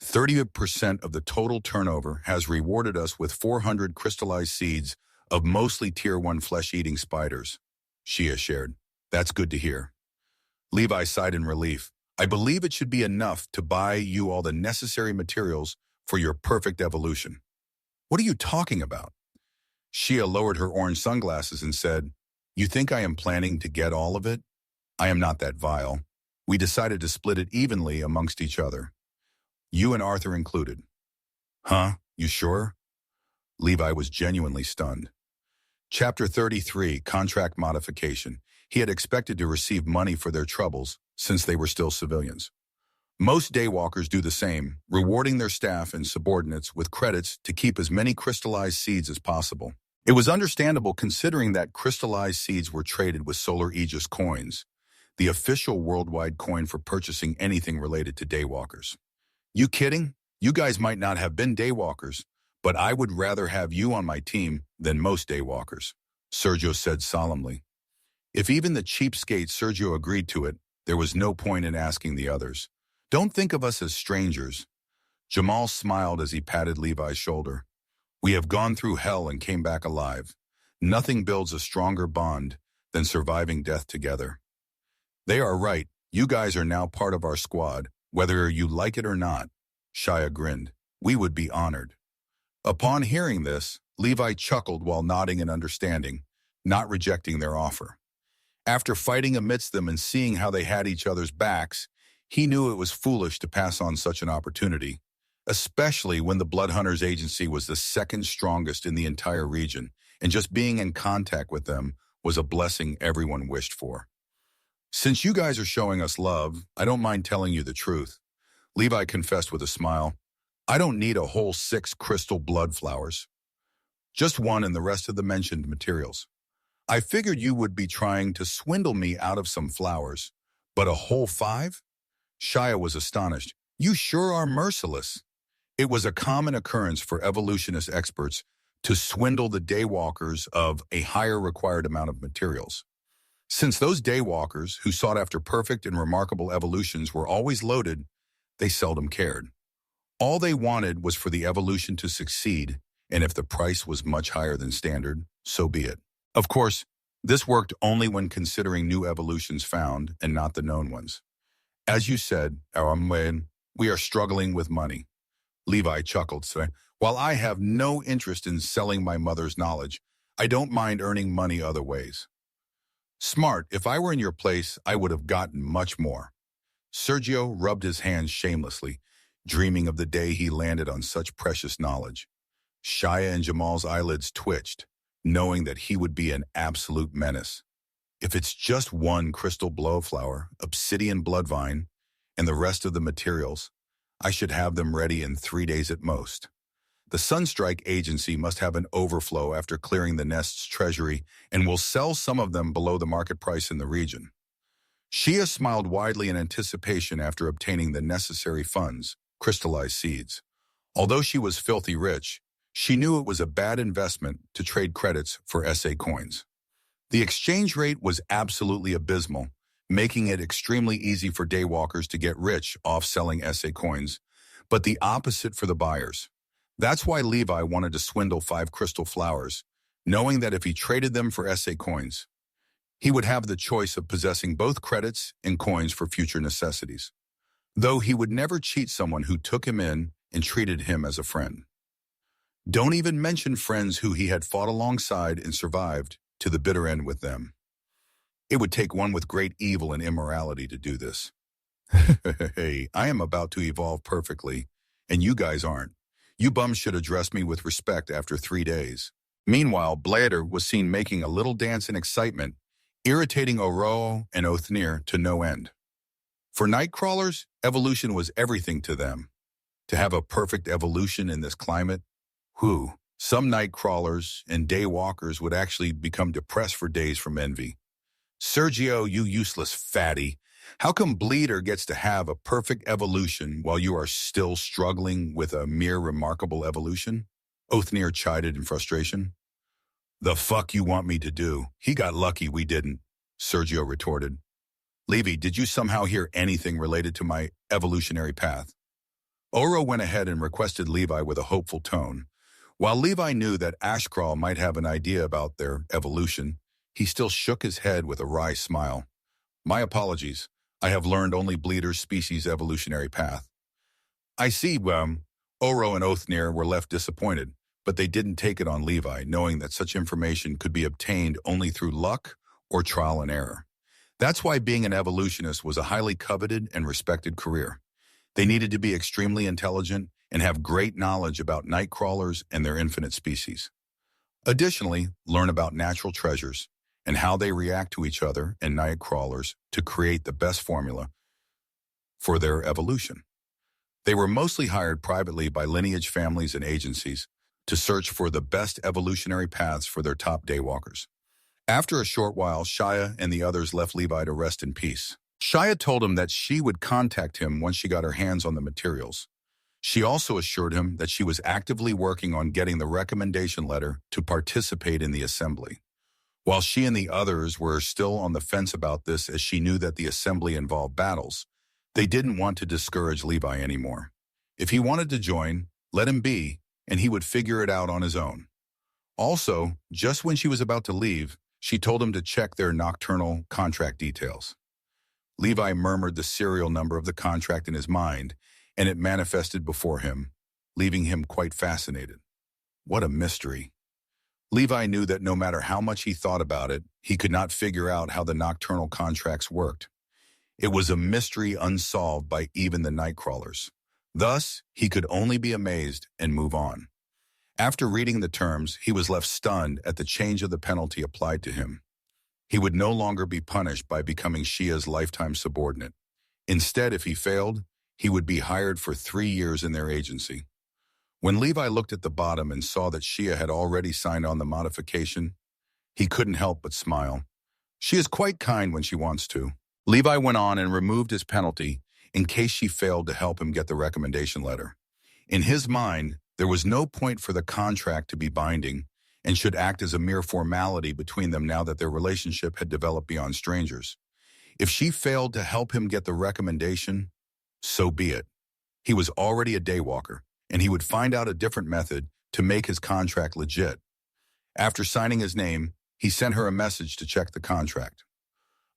30% of the total turnover has rewarded us with 400 crystallized seeds of mostly Tier 1 flesh-eating spiders, Shia shared. That's good to hear. Levi sighed in relief. I believe it should be enough to buy you all the necessary materials for your perfect evolution. What are you talking about? Shia lowered her orange sunglasses and said, You think I am planning to get all of it? I am not that vile. We decided to split it evenly amongst each other. You and Arthur included. Huh? You sure? Levi was genuinely stunned. Chapter 33, Contract Modification. He had expected to receive money for their troubles, since they were still civilians. Most daywalkers do the same, rewarding their staff and subordinates with credits to keep as many crystallized seeds as possible. It was understandable considering that crystallized seeds were traded with Solar Aegis coins, the official worldwide coin for purchasing anything related to daywalkers. You kidding? You guys might not have been daywalkers, but I would rather have you on my team than most daywalkers, Sergio said solemnly. If even the cheapskate Sergio agreed to it, there was no point in asking the others. Don't think of us as strangers. Jamal smiled as he patted Levi's shoulder. We have gone through hell and came back alive. Nothing builds a stronger bond than surviving death together. They are right. You guys are now part of our squad, whether you like it or not. Shia grinned. We would be honored. Upon hearing this, Levi chuckled while nodding in understanding, not rejecting their offer. After fighting amidst them and seeing how they had each other's backs, he knew it was foolish to pass on such an opportunity, especially when the Blood Hunters Agency was the second strongest in the entire region, and just being in contact with them was a blessing everyone wished for. Since you guys are showing us love, I don't mind telling you the truth. Levi confessed with a smile. I don't need a whole 6 crystal blood flowers. Just 1 and the rest of the mentioned materials. I figured you would be trying to swindle me out of some flowers, but a whole 5? Shia was astonished. You sure are merciless. It was a common occurrence for evolutionist experts to swindle the daywalkers of a higher required amount of materials. Since those daywalkers, who sought after perfect and remarkable evolutions, were always loaded, they seldom cared. All they wanted was for the evolution to succeed, and if the price was much higher than standard, so be it. Of course, this worked only when considering new evolutions found and not the known ones. As you said, Aramwain, we are struggling with money. Levi chuckled, saying, while I have no interest in selling my mother's knowledge, I don't mind earning money other ways. Smart, if I were in your place, I would have gotten much more. Sergio rubbed his hands shamelessly, dreaming of the day he landed on such precious knowledge. Shia and Jamal's eyelids twitched, knowing that he would be an absolute menace. If it's just one crystal blowflower, obsidian bloodvine, and the rest of the materials, I should have them ready in 3 days at most. The Sunstrike Agency must have an overflow after clearing the nest's treasury and will sell some of them below the market price in the region. Shia smiled widely in anticipation after obtaining the necessary funds, crystallized seeds. Although she was filthy rich, she knew it was a bad investment to trade credits for SA coins. The exchange rate was absolutely abysmal, making it extremely easy for daywalkers to get rich off selling SA coins, but the opposite for the buyers. That's why Levi wanted to swindle 5 crystal flowers, knowing that if he traded them for SA coins, he would have the choice of possessing both credits and coins for future necessities. Though he would never cheat someone who took him in and treated him as a friend. Don't even mention friends who he had fought alongside and survived to the bitter end with them. It would take one with great evil and immorality to do this. Hey, I am about to evolve perfectly, and you guys aren't. You bums should address me with respect after 3 days. Meanwhile, Blader was seen making a little dance in excitement, irritating Oro and Othnir to no end. For Nightcrawlers, evolution was everything to them. To have a perfect evolution in this climate, some Nightcrawlers and Daywalkers would actually become depressed for days from envy. Sergio, you useless fatty. How come Bleeder gets to have a perfect evolution while you are still struggling with a mere remarkable evolution? Othnir chided in frustration. The fuck you want me to do? He got lucky we didn't, Sergio retorted. Levi, did you somehow hear anything related to my evolutionary path? Oro went ahead and requested Levi with a hopeful tone. While Levi knew that Ashcrawl might have an idea about their evolution, he still shook his head with a wry smile. My apologies. I have learned only Bleeder's species' evolutionary path. I see, Oro and Othnir were left disappointed, but they didn't take it on Levi, knowing that such information could be obtained only through luck or trial and error. That's why being an evolutionist was a highly coveted and respected career. They needed to be extremely intelligent and have great knowledge about Nightcrawlers and their infinite species. Additionally, learn about natural treasures and how they react to each other and Nightcrawlers to create the best formula for their evolution. They were mostly hired privately by lineage families and agencies to search for the best evolutionary paths for their top daywalkers. After a short while, Shia and the others left Levi to rest in peace. Shia told him that she would contact him once she got her hands on the materials. She also assured him that she was actively working on getting the recommendation letter to participate in the assembly. While she and the others were still on the fence about this as she knew that the assembly involved battles, they didn't want to discourage Levi anymore. If he wanted to join, let him be, and he would figure it out on his own. Also, just when she was about to leave, she told him to check their nocturnal contract details. Levi murmured the serial number of the contract in his mind, and it manifested before him, leaving him quite fascinated. What a mystery. Levi knew that no matter how much he thought about it, he could not figure out how the nocturnal contracts worked. It was a mystery unsolved by even the Nightcrawlers. Thus, he could only be amazed and move on. After reading the terms, he was left stunned at the change of the penalty applied to him. He would no longer be punished by becoming Shia's lifetime subordinate. Instead, if he failed, he would be hired for 3 years in their agency. When Levi looked at the bottom and saw that Shia had already signed on the modification, he couldn't help but smile. She is quite kind when she wants to. Levi went on and removed his penalty in case she failed to help him get the recommendation letter. In his mind, there was no point for the contract to be binding and should act as a mere formality between them now that their relationship had developed beyond strangers. If she failed to help him get the recommendation, so be it. He was already a daywalker, and he would find out a different method to make his contract legit. After signing his name, He sent her a message to check the contract.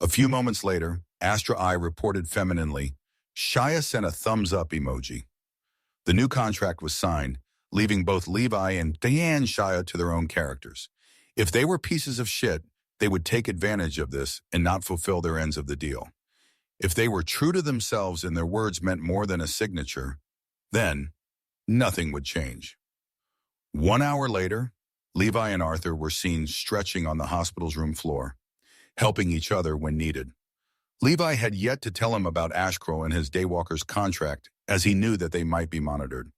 A few moments later, Astra Eye reported femininely, Shia sent a thumbs-up emoji. The new contract was signed, leaving both Levi and Diane Shia to their own characters. If they were pieces of shit, they would take advantage of this and not fulfill their ends of the deal. If they were true to themselves and their words meant more than a signature, then nothing would change. 1 hour later, Levi and Arthur were seen stretching on the hospital's room floor, helping each other when needed. Levi had yet to tell him about Ashcrow and his Daywalker's contract, as he knew that they might be monitored.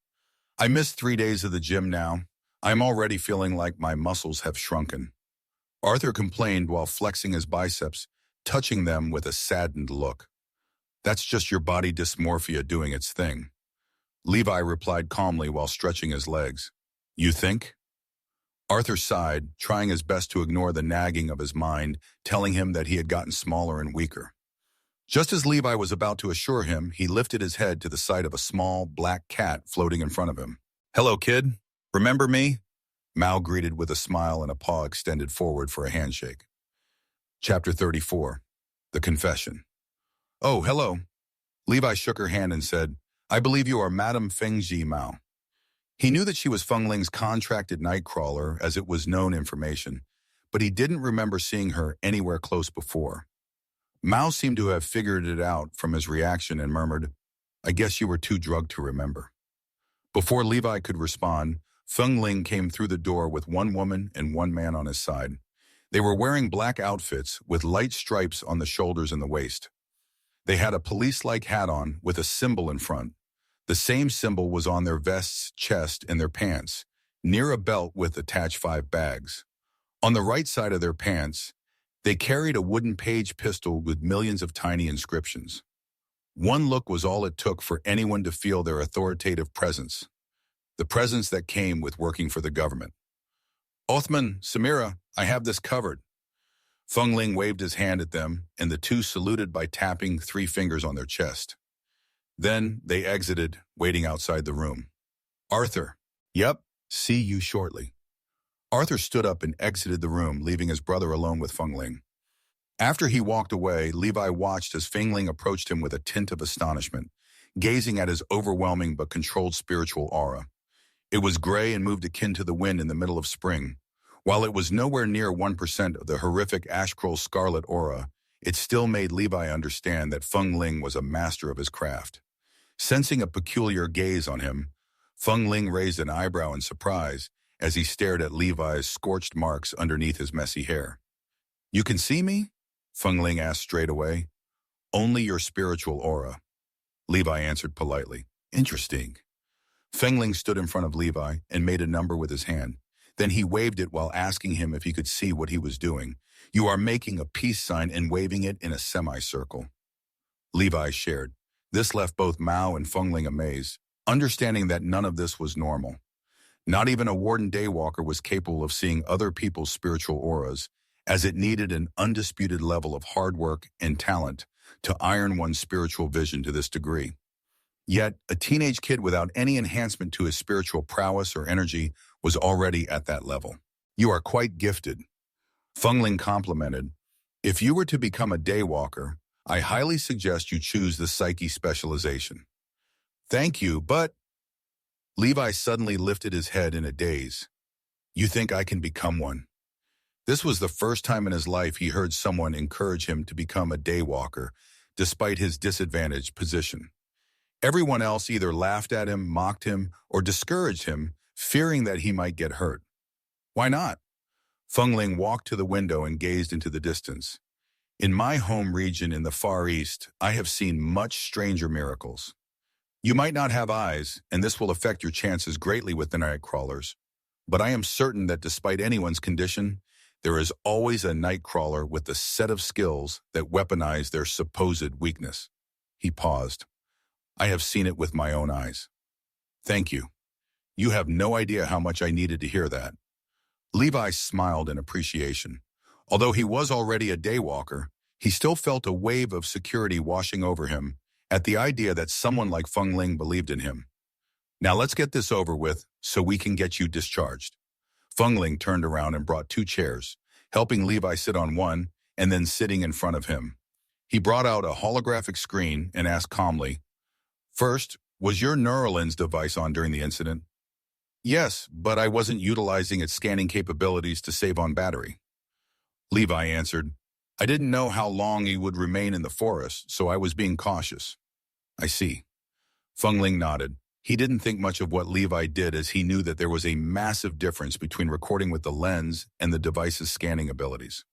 I missed 3 days of the gym now. I'm already feeling like my muscles have shrunken. Arthur complained while flexing his biceps, touching them with a saddened look. That's just your body dysmorphia doing its thing. Levi replied calmly while stretching his legs. You think? Arthur sighed, trying his best to ignore the nagging of his mind, telling him that he had gotten smaller and weaker. Just as Levi was about to assure him, he lifted his head to the sight of a small, black cat floating in front of him. Hello, kid. Remember me? Mao greeted with a smile and a paw extended forward for a handshake. Chapter 34. The Confession. Oh, hello. Levi shook her hand and said, I believe you are Madame Fengji Mao. He knew that she was Feng Ling's contracted Nightcrawler, as it was known information, but he didn't remember seeing her anywhere close before. Mao seemed to have figured it out from his reaction and murmured, I guess you were too drugged to remember. Before Levi could respond, Feng Ling came through the door with one woman and one man on his side. They were wearing black outfits with light stripes on the shoulders and the waist. They had a police-like hat on with a symbol in front. The same symbol was on their vests, chest, and their pants, near a belt with attached 5 bags. On the right side of their pants, they carried a wooden page pistol with millions of tiny inscriptions. One look was all it took for anyone to feel their authoritative presence, the presence that came with working for the government. Othman, Samira, I have this covered. Feng Ling waved his hand at them, and the two saluted by tapping 3 fingers on their chest. Then they exited, waiting outside the room. Arthur. Yep, see you shortly. Arthur stood up and exited the room, leaving his brother alone with Feng Ling. After he walked away, Levi watched as Feng Ling approached him with a tint of astonishment, gazing at his overwhelming but controlled spiritual aura. It was gray and moved akin to the wind in the middle of spring. While it was nowhere near 1% of the horrific Ashcroll scarlet aura, it still made Levi understand that Feng Ling was a master of his craft. Sensing a peculiar gaze on him, Feng Ling raised an eyebrow in surprise as he stared at Levi's scorched marks underneath his messy hair. You can see me? Feng Ling asked straight away. Only your spiritual aura. Levi answered politely. Interesting. Feng Ling stood in front of Levi and made a number with his hand. Then he waved it while asking him if he could see what he was doing. You are making a peace sign and waving it in a semicircle. Levi shared. This left both Mao and Feng Ling amazed, understanding that none of this was normal. Not even a Warden Daywalker was capable of seeing other people's spiritual auras, as it needed an undisputed level of hard work and talent to iron one's spiritual vision to this degree. Yet, a teenage kid without any enhancement to his spiritual prowess or energy was already at that level. You are quite gifted. Feng Ling complimented. If you were to become a Daywalker, I highly suggest you choose the Psyche specialization. Thank you, but... Levi suddenly lifted his head in a daze. You think I can become one? This was the first time in his life he heard someone encourage him to become a Daywalker, despite his disadvantaged position. Everyone else either laughed at him, mocked him, or discouraged him, fearing that he might get hurt. Why not? Feng Ling walked to the window and gazed into the distance. In my home region in the Far East, I have seen much stranger miracles. You might not have eyes, and this will affect your chances greatly with the Nightcrawlers, but I am certain that despite anyone's condition, there is always a Nightcrawler with a set of skills that weaponize their supposed weakness. He paused. I have seen it with my own eyes. Thank you. You have no idea how much I needed to hear that. Levi smiled in appreciation. Although he was already a Daywalker, he still felt a wave of security washing over him at the idea that someone like Feng Ling believed in him. Now let's get this over with so we can get you discharged. Feng Ling turned around and brought 2 chairs, helping Levi sit on one and then sitting in front of him. He brought out a holographic screen and asked calmly, "First, was your Neuralens device on during the incident?" "Yes, but I wasn't utilizing its scanning capabilities to save on battery." Levi answered, "I didn't know how long he would remain in the forest, so I was being cautious." "I see." Feng Ling nodded. He didn't think much of what Levi did, as he knew that there was a massive difference between recording with the lens and the device's scanning abilities.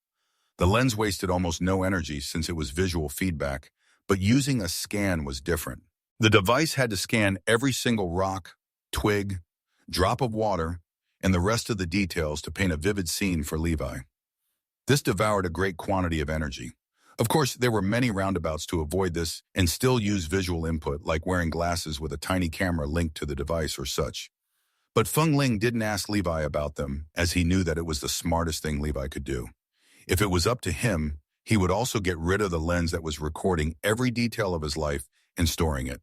The lens wasted almost no energy since it was visual feedback, but using a scan was different. The device had to scan every single rock, twig, drop of water, and the rest of the details to paint a vivid scene for Levi. This devoured a great quantity of energy. Of course, there were many roundabouts to avoid this and still use visual input, like wearing glasses with a tiny camera linked to the device or such. But Feng Ling didn't ask Levi about them, as he knew that it was the smartest thing Levi could do. If it was up to him, he would also get rid of the lens that was recording every detail of his life and storing it.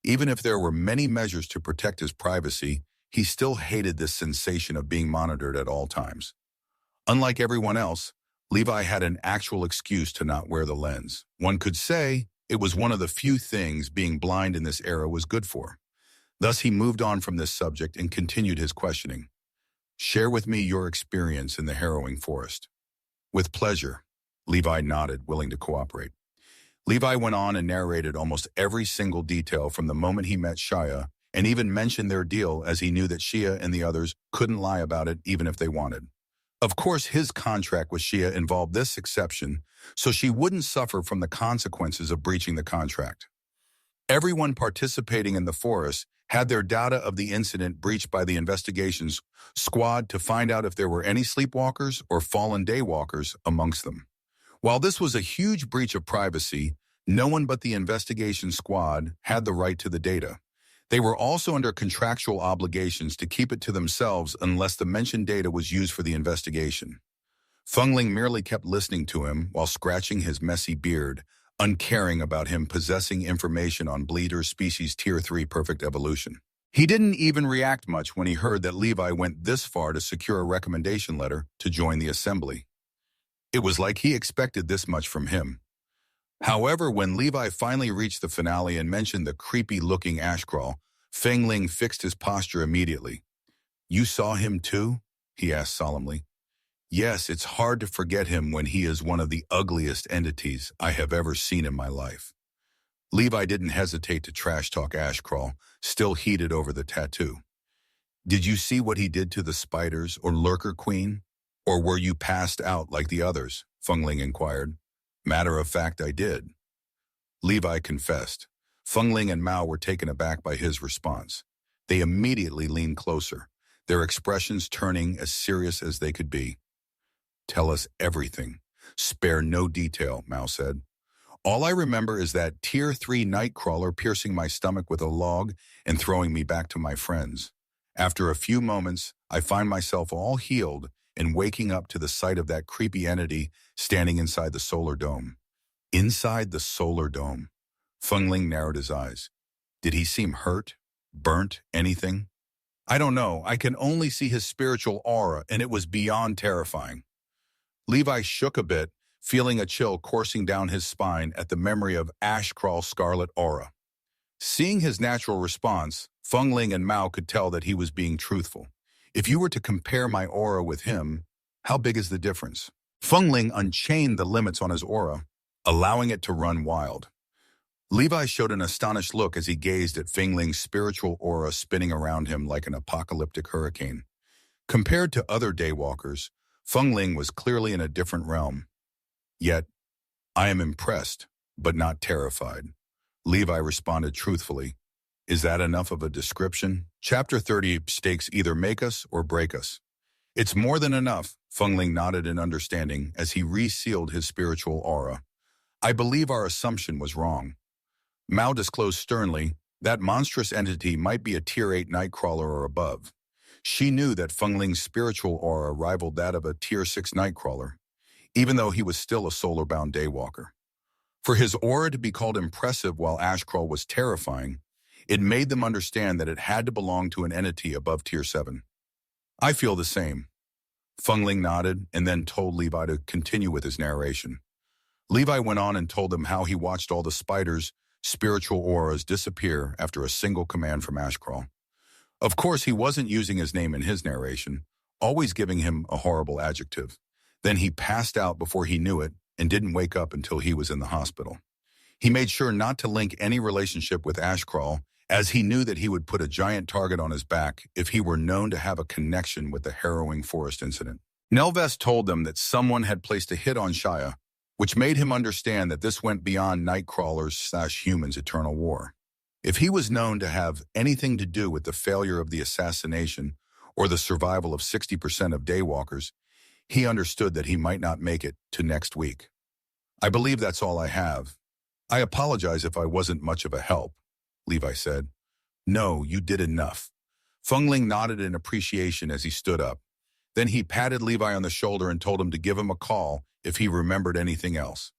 Even if there were many measures to protect his privacy, he still hated this sensation of being monitored at all times. Unlike everyone else, Levi had an actual excuse to not wear the lens. One could say it was one of the few things being blind in this era was good for. Thus, he moved on from this subject and continued his questioning. "Share with me your experience in the harrowing forest." "With pleasure." Levi nodded, willing to cooperate. Levi went on and narrated almost every single detail from the moment he met Shia, and even mentioned their deal, as he knew that Shia and the others couldn't lie about it even if they wanted. Of course, his contract with Shia involved this exception, so she wouldn't suffer from the consequences of breaching the contract. Everyone participating in the forest had their data of the incident breached by the investigations squad to find out if there were any sleepwalkers or fallen daywalkers amongst them. While this was a huge breach of privacy, no one but the investigation squad had the right to the data. They were also under contractual obligations to keep it to themselves unless the mentioned data was used for the investigation. Feng Ling merely kept listening to him while scratching his messy beard, uncaring about him possessing information on Bleeder species Tier 3 perfect evolution. He didn't even react much when he heard that Levi went this far to secure a recommendation letter to join the assembly. It was like he expected this much from him. However, when Levi finally reached the finale and mentioned the creepy-looking ashcrawl, Feng Ling fixed his posture immediately. "You saw him too?" he asked solemnly. "Yes, it's hard to forget him when he is one of the ugliest entities I have ever seen in my life." Levi didn't hesitate to trash-talk ashcrawl, still heated over the tattoo. "Did you see what he did to the spiders or lurker queen? Or were you passed out like the others?" Feng Ling inquired. "Matter of fact, I did." Levi confessed. Feng Ling and Mao were taken aback by his response. They immediately leaned closer, their expressions turning as serious as they could be. "Tell us everything. Spare no detail," Mao said. "All I remember is that Tier 3 Nightcrawler piercing my stomach with a log and throwing me back to my friends. After a few moments, I find myself all healed and waking up to the sight of that creepy entity standing inside the solar dome." Inside the solar dome. Feng Ling narrowed his eyes. Did he seem hurt? Burnt? Anything? "I don't know. I can only see his spiritual aura, and it was beyond terrifying." Levi shook a bit, feeling a chill coursing down his spine at the memory of Ashcrawl's scarlet aura. Seeing his natural response, Feng Ling and Mao could tell that he was being truthful. "If you were to compare my aura with him, how big is the difference?" Feng Ling unchained the limits on his aura, allowing it to run wild. Levi showed an astonished look as he gazed at Feng Ling's spiritual aura spinning around him like an apocalyptic hurricane. Compared to other daywalkers, Feng Ling was clearly in a different realm. Yet, "I am impressed, but not terrified." Levi responded truthfully. "Is that enough of a description?" Chapter 30 stakes either make us or break us. "It's more than enough," Feng Ling nodded in understanding as he resealed his spiritual aura. "I believe our assumption was wrong." Mao disclosed sternly that monstrous entity might be a Tier 8 Nightcrawler or above. She knew that Feng Ling's spiritual aura rivaled that of a Tier 6 Nightcrawler, even though he was still a solar-bound daywalker. For his aura to be called impressive while Ashcrawl was terrifying, it made them understand that it had to belong to an entity above Tier 7. "I feel the same." Feng Ling nodded and then told Levi to continue with his narration. Levi went on and told them how he watched all the spiders' spiritual auras disappear after a single command from Ashcrawl. Of course, he wasn't using his name in his narration, always giving him a horrible adjective. Then he passed out before he knew it and didn't wake up until he was in the hospital. He made sure not to link any relationship with Ashcrawl, as he knew that he would put a giant target on his back if he were known to have a connection with the harrowing forest incident. Nelves told them that someone had placed a hit on Shia, which made him understand that this went beyond Nightcrawlers/humans' eternal war. If he was known to have anything to do with the failure of the assassination or the survival of 60% of daywalkers, he understood that he might not make it to next week. I believe that's all I have. I apologize if I wasn't much of a help, Levi said. No, you did enough. Feng Ling nodded in appreciation as he stood up. Then he patted Levi on the shoulder and told him to give him a call if he remembered anything else.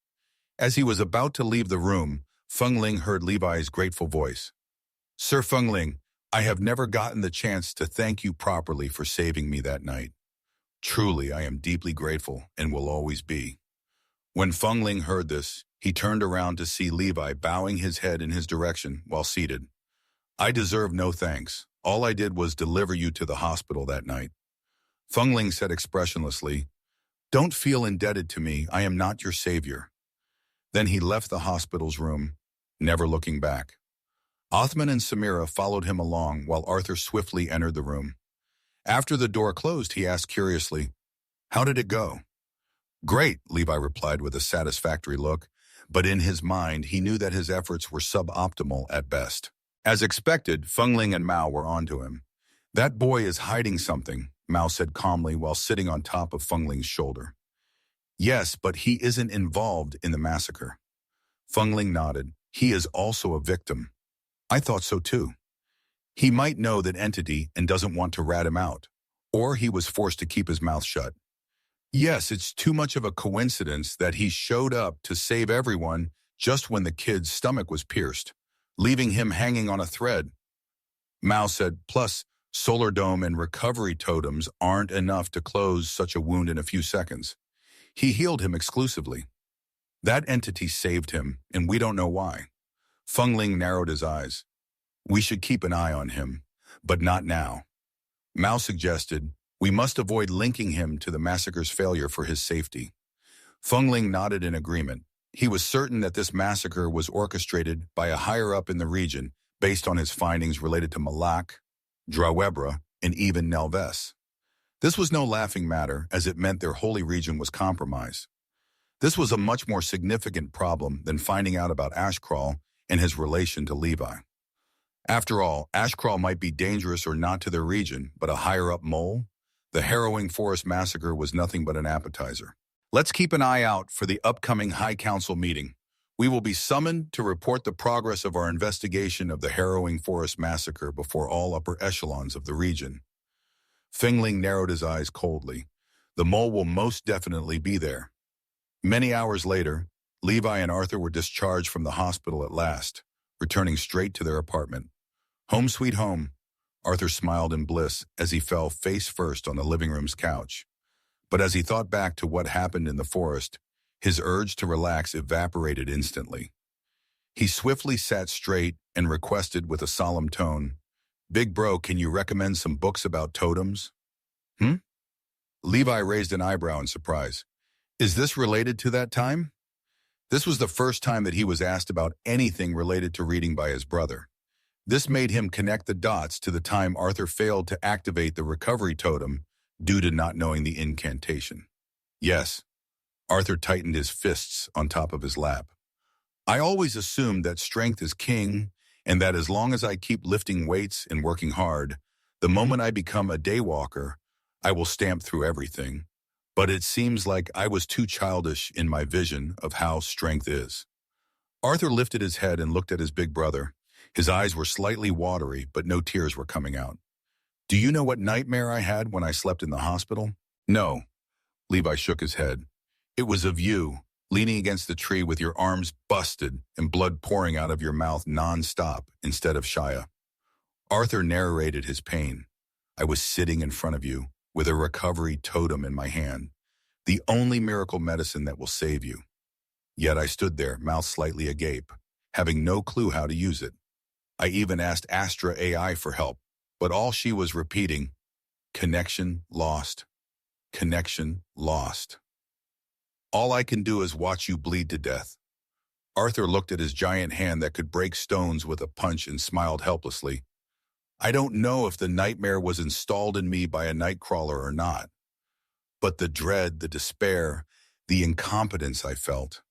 As he was about to leave the room, Feng Ling heard Levi's grateful voice. Sir Feng Ling, I have never gotten the chance to thank you properly for saving me that night. Truly, I am deeply grateful and will always be. When Feng Ling heard this, he turned around to see Levi bowing his head in his direction while seated. I deserve no thanks. All I did was deliver you to the hospital that night. Feng Ling said expressionlessly, Don't feel indebted to me. I am not your savior. Then he left the hospital's room, never looking back. Othman and Samira followed him along while Arthur swiftly entered the room. After the door closed, he asked curiously, How did it go? Great, Levi replied with a satisfactory look, but in his mind he knew that his efforts were suboptimal at best. As expected, Feng Ling and Mao were onto him. That boy is hiding something, Mao said calmly while sitting on top of Feng Ling's shoulder. Yes, but he isn't involved in the massacre. Feng Ling nodded. He is also a victim. I thought so too. He might know that entity and doesn't want to rat him out, or he was forced to keep his mouth shut. Yes, it's too much of a coincidence that he showed up to save everyone just when the kid's stomach was pierced, leaving him hanging on a thread. Mao said, plus, solar dome and recovery totems aren't enough to close such a wound in a few seconds. He healed him exclusively. That entity saved him, and we don't know why. Feng Ling narrowed his eyes. We should keep an eye on him, but not now. Mao suggested, we must avoid linking him to the massacre's failure for his safety. Feng Ling nodded in agreement. He was certain that this massacre was orchestrated by a higher-up in the region based on his findings related to Malak, Drawebra, and even Nelves. This was no laughing matter, as it meant their holy region was compromised. This was a much more significant problem than finding out about Ashcrawl and his relation to Levi. After all, Ashcrawl might be dangerous or not to their region, but a higher-up mole? The harrowing forest massacre was nothing but an appetizer. Let's keep an eye out for the upcoming High Council meeting. We will be summoned to report the progress of our investigation of the harrowing forest massacre before all upper echelons of the region. Feng Ling narrowed his eyes coldly. The mole will most definitely be there. Many hours later, Levi and Arthur were discharged from the hospital at last, returning straight to their apartment. Home sweet home. Arthur smiled in bliss as he fell face first on the living room's couch. But as he thought back to what happened in the forest, his urge to relax evaporated instantly. He swiftly sat straight and requested with a solemn tone, Big bro, can you recommend some books about totems? Levi raised an eyebrow in surprise. Is this related to that time? This was the first time that he was asked about anything related to reading by his brother. This made him connect the dots to the time Arthur failed to activate the recovery totem due to not knowing the incantation. Yes, Arthur tightened his fists on top of his lap. I always assumed that strength is king, and that as long as I keep lifting weights and working hard, the moment I become a daywalker, I will stamp through everything. But it seems like I was too childish in my vision of how strength is. Arthur lifted his head and looked at his big brother. His eyes were slightly watery, but no tears were coming out. Do you know what nightmare I had when I slept in the hospital? No. Levi shook his head. It was of you, leaning against the tree with your arms busted and blood pouring out of your mouth non-stop instead of Shia. Arthur narrated his pain. I was sitting in front of you, with a recovery totem in my hand, the only miracle medicine that will save you. Yet I stood there, mouth slightly agape, having no clue how to use it. I even asked Astra AI for help, but all she was repeating, connection lost, connection lost. All I can do is watch you bleed to death. Arthur looked at his giant hand that could break stones with a punch and smiled helplessly. I don't know if the nightmare was installed in me by a Nightcrawler or not, but the dread, the despair, the incompetence I felt.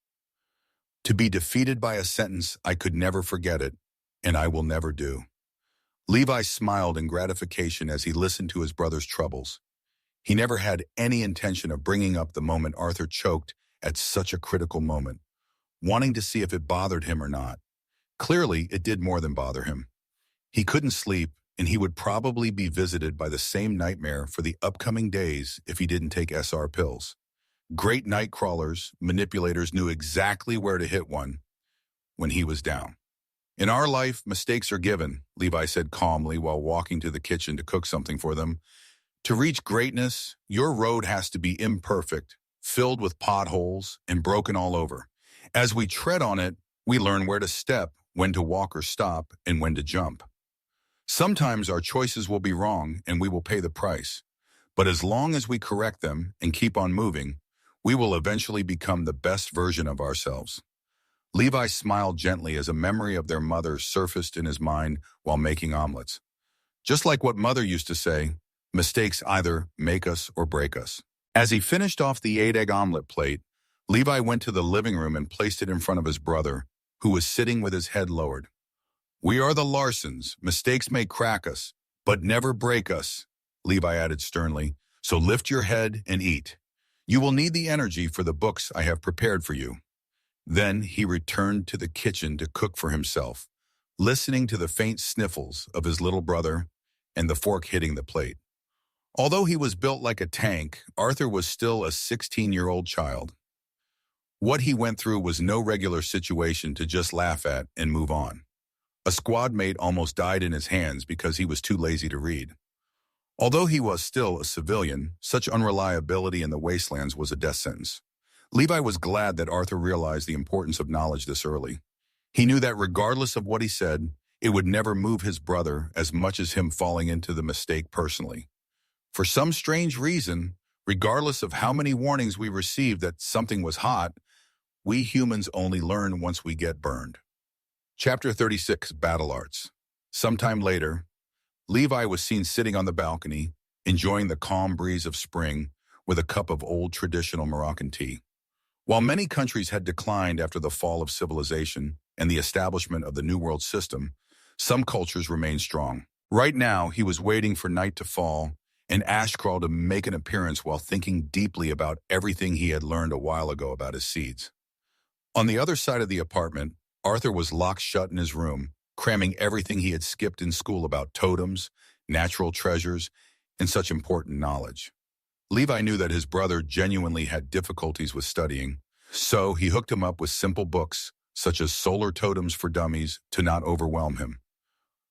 To be defeated by a sentence, I could never forget it, and I will never do. Levi smiled in gratification as he listened to his brother's troubles. He never had any intention of bringing up the moment Arthur choked at such a critical moment, wanting to see if it bothered him or not. Clearly, it did more than bother him. He couldn't sleep, and he would probably be visited by the same nightmare for the upcoming days if he didn't take SR pills. Great Nightcrawlers, manipulators knew exactly where to hit one when he was down. In our life, mistakes are given, Levi said calmly while walking to the kitchen to cook something for them. To reach greatness, your road has to be imperfect, filled with potholes, and broken all over. As we tread on it, we learn where to step, when to walk or stop, and when to jump. Sometimes our choices will be wrong and we will pay the price. But as long as we correct them and keep on moving, we will eventually become the best version of ourselves. Levi smiled gently as a memory of their mother surfaced in his mind while making omelets. Just like what Mother used to say, mistakes either make us or break us. As he finished off the 8-egg omelet plate, Levi went to the living room and placed it in front of his brother, who was sitting with his head lowered. We are the Larsons. Mistakes may crack us, but never break us, Levi added sternly. So lift your head and eat. You will need the energy for the books I have prepared for you. Then he returned to the kitchen to cook for himself, listening to the faint sniffles of his little brother and the fork hitting the plate. Although he was built like a tank, Arthur was still a 16-year-old child. What he went through was no regular situation to just laugh at and move on. A squad mate almost died in his hands because he was too lazy to read. Although he was still a civilian, such unreliability in the wastelands was a death sentence. Levi was glad that Arthur realized the importance of knowledge this early. He knew that regardless of what he said, it would never move his brother as much as him falling into the mistake personally. For some strange reason, regardless of how many warnings we received that something was hot, we humans only learn once we get burned. Chapter 36, Battle Arts. Sometime later, Levi was seen sitting on the balcony, enjoying the calm breeze of spring with a cup of old traditional Moroccan tea. While many countries had declined after the fall of civilization and the establishment of the New World System, some cultures remained strong. Right now, he was waiting for night to fall and Ashcrawl to make an appearance while thinking deeply about everything he had learned a while ago about his seeds. On the other side of the apartment, Arthur was locked shut in his room, cramming everything he had skipped in school about totems, natural treasures, and such important knowledge. Levi knew that his brother genuinely had difficulties with studying, so he hooked him up with simple books, such as Solar Totems for Dummies, to not overwhelm him.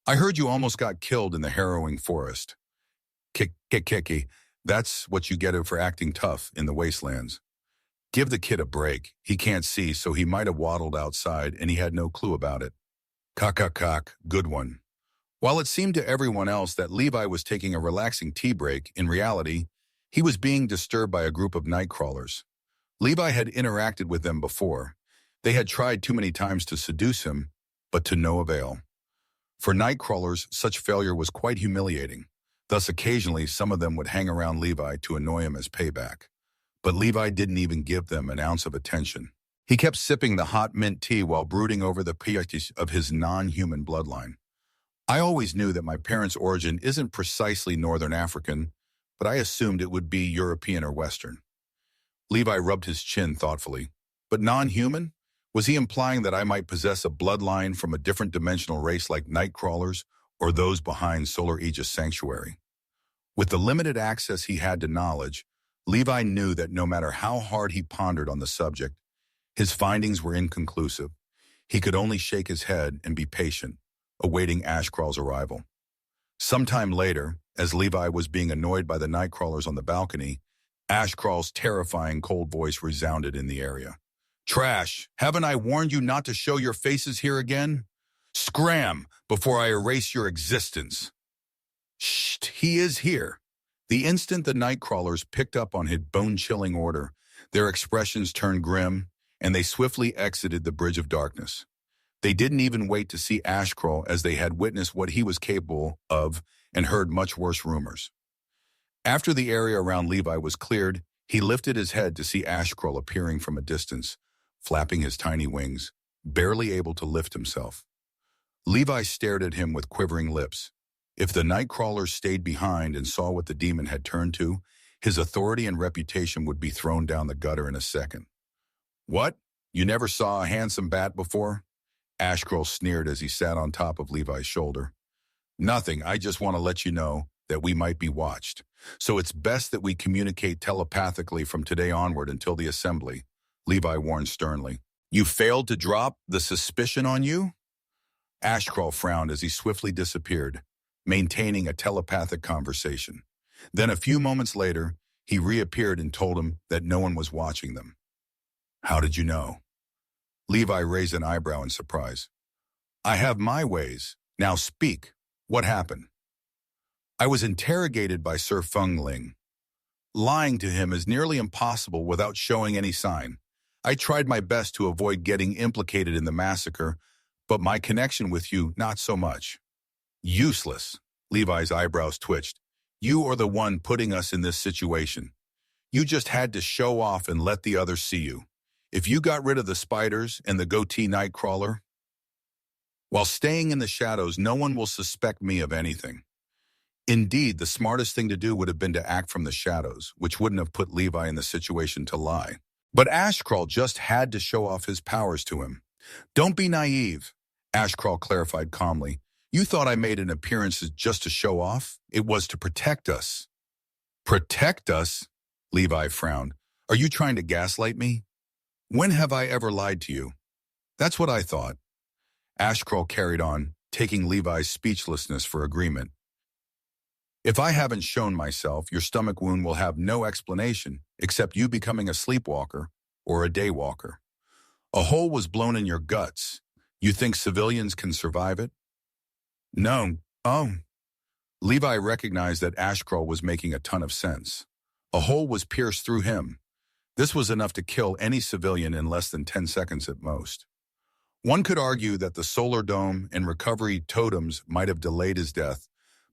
I heard you almost got killed in the harrowing forest. Kick, that's what you get for acting tough in the wastelands. Give the kid a break. He can't see, so he might have waddled outside and he had no clue about it. Cock, good one. While it seemed to everyone else that Levi was taking a relaxing tea break, in reality, he was being disturbed by a group of Nightcrawlers. Levi had interacted with them before. They had tried too many times to seduce him, but to no avail. For Nightcrawlers, such failure was quite humiliating. Thus, occasionally, some of them would hang around Levi to annoy him as payback. But Levi didn't even give them an ounce of attention. He kept sipping the hot mint tea while brooding over the pieties of his non-human bloodline. I always knew that my parents' origin isn't precisely Northern African, but I assumed it would be European or Western. Levi rubbed his chin thoughtfully. But non-human? Was he implying that I might possess a bloodline from a different dimensional race like Nightcrawlers or those behind Solar Aegis Sanctuary? With the limited access he had to knowledge, Levi knew that no matter how hard he pondered on the subject, his findings were inconclusive. He could only shake his head and be patient, awaiting Ashcrawl's arrival. Sometime later, as Levi was being annoyed by the Nightcrawlers on the balcony, Ashcrawl's terrifying cold voice resounded in the area. "Trash, haven't I warned you not to show your faces here again? Scram before I erase your existence." "Shh, he is here." The instant the Nightcrawlers picked up on his bone-chilling order, their expressions turned grim, and they swiftly exited the Bridge of Darkness. They didn't even wait to see Ashcrawl, as they had witnessed what he was capable of and heard much worse rumors. After the area around Levi was cleared, he lifted his head to see Ashcrawl appearing from a distance, flapping his tiny wings, barely able to lift himself. Levi stared at him with quivering lips. If the Nightcrawlers stayed behind and saw what the demon had turned to, his authority and reputation would be thrown down the gutter in a second. "What? You never saw a handsome bat before?" Ashcrawl sneered as he sat on top of Levi's shoulder. "Nothing, I just want to let you know that we might be watched. So it's best that we communicate telepathically from today onward until the assembly," Levi warned sternly. "You failed to drop the suspicion on you?" Ashcrawl frowned as he swiftly disappeared, maintaining a telepathic conversation. Then a few moments later, he reappeared and told him that no one was watching them. "How did you know?" Levi raised an eyebrow in surprise. "I have my ways. Now speak. What happened?" "I was interrogated by Sir Feng Ling. Lying to him is nearly impossible without showing any sign. I tried my best to avoid getting implicated in the massacre, but my connection with you, not so much." "Useless." Levi's eyebrows twitched. "You are the one putting us in this situation. You just had to show off and let the others see you. If you got rid of the spiders and the goatee Nightcrawler, while staying in the shadows, no one will suspect me of anything." Indeed, the smartest thing to do would have been to act from the shadows, which wouldn't have put Levi in the situation to lie. But Ashcrawl just had to show off his powers to him. "Don't be naive," Ashcrawl clarified calmly. "You thought I made an appearance just to show off? It was to protect us." "Protect us?" Levi frowned. "Are you trying to gaslight me? When have I ever lied to you?" "That's what I thought." Ashcrawl carried on, taking Levi's speechlessness for agreement. "If I haven't shown myself, your stomach wound will have no explanation except you becoming a sleepwalker or a daywalker. A hole was blown in your guts. You think civilians can survive it?" "No. Oh." Levi recognized that Ashcrawl was making a ton of sense. A hole was pierced through him. This was enough to kill any civilian in less than 10 seconds at most. One could argue that the solar dome and recovery totems might have delayed his death,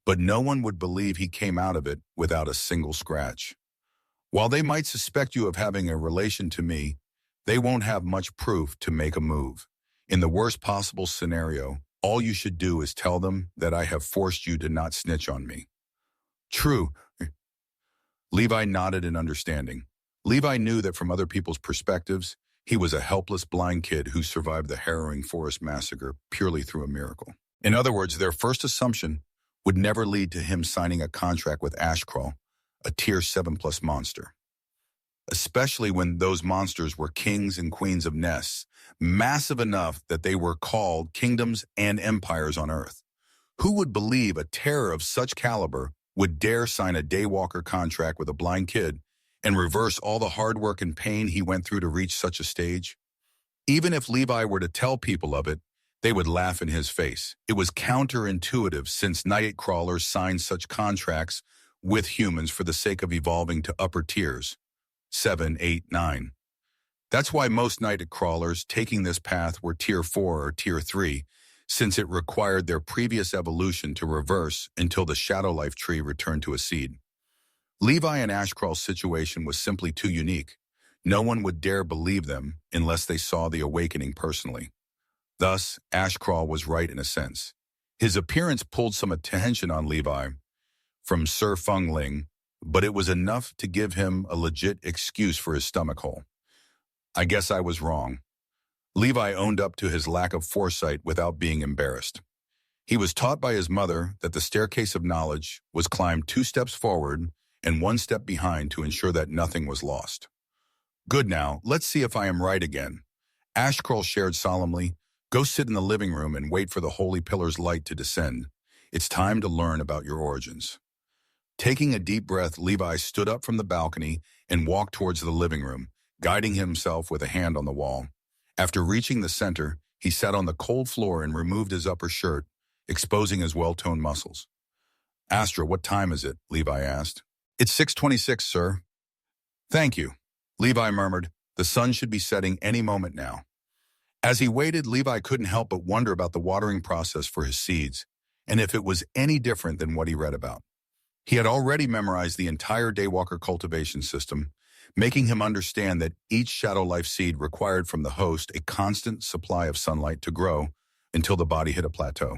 but no one would believe he came out of it without a single scratch. While they might suspect you of having a relation to me, they won't have much proof to make a move. In the worst possible scenario, all you should do is tell them that I have forced you to not snitch on me. "True." Levi nodded in understanding. Levi knew that from other people's perspectives, he was a helpless blind kid who survived the harrowing forest massacre purely through a miracle. In other words, their first assumption would never lead to him signing a contract with Ashcrawl, a Tier 7+ monster. Especially when those monsters were kings and queens of nests, massive enough that they were called kingdoms and empires on Earth. Who would believe a terror of such caliber would dare sign a daywalker contract with a blind kid and reverse all the hard work and pain he went through to reach such a stage? Even if Levi were to tell people of it, they would laugh in his face. It was counterintuitive, since Nightcrawlers signed such contracts with humans for the sake of evolving to upper tiers, 7, 8, 9. That's why most Nightcrawlers taking this path were Tier 4 or Tier 3, since it required their previous evolution to reverse until the Shadow Life tree returned to a seed. Levi and Ashcrawl's situation was simply too unique. No one would dare believe them unless they saw the awakening personally. Thus, Ashcrawl was right in a sense. His appearance pulled some attention on Levi from Sir Feng Ling, but it was enough to give him a legit excuse for his stomach hole. "I guess I was wrong." Levi owned up to his lack of foresight without being embarrassed. He was taught by his mother that the staircase of knowledge was climbed 2 steps forward and 1 step behind to ensure that nothing was lost. "Good, now, let's see if I am right again." Ashcrawl shared solemnly, "Go sit in the living room and wait for the holy pillar's light to descend. It's time to learn about your origins." Taking a deep breath, Levi stood up from the balcony and walked towards the living room, guiding himself with a hand on the wall. After reaching the center, he sat on the cold floor and removed his upper shirt, exposing his well-toned muscles. "Astra, what time is it?" Levi asked. "It's 6:26, sir." "Thank you," Levi murmured. "The sun should be setting any moment now." As he waited, Levi couldn't help but wonder about the watering process for his seeds, and if it was any different than what he read about. He had already memorized the entire Daywalker cultivation system, making him understand that each Shadow Life seed required from the host a constant supply of sunlight to grow until the body hit a plateau.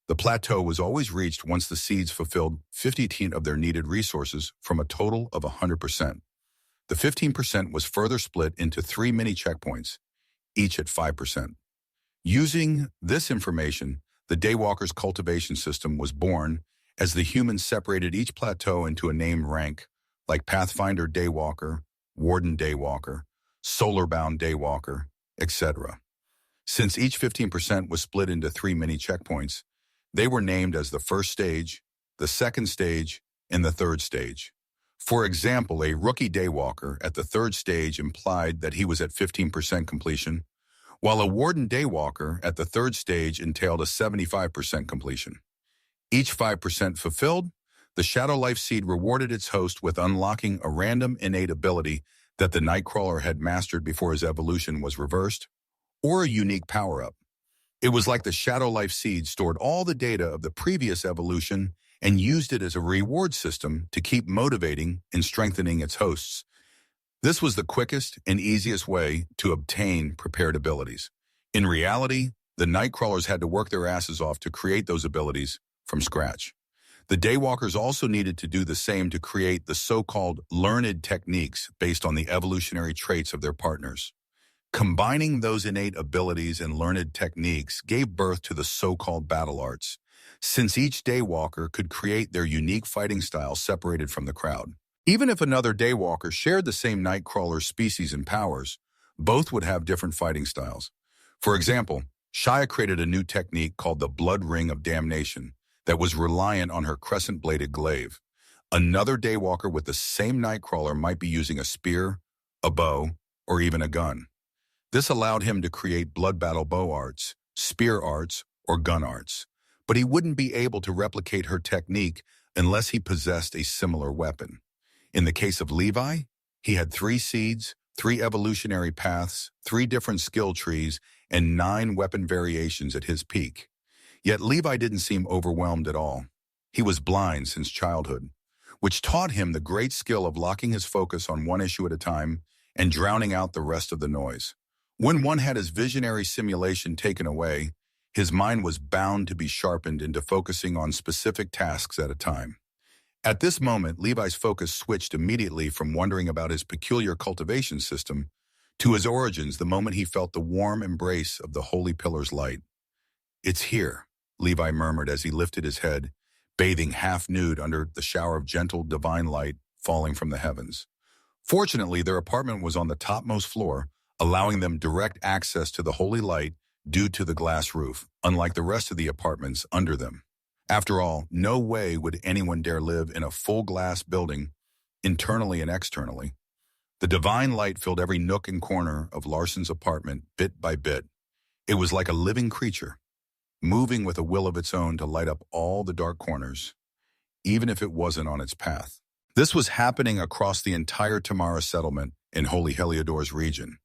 The plateau was always reached once the seeds fulfilled 50% of their needed resources from a total of 100%. The 15% was further split into 3 mini checkpoints, each at 5%. Using this information, the Daywalker's cultivation system was born as the humans separated each plateau into a named rank, like Pathfinder Daywalker, Warden Daywalker, Solar-bound Daywalker, etc. Since each 15% was split into 3 mini checkpoints, they were named as the first stage, the second stage, and the third stage. For example, a rookie Daywalker at the third stage implied that he was at 15% completion, while a Warden Daywalker at the third stage entailed a 75% completion. Each 5% fulfilled, the Shadow Life seed rewarded its host with unlocking a random innate ability that the Nightcrawler had mastered before his evolution was reversed, or a unique power-up. It was like the Shadow Life seed stored all the data of the previous evolution and used it as a reward system to keep motivating and strengthening its hosts. This was the quickest and easiest way to obtain prepared abilities. In reality, the Nightcrawlers had to work their asses off to create those abilities from scratch. The Daywalkers also needed to do the same to create the so-called learned techniques based on the evolutionary traits of their partners. Combining those innate abilities and learned techniques gave birth to the so-called battle arts, since each Daywalker could create their unique fighting style separated from the crowd. Even if another Daywalker shared the same Nightcrawler species and powers, both would have different fighting styles. For example, Shia created a new technique called the Blood Ring of Damnation that was reliant on her crescent-bladed glaive. Another Daywalker with the same Nightcrawler might be using a spear, a bow, or even a gun. This allowed him to create blood battle bow arts, spear arts, or gun arts, but he wouldn't be able to replicate her technique unless he possessed a similar weapon. In the case of Levi, he had 3 seeds, 3 evolutionary paths, 3 different skill trees, and 9 weapon variations at his peak. Yet Levi didn't seem overwhelmed at all. He was blind since childhood, which taught him the great skill of locking his focus on one issue at a time and drowning out the rest of the noise. When one had his visionary simulation taken away, his mind was bound to be sharpened into focusing on specific tasks at a time. At this moment, Levi's focus switched immediately from wondering about his peculiar cultivation system to his origins the moment he felt the warm embrace of the Holy Pillar's light. "It's here," Levi murmured as he lifted his head, bathing half-nude under the shower of gentle, divine light falling from the heavens. Fortunately, their apartment was on the topmost floor, allowing them direct access to the holy light due to the glass roof, unlike the rest of the apartments under them. After all, no way would anyone dare live in a full glass building, internally and externally. The divine light filled every nook and corner of Larson's apartment bit by bit. It was like a living creature, moving with a will of its own to light up all the dark corners, even if it wasn't on its path. This was happening across the entire Tamara settlement in Holy Heliodor's region.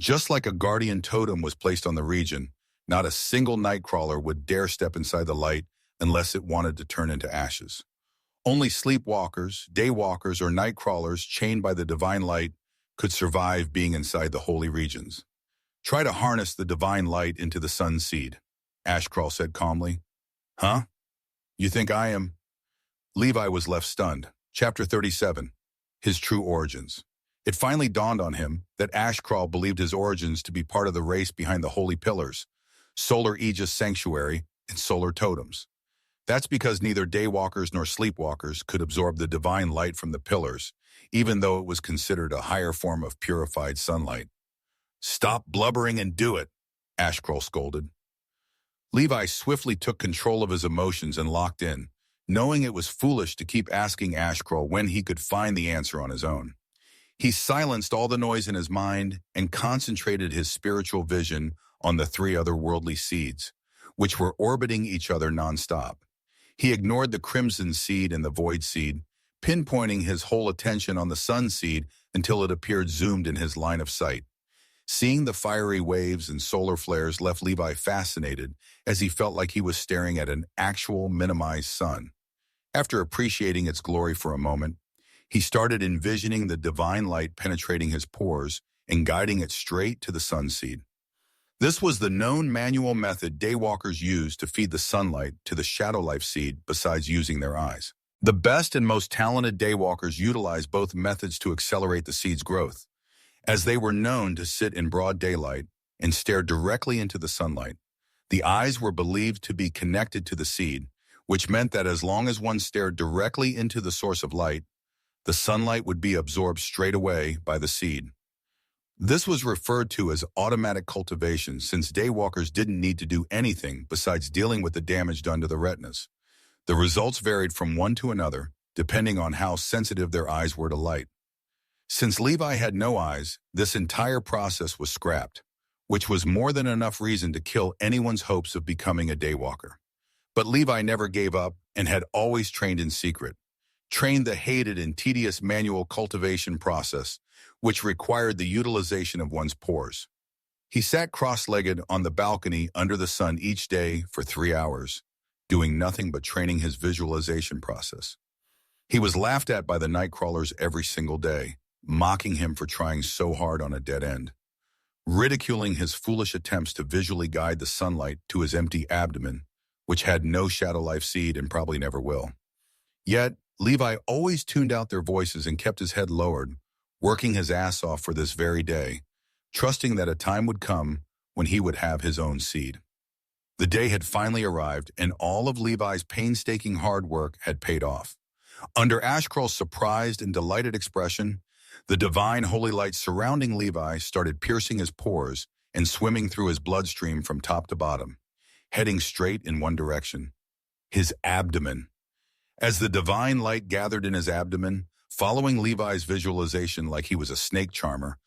Just like a guardian totem was placed on the region, not a single Nightcrawler would dare step inside the light unless it wanted to turn into ashes. Only sleepwalkers, daywalkers, or Nightcrawlers chained by the divine light could survive being inside the holy regions. "Try to harness the divine light into the sun seed," Ashcrawl said calmly. "Huh? You think I am?" Levi was left stunned. Chapter 37. His True Origins. It finally dawned on him that Ashcrawl believed his origins to be part of the race behind the Holy Pillars, Solar Aegis Sanctuary, and Solar Totems. That's because neither Daywalkers nor Sleepwalkers could absorb the divine light from the pillars, even though it was considered a higher form of purified sunlight. "Stop blubbering and do it," Ashcrawl scolded. Levi swiftly took control of his emotions and locked in, knowing it was foolish to keep asking Ashcroll when he could find the answer on his own. He silenced all the noise in his mind and concentrated his spiritual vision on the three otherworldly seeds, which were orbiting each other nonstop. He ignored the crimson seed and the void seed, pinpointing his whole attention on the sun seed until it appeared zoomed in his line of sight. Seeing the fiery waves and solar flares left Levi fascinated, as he felt like he was staring at an actual minimized sun. After appreciating its glory for a moment, he started envisioning the divine light penetrating his pores and guiding it straight to the sun seed. This was the known manual method daywalkers use to feed the sunlight to the shadow life seed besides using their eyes. The best and most talented daywalkers utilize both methods to accelerate the seed's growth, as they were known to sit in broad daylight and stare directly into the sunlight. The eyes were believed to be connected to the seed, which meant that as long as one stared directly into the source of light, the sunlight would be absorbed straight away by the seed. This was referred to as automatic cultivation, since daywalkers didn't need to do anything besides dealing with the damage done to the retinas. The results varied from one to another, depending on how sensitive their eyes were to light. Since Levi had no eyes, this entire process was scrapped, which was more than enough reason to kill anyone's hopes of becoming a daywalker. But Levi never gave up and had always trained in secret, trained the hated and tedious manual cultivation process, which required the utilization of one's pores. He sat cross-legged on the balcony under the sun each day for 3 hours, doing nothing but training his visualization process. He was laughed at by the Nightcrawlers every single day, mocking him for trying so hard on a dead end, ridiculing his foolish attempts to visually guide the sunlight to his empty abdomen, which had no shadow life seed and probably never will. Yet, Levi always tuned out their voices and kept his head lowered, working his ass off for this very day, trusting that a time would come when he would have his own seed. The day had finally arrived, and all of Levi's painstaking hard work had paid off. Under Ashcroll's surprised and delighted expression, the divine holy light surrounding Levi started piercing his pores and swimming through his bloodstream from top to bottom, heading straight in one direction: his abdomen. As the divine light gathered in his abdomen, following Levi's visualization like he was a snake charmer,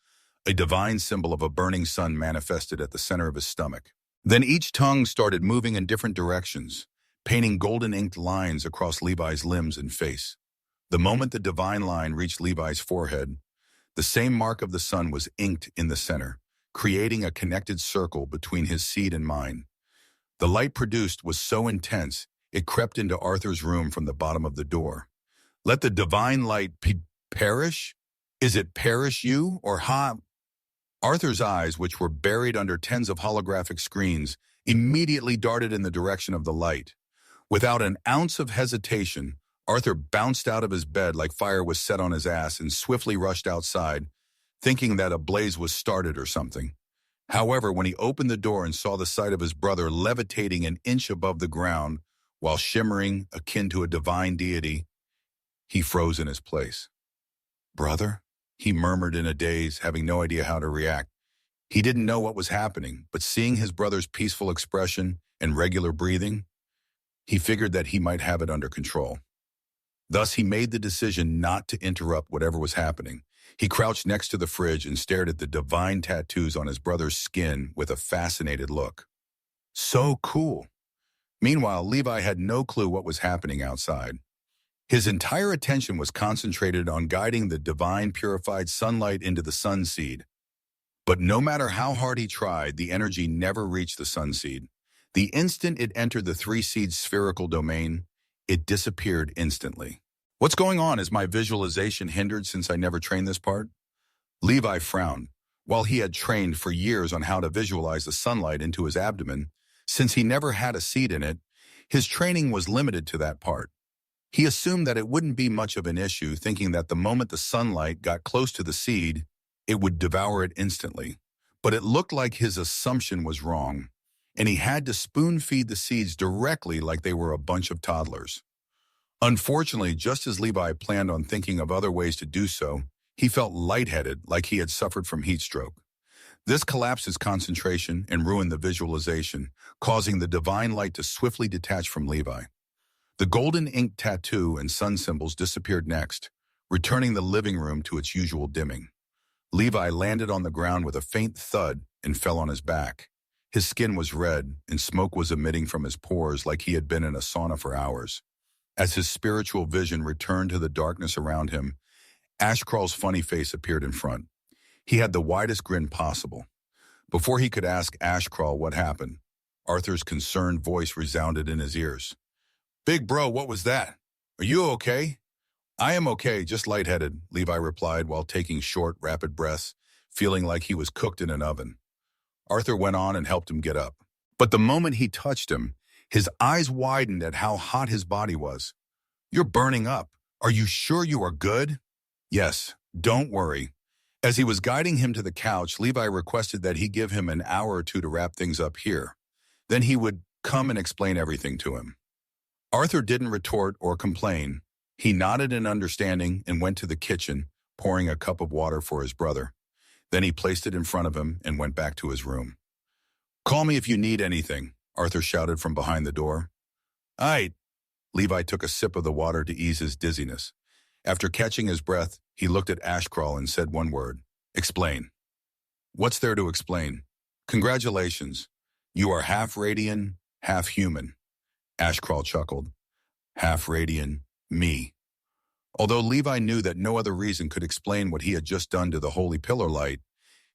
a divine symbol of a burning sun manifested at the center of his stomach. Then each tongue started moving in different directions, painting golden-inked lines across Levi's limbs and face. The moment the divine line reached Levi's forehead, the same mark of the sun was inked in the center, creating a connected circle between his seed and mine. The light produced was so intense, it crept into Arthur's room from the bottom of the door. Let the divine light perish? Is it perish you or ha? Arthur's eyes, which were buried under tens of holographic screens, immediately darted in the direction of the light. Without an ounce of hesitation, Arthur bounced out of his bed like fire was set on his ass and swiftly rushed outside, thinking that a blaze was started or something. However, when he opened the door and saw the sight of his brother levitating an inch above the ground while shimmering akin to a divine deity, he froze in his place. "Brother?" he murmured in a daze, having no idea how to react. He didn't know what was happening, but seeing his brother's peaceful expression and regular breathing, he figured that he might have it under control. Thus, he made the decision not to interrupt whatever was happening. He crouched next to the fridge and stared at the divine tattoos on his brother's skin with a fascinated look. So cool. Meanwhile, Levi had no clue what was happening outside. His entire attention was concentrated on guiding the divine purified sunlight into the sun seed. But no matter how hard he tried, the energy never reached the sun seed. The instant it entered the three-seed spherical domain, it disappeared instantly. What's going on? Is my visualization hindered since I never trained this part? Levi frowned. While he had trained for years on how to visualize the sunlight into his abdomen, since he never had a seed in it, his training was limited to that part. He assumed that it wouldn't be much of an issue, thinking that the moment the sunlight got close to the seed, it would devour it instantly. But it looked like his assumption was wrong, and he had to spoon-feed the seeds directly like they were a bunch of toddlers. Unfortunately, just as Levi planned on thinking of other ways to do so, he felt lightheaded, like he had suffered from heat stroke. This collapsed his concentration and ruined the visualization, causing the divine light to swiftly detach from Levi. The golden ink tattoo and sun symbols disappeared next, returning the living room to its usual dimming. Levi landed on the ground with a faint thud and fell on his back. His skin was red, and smoke was emitting from his pores like he had been in a sauna for hours. As his spiritual vision returned to the darkness around him, Ashcrawl's funny face appeared in front. He had the widest grin possible. Before he could ask Ashcrawl what happened, Arthur's concerned voice resounded in his ears. "Big bro, what was that? Are you okay?" "I am okay, just lightheaded," Levi replied while taking short, rapid breaths, feeling like he was cooked in an oven. Arthur went on and helped him get up. But the moment he touched him, his eyes widened at how hot his body was. "You're burning up. Are you sure you are good?" "Yes, don't worry." As he was guiding him to the couch, Levi requested that he give him an hour or two to wrap things up here. Then he would come and explain everything to him. Arthur didn't retort or complain. He nodded in understanding and went to the kitchen, pouring a cup of water for his brother. Then he placed it in front of him and went back to his room. "Call me if you need anything," Arthur shouted from behind the door. "Aight." Levi took a sip of the water to ease his dizziness. After catching his breath, he looked at Ashcrawl and said one word: "Explain." "What's there to explain?" "Congratulations. You are half Radian, half human." Ashcrawl chuckled. "Half Radian, me." Although Levi knew that no other reason could explain what he had just done to the Holy Pillar Light,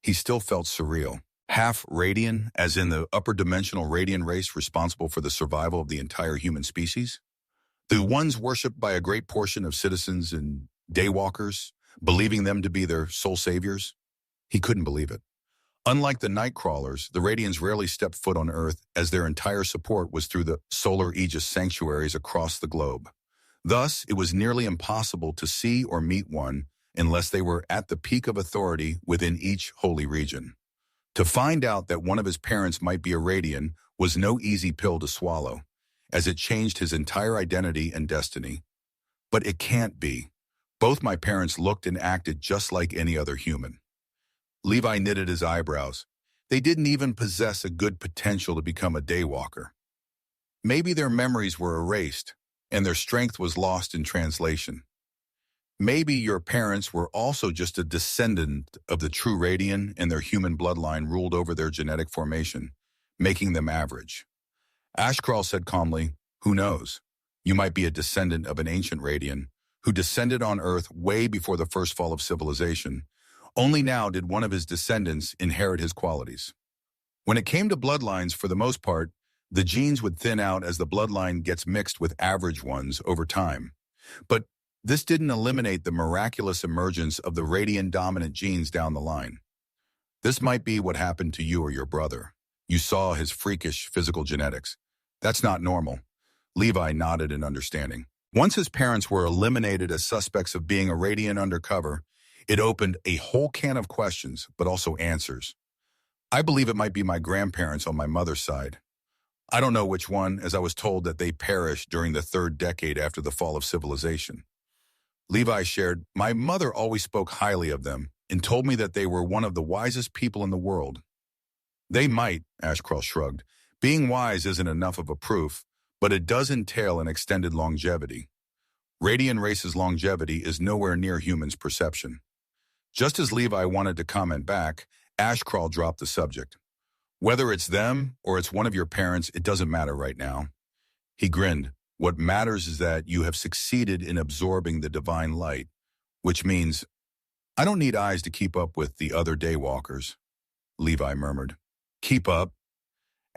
he still felt surreal. Half Radian, as in the upper dimensional Radian race responsible for the survival of the entire human species? The ones worshipped by a great portion of citizens and daywalkers, believing them to be their sole saviors? He couldn't believe it. Unlike the Nightcrawlers, the Radians rarely stepped foot on Earth, as their entire support was through the solar Aegis sanctuaries across the globe. Thus, it was nearly impossible to see or meet one unless they were at the peak of authority within each holy region. To find out that one of his parents might be a Radian was no easy pill to swallow, as it changed his entire identity and destiny. "But it can't be. Both my parents looked and acted just like any other human." Levi knitted his eyebrows. They didn't even possess a good potential to become a daywalker. Maybe their memories were erased, and their strength was lost in translation. Maybe your parents were also just a descendant of the true Radian, and their human bloodline ruled over their genetic formation, making them average. Ashcrawl said calmly, "Who knows? You might be a descendant of an ancient Radian who descended on Earth way before the first fall of civilization. Only now did one of his descendants inherit his qualities." When it came to bloodlines, for the most part, the genes would thin out as the bloodline gets mixed with average ones over time. But this didn't eliminate the miraculous emergence of the Radian-dominant genes down the line. This might be what happened to you or your brother. You saw his freakish physical genetics. That's not normal. Levi nodded in understanding. Once his parents were eliminated as suspects of being a Radian undercover, it opened a whole can of questions, but also answers. I believe it might be my grandparents on my mother's side. I don't know which one, as I was told that they perished during the 3rd decade after the fall of civilization. Levi shared, "My mother always spoke highly of them and told me that they were one of the wisest people in the world." "They might," Ashcrawl shrugged. "Being wise isn't enough of a proof, but it does entail an extended longevity. Radian race's longevity is nowhere near humans' perception." Just as Levi wanted to comment back, Ashcrawl dropped the subject. "Whether it's them or it's one of your parents, it doesn't matter right now." He grinned. "What matters is that you have succeeded in absorbing the divine light, which means I don't need eyes to keep up with the other daywalkers," Levi murmured. "Keep up?"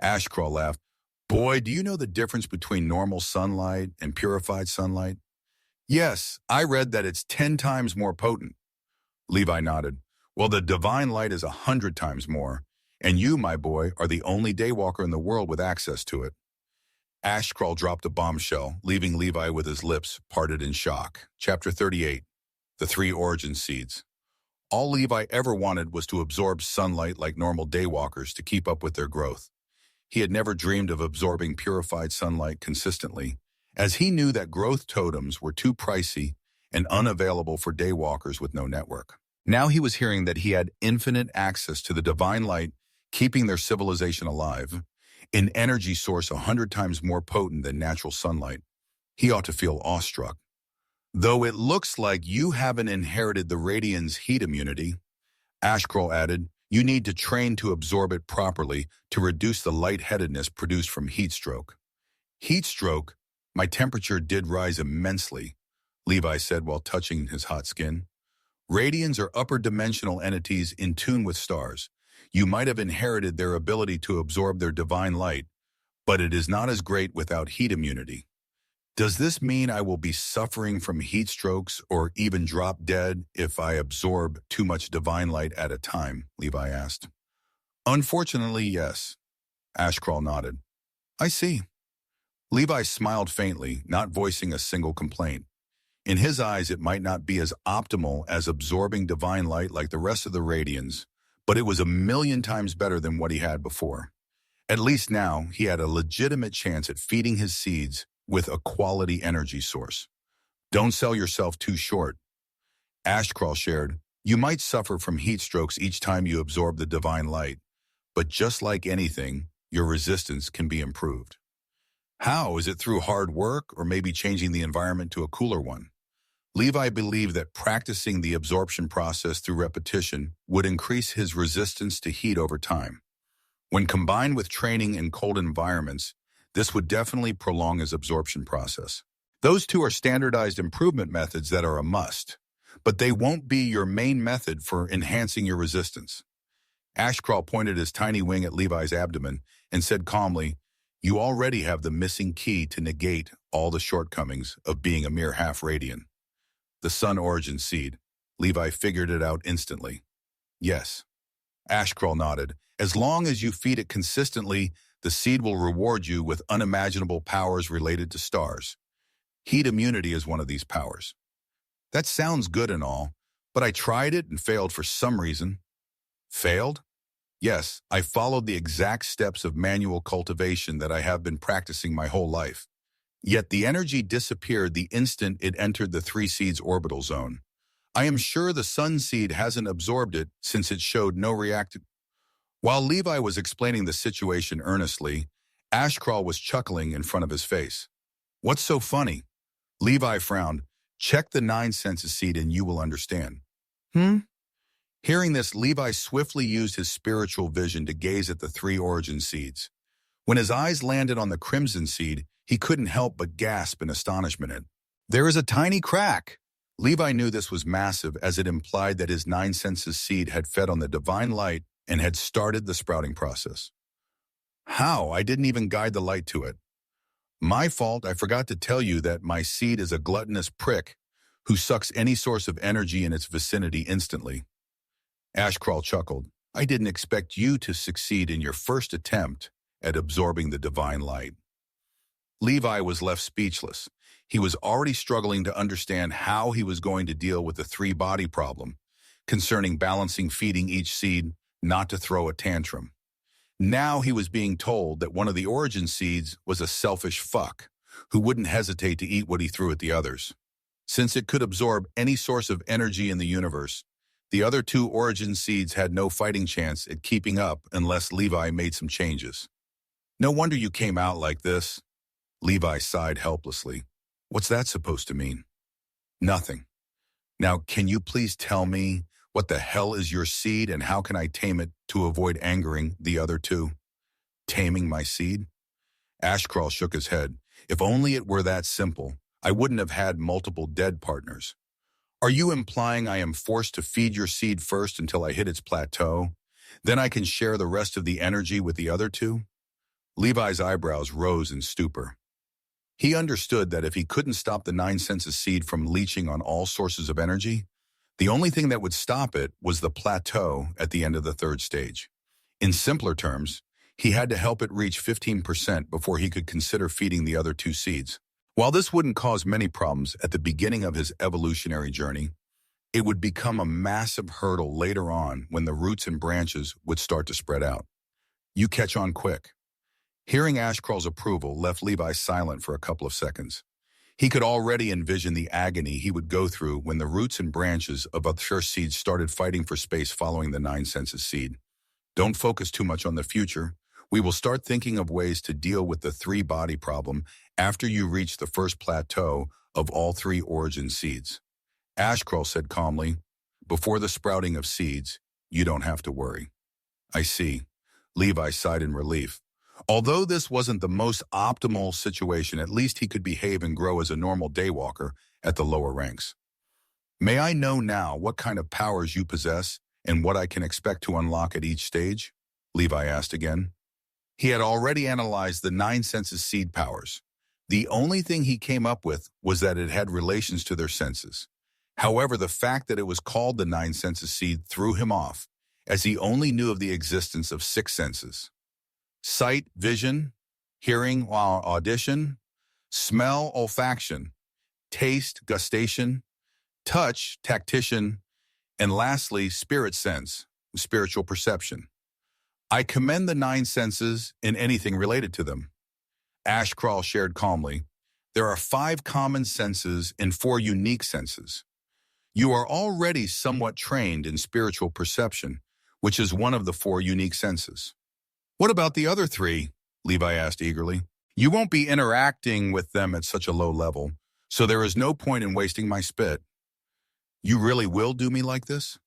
Ashcrawl laughed. "Boy, do you know the difference between normal sunlight and purified sunlight?" "Yes, I read that it's 10 times more potent." Levi nodded. "Well, the divine light is 100 times more, and you, my boy, are the only daywalker in the world with access to it." Ashcrawl dropped a bombshell, leaving Levi with his lips parted in shock. Chapter 38. The 3 Origin Seeds. All Levi ever wanted was to absorb sunlight like normal daywalkers to keep up with their growth. He had never dreamed of absorbing purified sunlight consistently, as he knew that growth totems were too pricey and unavailable for daywalkers with no network. Now he was hearing that he had infinite access to the divine light, keeping their civilization alive, an energy source 100 times more potent than natural sunlight. He ought to feel awestruck. Though it looks like you haven't inherited the Radiant's heat immunity, Ashcroll added, you need to train to absorb it properly to reduce the lightheadedness produced from heat stroke. Heat stroke? My temperature did rise immensely, Levi said while touching his hot skin. Radians are upper dimensional entities in tune with stars. You might have inherited their ability to absorb their divine light, but it is not as great without heat immunity. Does this mean I will be suffering from heat strokes or even drop dead if I absorb too much divine light at a time? Levi asked. Unfortunately, yes. Ashcrawl nodded. I see. Levi smiled faintly, not voicing a single complaint. In his eyes, it might not be as optimal as absorbing divine light like the rest of the Radians, but it was 1,000,000 times better than what he had before. At least now, he had a legitimate chance at feeding his seeds with a quality energy source. Don't sell yourself too short. Ashcrawl shared, you might suffer from heat strokes each time you absorb the divine light, but just like anything, your resistance can be improved. How? Is it through hard work or maybe changing the environment to a cooler one? Levi believed that practicing the absorption process through repetition would increase his resistance to heat over time. When combined with training in cold environments, this would definitely prolong his absorption process. Those two are standardized improvement methods that are a must, but they won't be your main method for enhancing your resistance. Ashcrawl pointed his tiny wing at Levi's abdomen and said calmly, you already have the missing key to negate all the shortcomings of being a mere half-radian. The sun origin seed. Levi figured it out instantly. Yes. Ashcrawl nodded. As long as you feed it consistently, the seed will reward you with unimaginable powers related to stars. Heat immunity is one of these powers. That sounds good and all, but I tried it and failed for some reason. Failed? Yes, I followed the exact steps of manual cultivation that I have been practicing my whole life. Yet the energy disappeared the instant it entered the 3 seeds orbital zone. I am sure the sun seed hasn't absorbed it since it showed no reaction. While Levi was explaining the situation earnestly, Ashcrawl was chuckling in front of his face. What's so funny? Levi frowned. Check the 9 senses seed and you will understand. Hearing this, Levi swiftly used his spiritual vision to gaze at the 3 origin seeds. When his eyes landed on the crimson seed, he couldn't help but gasp in astonishment. There is a tiny crack. Levi knew this was massive as it implied that his 9 senses seed had fed on the divine light and had started the sprouting process. How? I didn't even guide the light to it. My fault, I forgot to tell you that my seed is a gluttonous prick who sucks any source of energy in its vicinity instantly. Ashcrawl chuckled. I didn't expect you to succeed in your first attempt at absorbing the divine light. Levi was left speechless. He was already struggling to understand how he was going to deal with the 3-body problem, concerning balancing feeding each seed not to throw a tantrum. Now he was being told that one of the origin seeds was a selfish fuck who wouldn't hesitate to eat what he threw at the others. Since it could absorb any source of energy in the universe, the other 2 origin seeds had no fighting chance at keeping up unless Levi made some changes. No wonder you came out like this. Levi sighed helplessly. What's that supposed to mean? Nothing. Now, can you please tell me what the hell is your seed and how can I tame it to avoid angering the other 2? Taming my seed? Ashcrawl shook his head. If only it were that simple, I wouldn't have had multiple dead partners. Are you implying I am forced to feed your seed first until I hit its plateau? Then I can share the rest of the energy with the other 2? Levi's eyebrows rose in stupor. He understood that if he couldn't stop the 9 senses seed from leeching on all sources of energy, the only thing that would stop it was the plateau at the end of the 3rd stage. In simpler terms, he had to help it reach 15% before he could consider feeding the other 2 seeds. While this wouldn't cause many problems at the beginning of his evolutionary journey, it would become a massive hurdle later on when the roots and branches would start to spread out. You catch on quick. Hearing Ashcrawl's approval left Levi silent for a couple of seconds. He could already envision the agony he would go through when the roots and branches of other seeds started fighting for space following the 9 senses seed. Don't focus too much on the future. We will start thinking of ways to deal with the three-body problem after you reach the first plateau of all three origin seeds. Ashcrawl said calmly, before the sprouting of seeds, you don't have to worry. I see. Levi sighed in relief. Although this wasn't the most optimal situation, at least he could behave and grow as a normal daywalker at the lower ranks. May I know now what kind of powers you possess and what I can expect to unlock at each stage? Levi asked again. He had already analyzed the 9 senses seed powers. The only thing he came up with was that it had relations to their senses. However, the fact that it was called the 9 senses seed threw him off, as he only knew of the existence of 6 senses. Sight, vision, hearing, audition, smell, olfaction, taste, gustation, touch, tactition, and lastly, spirit sense, spiritual perception. I commend the 9 senses and anything related to them. Ashcrawl shared calmly, there are 5 common senses and 4 unique senses. You are already somewhat trained in spiritual perception, which is one of the 4 unique senses. What about the other 3? Levi asked eagerly. You won't be interacting with them at such a low level, so there is no point in wasting my spit. You really will do me like this?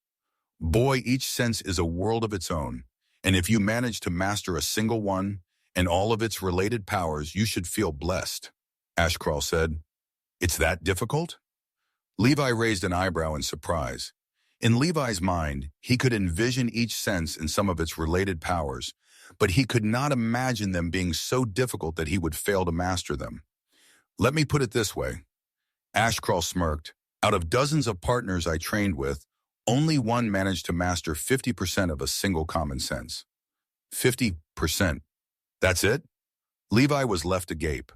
Boy, each sense is a world of its own, and if you manage to master a single one and all of its related powers, you should feel blessed, Ashcrawl said. It's that difficult? Levi raised an eyebrow in surprise. In Levi's mind, he could envision each sense and some of its related powers, but he could not imagine them being so difficult that he would fail to master them. Let me put it this way. Ashcrawl smirked. Out of dozens of partners I trained with, only one managed to master 50% of a single common sense. 50%. That's it? Levi was left agape.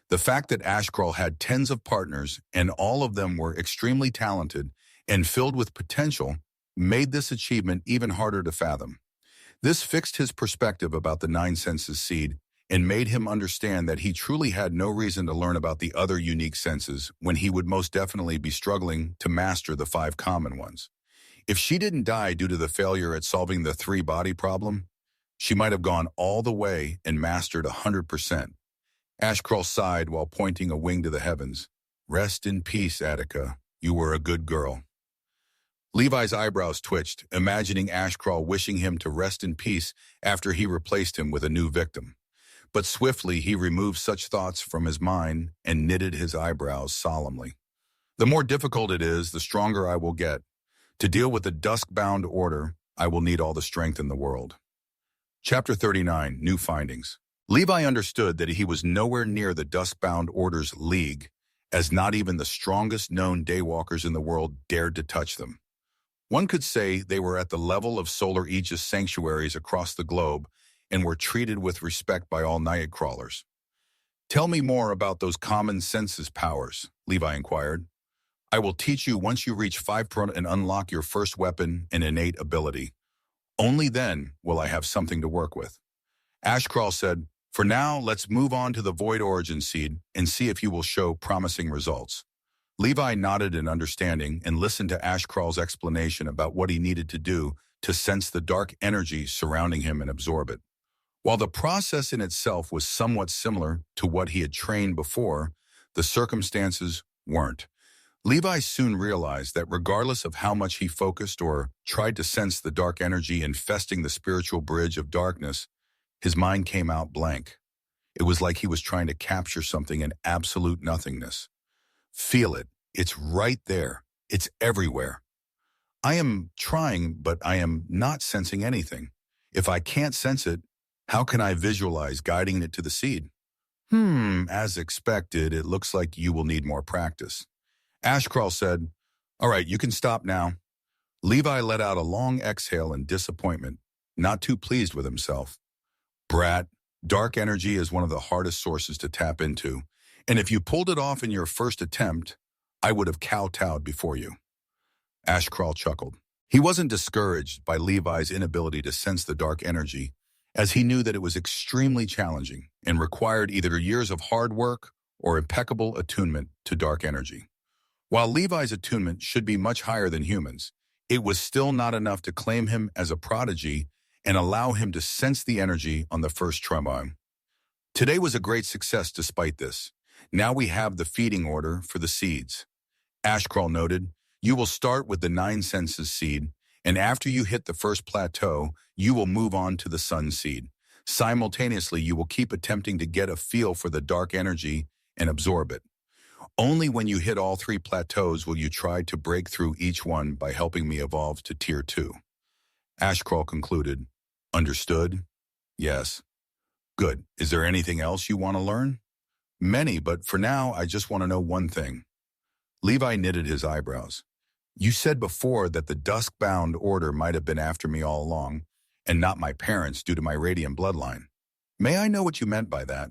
The fact that Ashcrawl had tens of partners and all of them were extremely talented and filled with potential made this achievement even harder to fathom. This fixed his perspective about the 9 senses seed and made him understand that he truly had no reason to learn about the other unique senses when he would most definitely be struggling to master the 5 common ones. If she didn't die due to the failure at solving the 3-body problem, she might have gone all the way and mastered 100%. Ashcrawl sighed while pointing a wing to the heavens. Rest in peace, Attica. You were a good girl. Levi's eyebrows twitched, imagining Ashcrawl wishing him to rest in peace after he replaced him with a new victim. But swiftly he removed such thoughts from his mind and knitted his eyebrows solemnly. The more difficult it is, the stronger I will get. To deal with the dusk-bound order, I will need all the strength in the world. Chapter 39, New Findings. Levi understood that he was nowhere near the dusk-bound order's league, as not even the strongest known daywalkers in the world dared to touch them. One could say they were at the level of solar aegis sanctuaries across the globe and were treated with respect by all Nightcrawlers. Tell me more about those common senses powers, Levi inquired. I will teach you once you reach 5 and unlock your first weapon and innate ability. Only then will I have something to work with. Ashcrawl said, for now, let's move on to the Void Origin Seed and see if you will show promising results. Levi nodded in understanding and listened to Ashcrawl's explanation about what he needed to do to sense the dark energy surrounding him and absorb it. While the process in itself was somewhat similar to what he had trained before, the circumstances weren't. Levi soon realized that regardless of how much he focused or tried to sense the dark energy infesting the spiritual bridge of darkness, his mind came out blank. It was like he was trying to capture something in absolute nothingness. Feel it. It's right there. It's everywhere. I am trying, but I am not sensing anything. If I can't sense it, how can I visualize guiding it to the seed? As expected, it looks like you will need more practice. Ashcrawl said, all right, you can stop now. Levi let out a long exhale in disappointment, not too pleased with himself. Brat, dark energy is one of the hardest sources to tap into, and if you pulled it off in your first attempt, I would have kowtowed before you. Ashcrawl chuckled. He wasn't discouraged by Levi's inability to sense the dark energy, as he knew that it was extremely challenging and required either years of hard work or impeccable attunement to dark energy. While Levi's attunement should be much higher than humans, it was still not enough to claim him as a prodigy and allow him to sense the energy on the first tremor. Today was a great success despite this. Now we have the feeding order for the seeds. Ashcrawl noted, you will start with the 9 senses seed, and after you hit the first plateau, you will move on to the sun seed. Simultaneously, you will keep attempting to get a feel for the dark energy and absorb it. Only when you hit all 3 plateaus will you try to break through each one by helping me evolve to Tier 2. Ashcrawl concluded, understood? Yes. Good. Is there anything else you want to learn? Many, but for now, I just want to know one thing. Levi knitted his eyebrows. You said before that the dusk-bound order might have been after me all along, and not my parents due to my radiant bloodline. May I know what you meant by that?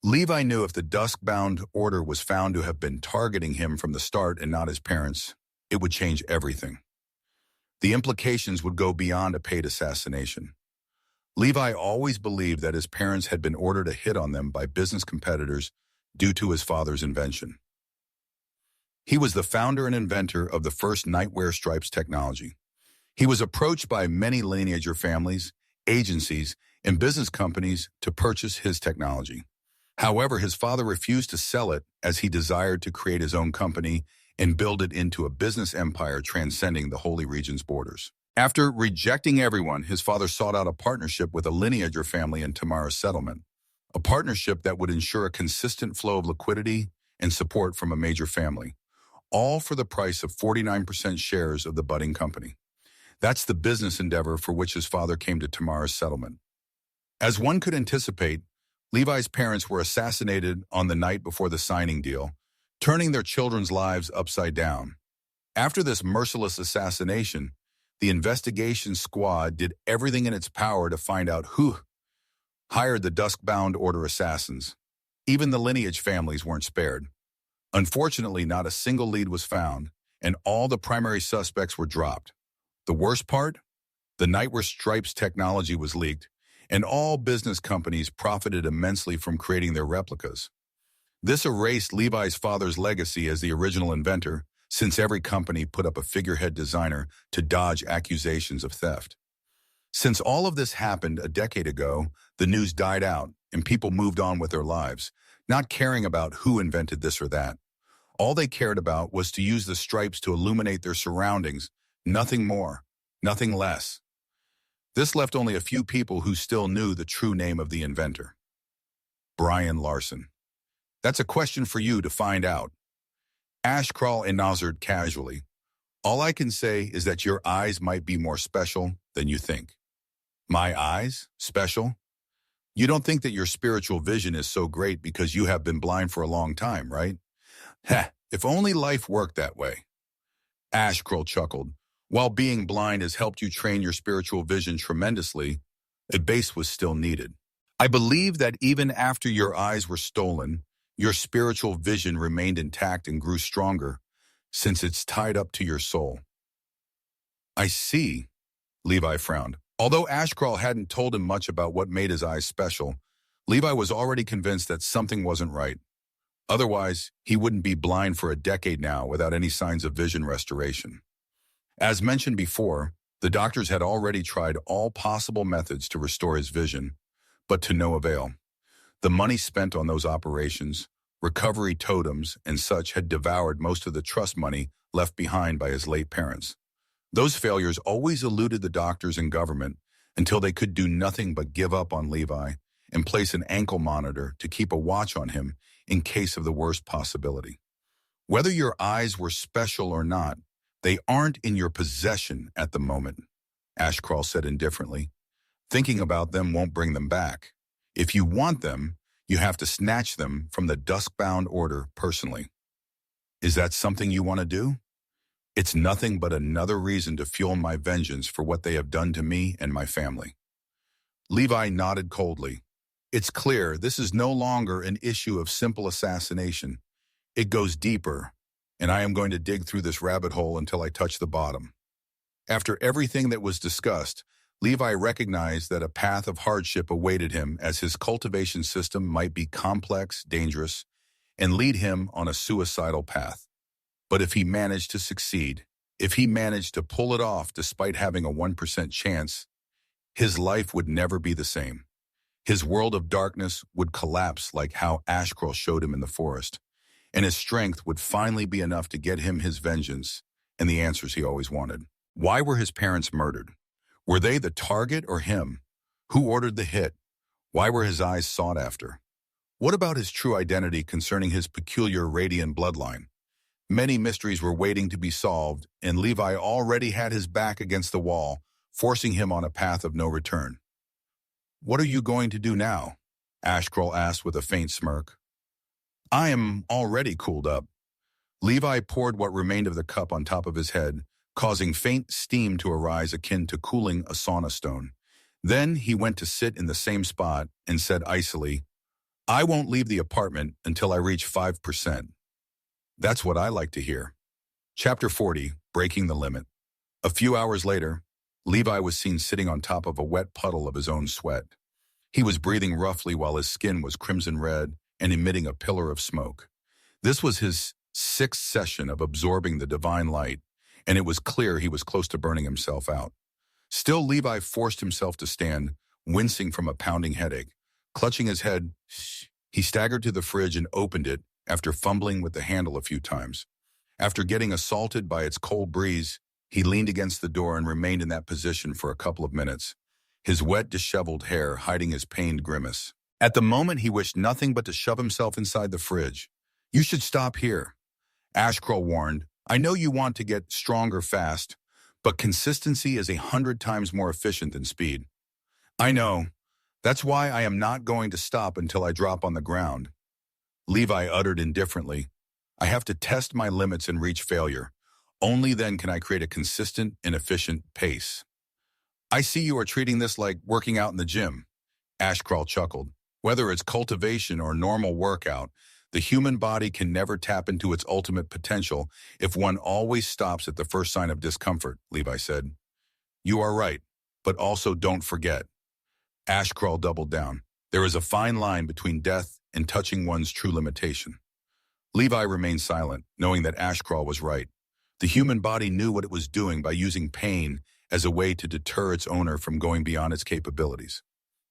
Levi knew if the dusk-bound order was found to have been targeting him from the start and not his parents, it would change everything. The implications would go beyond a paid assassination. Levi always believed that his parents had been ordered a hit on them by business competitors due to his father's invention. He was the founder and inventor of the first nightwear stripes technology. He was approached by many lineager families, agencies, and business companies to purchase his technology. However, his father refused to sell it as he desired to create his own company and build it into a business empire transcending the Holy Region's borders. After rejecting everyone, his father sought out a partnership with a lineager family in Tamara's settlement, a partnership that would ensure a consistent flow of liquidity and support from a major family, all for the price of 49% shares of the budding company. That's the business endeavor for which his father came to Tamara's settlement. As one could anticipate, Levi's parents were assassinated on the night before the signing deal, turning their children's lives upside down. After this merciless assassination, the investigation squad did everything in its power to find out who hired the dusk-bound order assassins. Even the lineage families weren't spared. Unfortunately, not a single lead was found, and all the primary suspects were dropped. The worst part? The nightwear stripes technology was leaked, and all business companies profited immensely from creating their replicas. This erased Levi's father's legacy as the original inventor, since every company put up a figurehead designer to dodge accusations of theft. Since all of this happened a decade ago, the news died out and people moved on with their lives, not caring about who invented this or that. All they cared about was to use the stripes to illuminate their surroundings, nothing more, nothing less. This left only a few people who still knew the true name of the inventor. Brian Larson. That's a question for you to find out. Ashcrawl answered casually. All I can say is that your eyes might be more special than you think. My eyes? Special? You don't think that your spiritual vision is so great because you have been blind for a long time, right? Heh, if only life worked that way. Ashcrawl chuckled. While being blind has helped you train your spiritual vision tremendously, a base was still needed. I believe that even after your eyes were stolen, your spiritual vision remained intact and grew stronger, since it's tied up to your soul. I see, Levi frowned. Although Ashcrawl hadn't told him much about what made his eyes special, Levi was already convinced that something wasn't right. Otherwise, he wouldn't be blind for a decade now without any signs of vision restoration. As mentioned before, the doctors had already tried all possible methods to restore his vision, but to no avail. The money spent on those operations, recovery totems, and such had devoured most of the trust money left behind by his late parents. Those failures always eluded the doctors and government until they could do nothing but give up on Levi and place an ankle monitor to keep a watch on him in case of the worst possibility. Whether your eyes were special or not, they aren't in your possession at the moment, Ashcrawl said indifferently. Thinking about them won't bring them back. If you want them, you have to snatch them from the dusk-bound order personally. Is that something you want to do? It's nothing but another reason to fuel my vengeance for what they have done to me and my family. Levi nodded coldly. It's clear this is no longer an issue of simple assassination. It goes deeper, and I am going to dig through this rabbit hole until I touch the bottom. After everything that was discussed, Levi recognized that a path of hardship awaited him as his cultivation system might be complex, dangerous, and lead him on a suicidal path. But if he managed to succeed, if he managed to pull it off despite having a 1% chance, his life would never be the same. His world of darkness would collapse like how Ashcroft showed him in the forest, and his strength would finally be enough to get him his vengeance and the answers he always wanted. Why were his parents murdered? Were they the target or him? Who ordered the hit? Why were his eyes sought after? What about his true identity concerning his peculiar radiant bloodline? Many mysteries were waiting to be solved, and Levi already had his back against the wall, forcing him on a path of no return. "What are you going to do now?" Ashcroft asked with a faint smirk. "I am already cooled up." Levi poured what remained of the cup on top of his head, causing faint steam to arise akin to cooling a sauna stone. Then he went to sit in the same spot and said icily, "I won't leave the apartment until I reach 5%. That's what I like to hear. Chapter 40, Breaking the Limit. A few hours later, Levi was seen sitting on top of a wet puddle of his own sweat. He was breathing roughly while his skin was crimson red and emitting a pillar of smoke. This was his 6th session of absorbing the divine light, and it was clear he was close to burning himself out. Still, Levi forced himself to stand, wincing from a pounding headache. Clutching his head, he staggered to the fridge and opened it after fumbling with the handle a few times. After getting assaulted by its cold breeze, he leaned against the door and remained in that position for a couple of minutes, his wet, disheveled hair hiding his pained grimace. At the moment, he wished nothing but to shove himself inside the fridge. "You should stop here," Ashcroft warned. "I know you want to get stronger fast, but consistency is 100 times more efficient than speed." "I know. That's why I am not going to stop until I drop on the ground," Levi uttered indifferently. "I have to test my limits and reach failure. Only then can I create a consistent and efficient pace." "I see you are treating this like working out in the gym," Ashcroft chuckled. "Whether it's cultivation or normal workout, the human body can never tap into its ultimate potential if one always stops at the first sign of discomfort," Levi said. "You are right, but also don't forget." Ashcroft doubled down. "There is a fine line between death and touching one's true limitation." Levi remained silent, knowing that Ashcroft was right. The human body knew what it was doing by using pain as a way to deter its owner from going beyond its capabilities.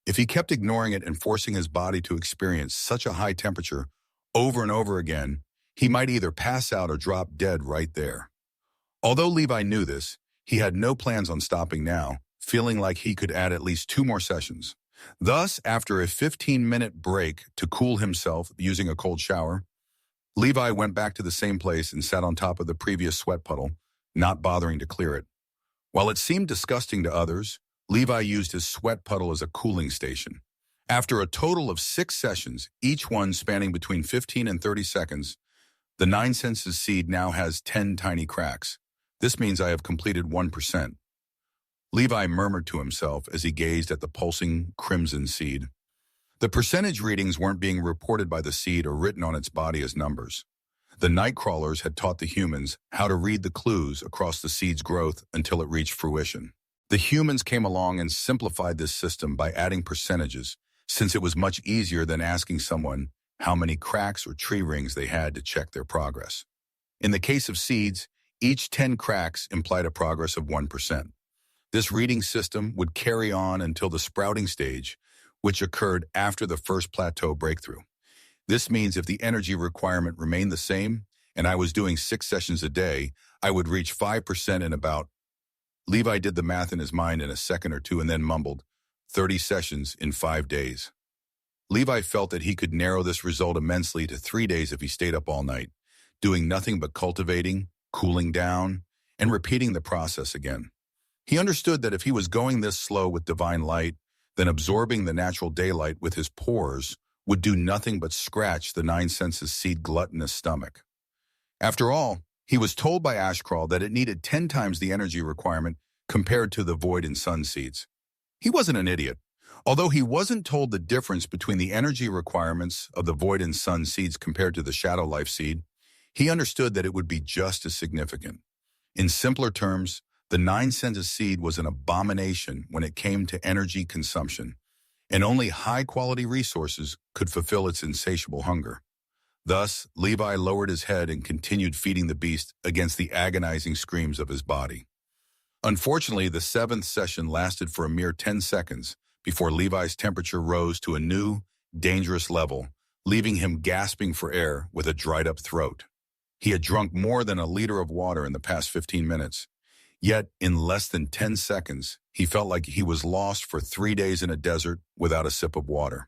If he kept ignoring it and forcing his body to experience such a high temperature over and over again, he might either pass out or drop dead right there. Although Levi knew this, he had no plans on stopping now, feeling like he could add at least 2 more sessions. Thus, after a 15-minute break to cool himself using a cold shower, Levi went back to the same place and sat on top of the previous sweat puddle, not bothering to clear it. While it seemed disgusting to others, Levi used his sweat puddle as a cooling station. After a total of 6 sessions, each one spanning between 15 and 30 seconds, the 9 senses seed now has 10 tiny cracks. "This means I have completed 1%. Levi murmured to himself as he gazed at the pulsing crimson seed. The percentage readings weren't being reported by the seed or written on its body as numbers. The Nightcrawlers had taught the humans how to read the clues across the seed's growth until it reached fruition. The humans came along and simplified this system by adding percentages, since it was much easier than asking someone how many cracks or tree rings they had to check their progress. In the case of seeds, each 10 cracks implied a progress of 1%. This reading system would carry on until the sprouting stage, which occurred after the first plateau breakthrough. This means if the energy requirement remained the same, and I was doing 6 sessions a day, I would reach 5% in about... Levi did the math in his mind in a second or two and then mumbled, 30 sessions in 5 days. Levi felt that he could narrow this result immensely to 3 days if he stayed up all night, doing nothing but cultivating, cooling down, and repeating the process again. He understood that if he was going this slow with divine light, then absorbing the natural daylight with his pores would do nothing but scratch the 9 senses seed gluttonous stomach. After all, he was told by Ashcrawl that it needed 10 times the energy requirement compared to the void and sun seeds. He wasn't an idiot. Although he wasn't told the difference between the energy requirements of the void and sun seeds compared to the shadow life seed, he understood that it would be just as significant. In simpler terms, the 9 senses seed was an abomination when it came to energy consumption, and only high-quality resources could fulfill its insatiable hunger. Thus, Levi lowered his head and continued feeding the beast against the agonizing screams of his body. Unfortunately, the seventh session lasted for a mere 10 seconds before Levi's temperature rose to a new, dangerous level, leaving him gasping for air with a dried-up throat. He had drunk more than a liter of water in the past 15 minutes. Yet, in less than 10 seconds, he felt like he was lost for 3 days in a desert without a sip of water.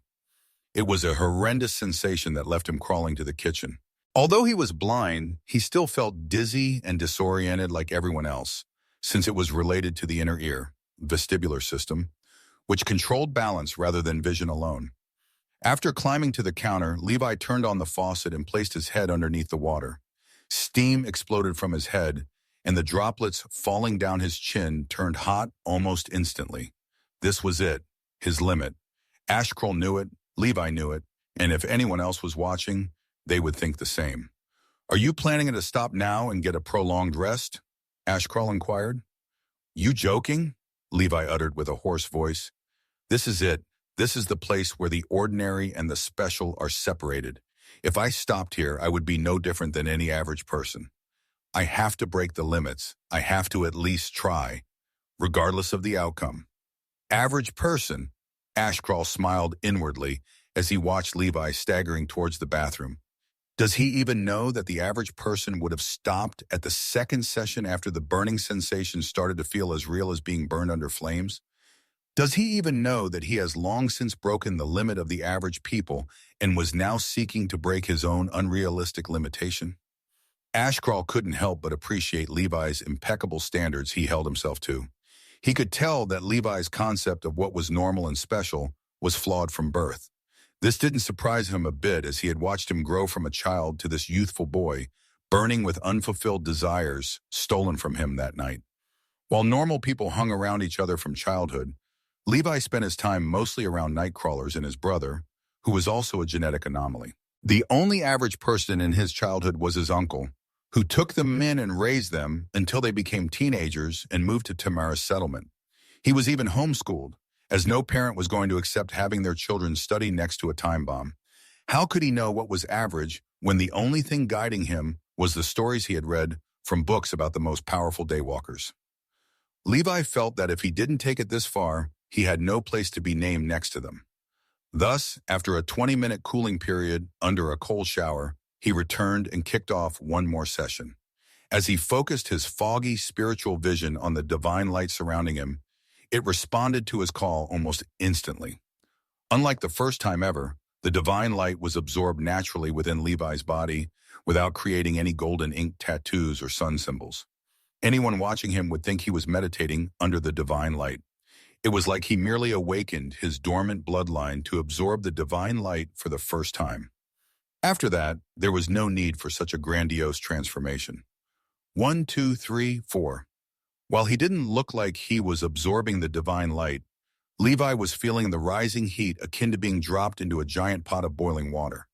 It was a horrendous sensation that left him crawling to the kitchen. Although he was blind, he still felt dizzy and disoriented like everyone else, since it was related to the inner ear, vestibular system, which controlled balance rather than vision alone. After climbing to the counter, Levi turned on the faucet and placed his head underneath the water. Steam exploded from his head, and the droplets falling down his chin turned hot almost instantly. This was it, his limit. Ashcroll knew it, Levi knew it, and if anyone else was watching, they would think the same. "Are you planning to stop now and get a prolonged rest?" Ashcroll inquired. "You joking?" Levi uttered with a hoarse voice. "This is it. This is the place where the ordinary and the special are separated. If I stopped here, I would be no different than any average person. I have to break the limits. I have to at least try, regardless of the outcome." "Average person?" Ashcroll smiled inwardly as he watched Levi staggering towards the bathroom. Does he even know that the average person would have stopped at the second session after the burning sensation started to feel as real as being burned under flames? Does he even know that he has long since broken the limit of the average people and was now seeking to break his own unrealistic limitation? Ashcroll couldn't help but appreciate Levi's impeccable standards he held himself to. He could tell that Levi's concept of what was normal and special was flawed from birth. This didn't surprise him a bit as he had watched him grow from a child to this youthful boy, burning with unfulfilled desires stolen from him that night. While normal people hung around each other from childhood, Levi spent his time mostly around Nightcrawlers and his brother, who was also a genetic anomaly. The only average person in his childhood was his uncle, who took them in and raised them until they became teenagers and moved to Tamara's settlement. He was even homeschooled, as no parent was going to accept having their children study next to a time bomb. How could he know what was average when the only thing guiding him was the stories he had read from books about the most powerful daywalkers? Levi felt that if he didn't take it this far, he had no place to be named next to them. Thus, after a 20-minute cooling period under a cold shower, he returned and kicked off one more session. As he focused his foggy spiritual vision on the divine light surrounding him, it responded to his call almost instantly. Unlike the first time ever, the divine light was absorbed naturally within Levi's body without creating any golden ink tattoos or sun symbols. Anyone watching him would think he was meditating under the divine light. It was like he merely awakened his dormant bloodline to absorb the divine light for the first time. After that, there was no need for such a grandiose transformation. 1, 2, 3, 4. While he didn't look like he was absorbing the divine light, Levi was feeling the rising heat akin to being dropped into a giant pot of boiling water.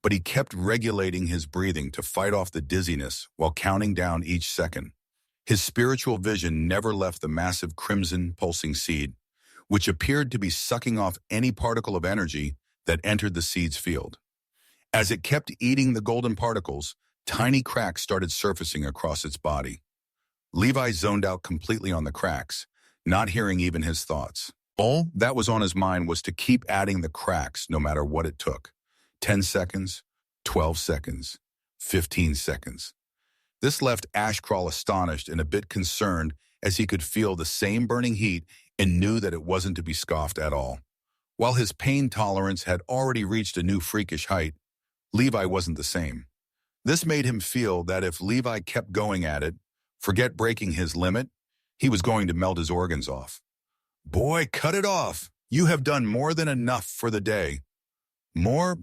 But he kept regulating his breathing to fight off the dizziness while counting down each second. His spiritual vision never left the massive crimson pulsing seed, which appeared to be sucking off any particle of energy that entered the seed's field. As it kept eating the golden particles, tiny cracks started surfacing across its body. Levi zoned out completely on the cracks, not hearing even his thoughts. All that was on his mind was to keep adding the cracks no matter what it took. 10 seconds, 12 seconds, 15 seconds. This left Ashcroll astonished and a bit concerned as he could feel the same burning heat and knew that it wasn't to be scoffed at all. While his pain tolerance had already reached a new freakish height, Levi wasn't the same. This made him feel that if Levi kept going at it, forget breaking his limit, he was going to melt his organs off. "Boy, cut it off. You have done more than enough for the day." More.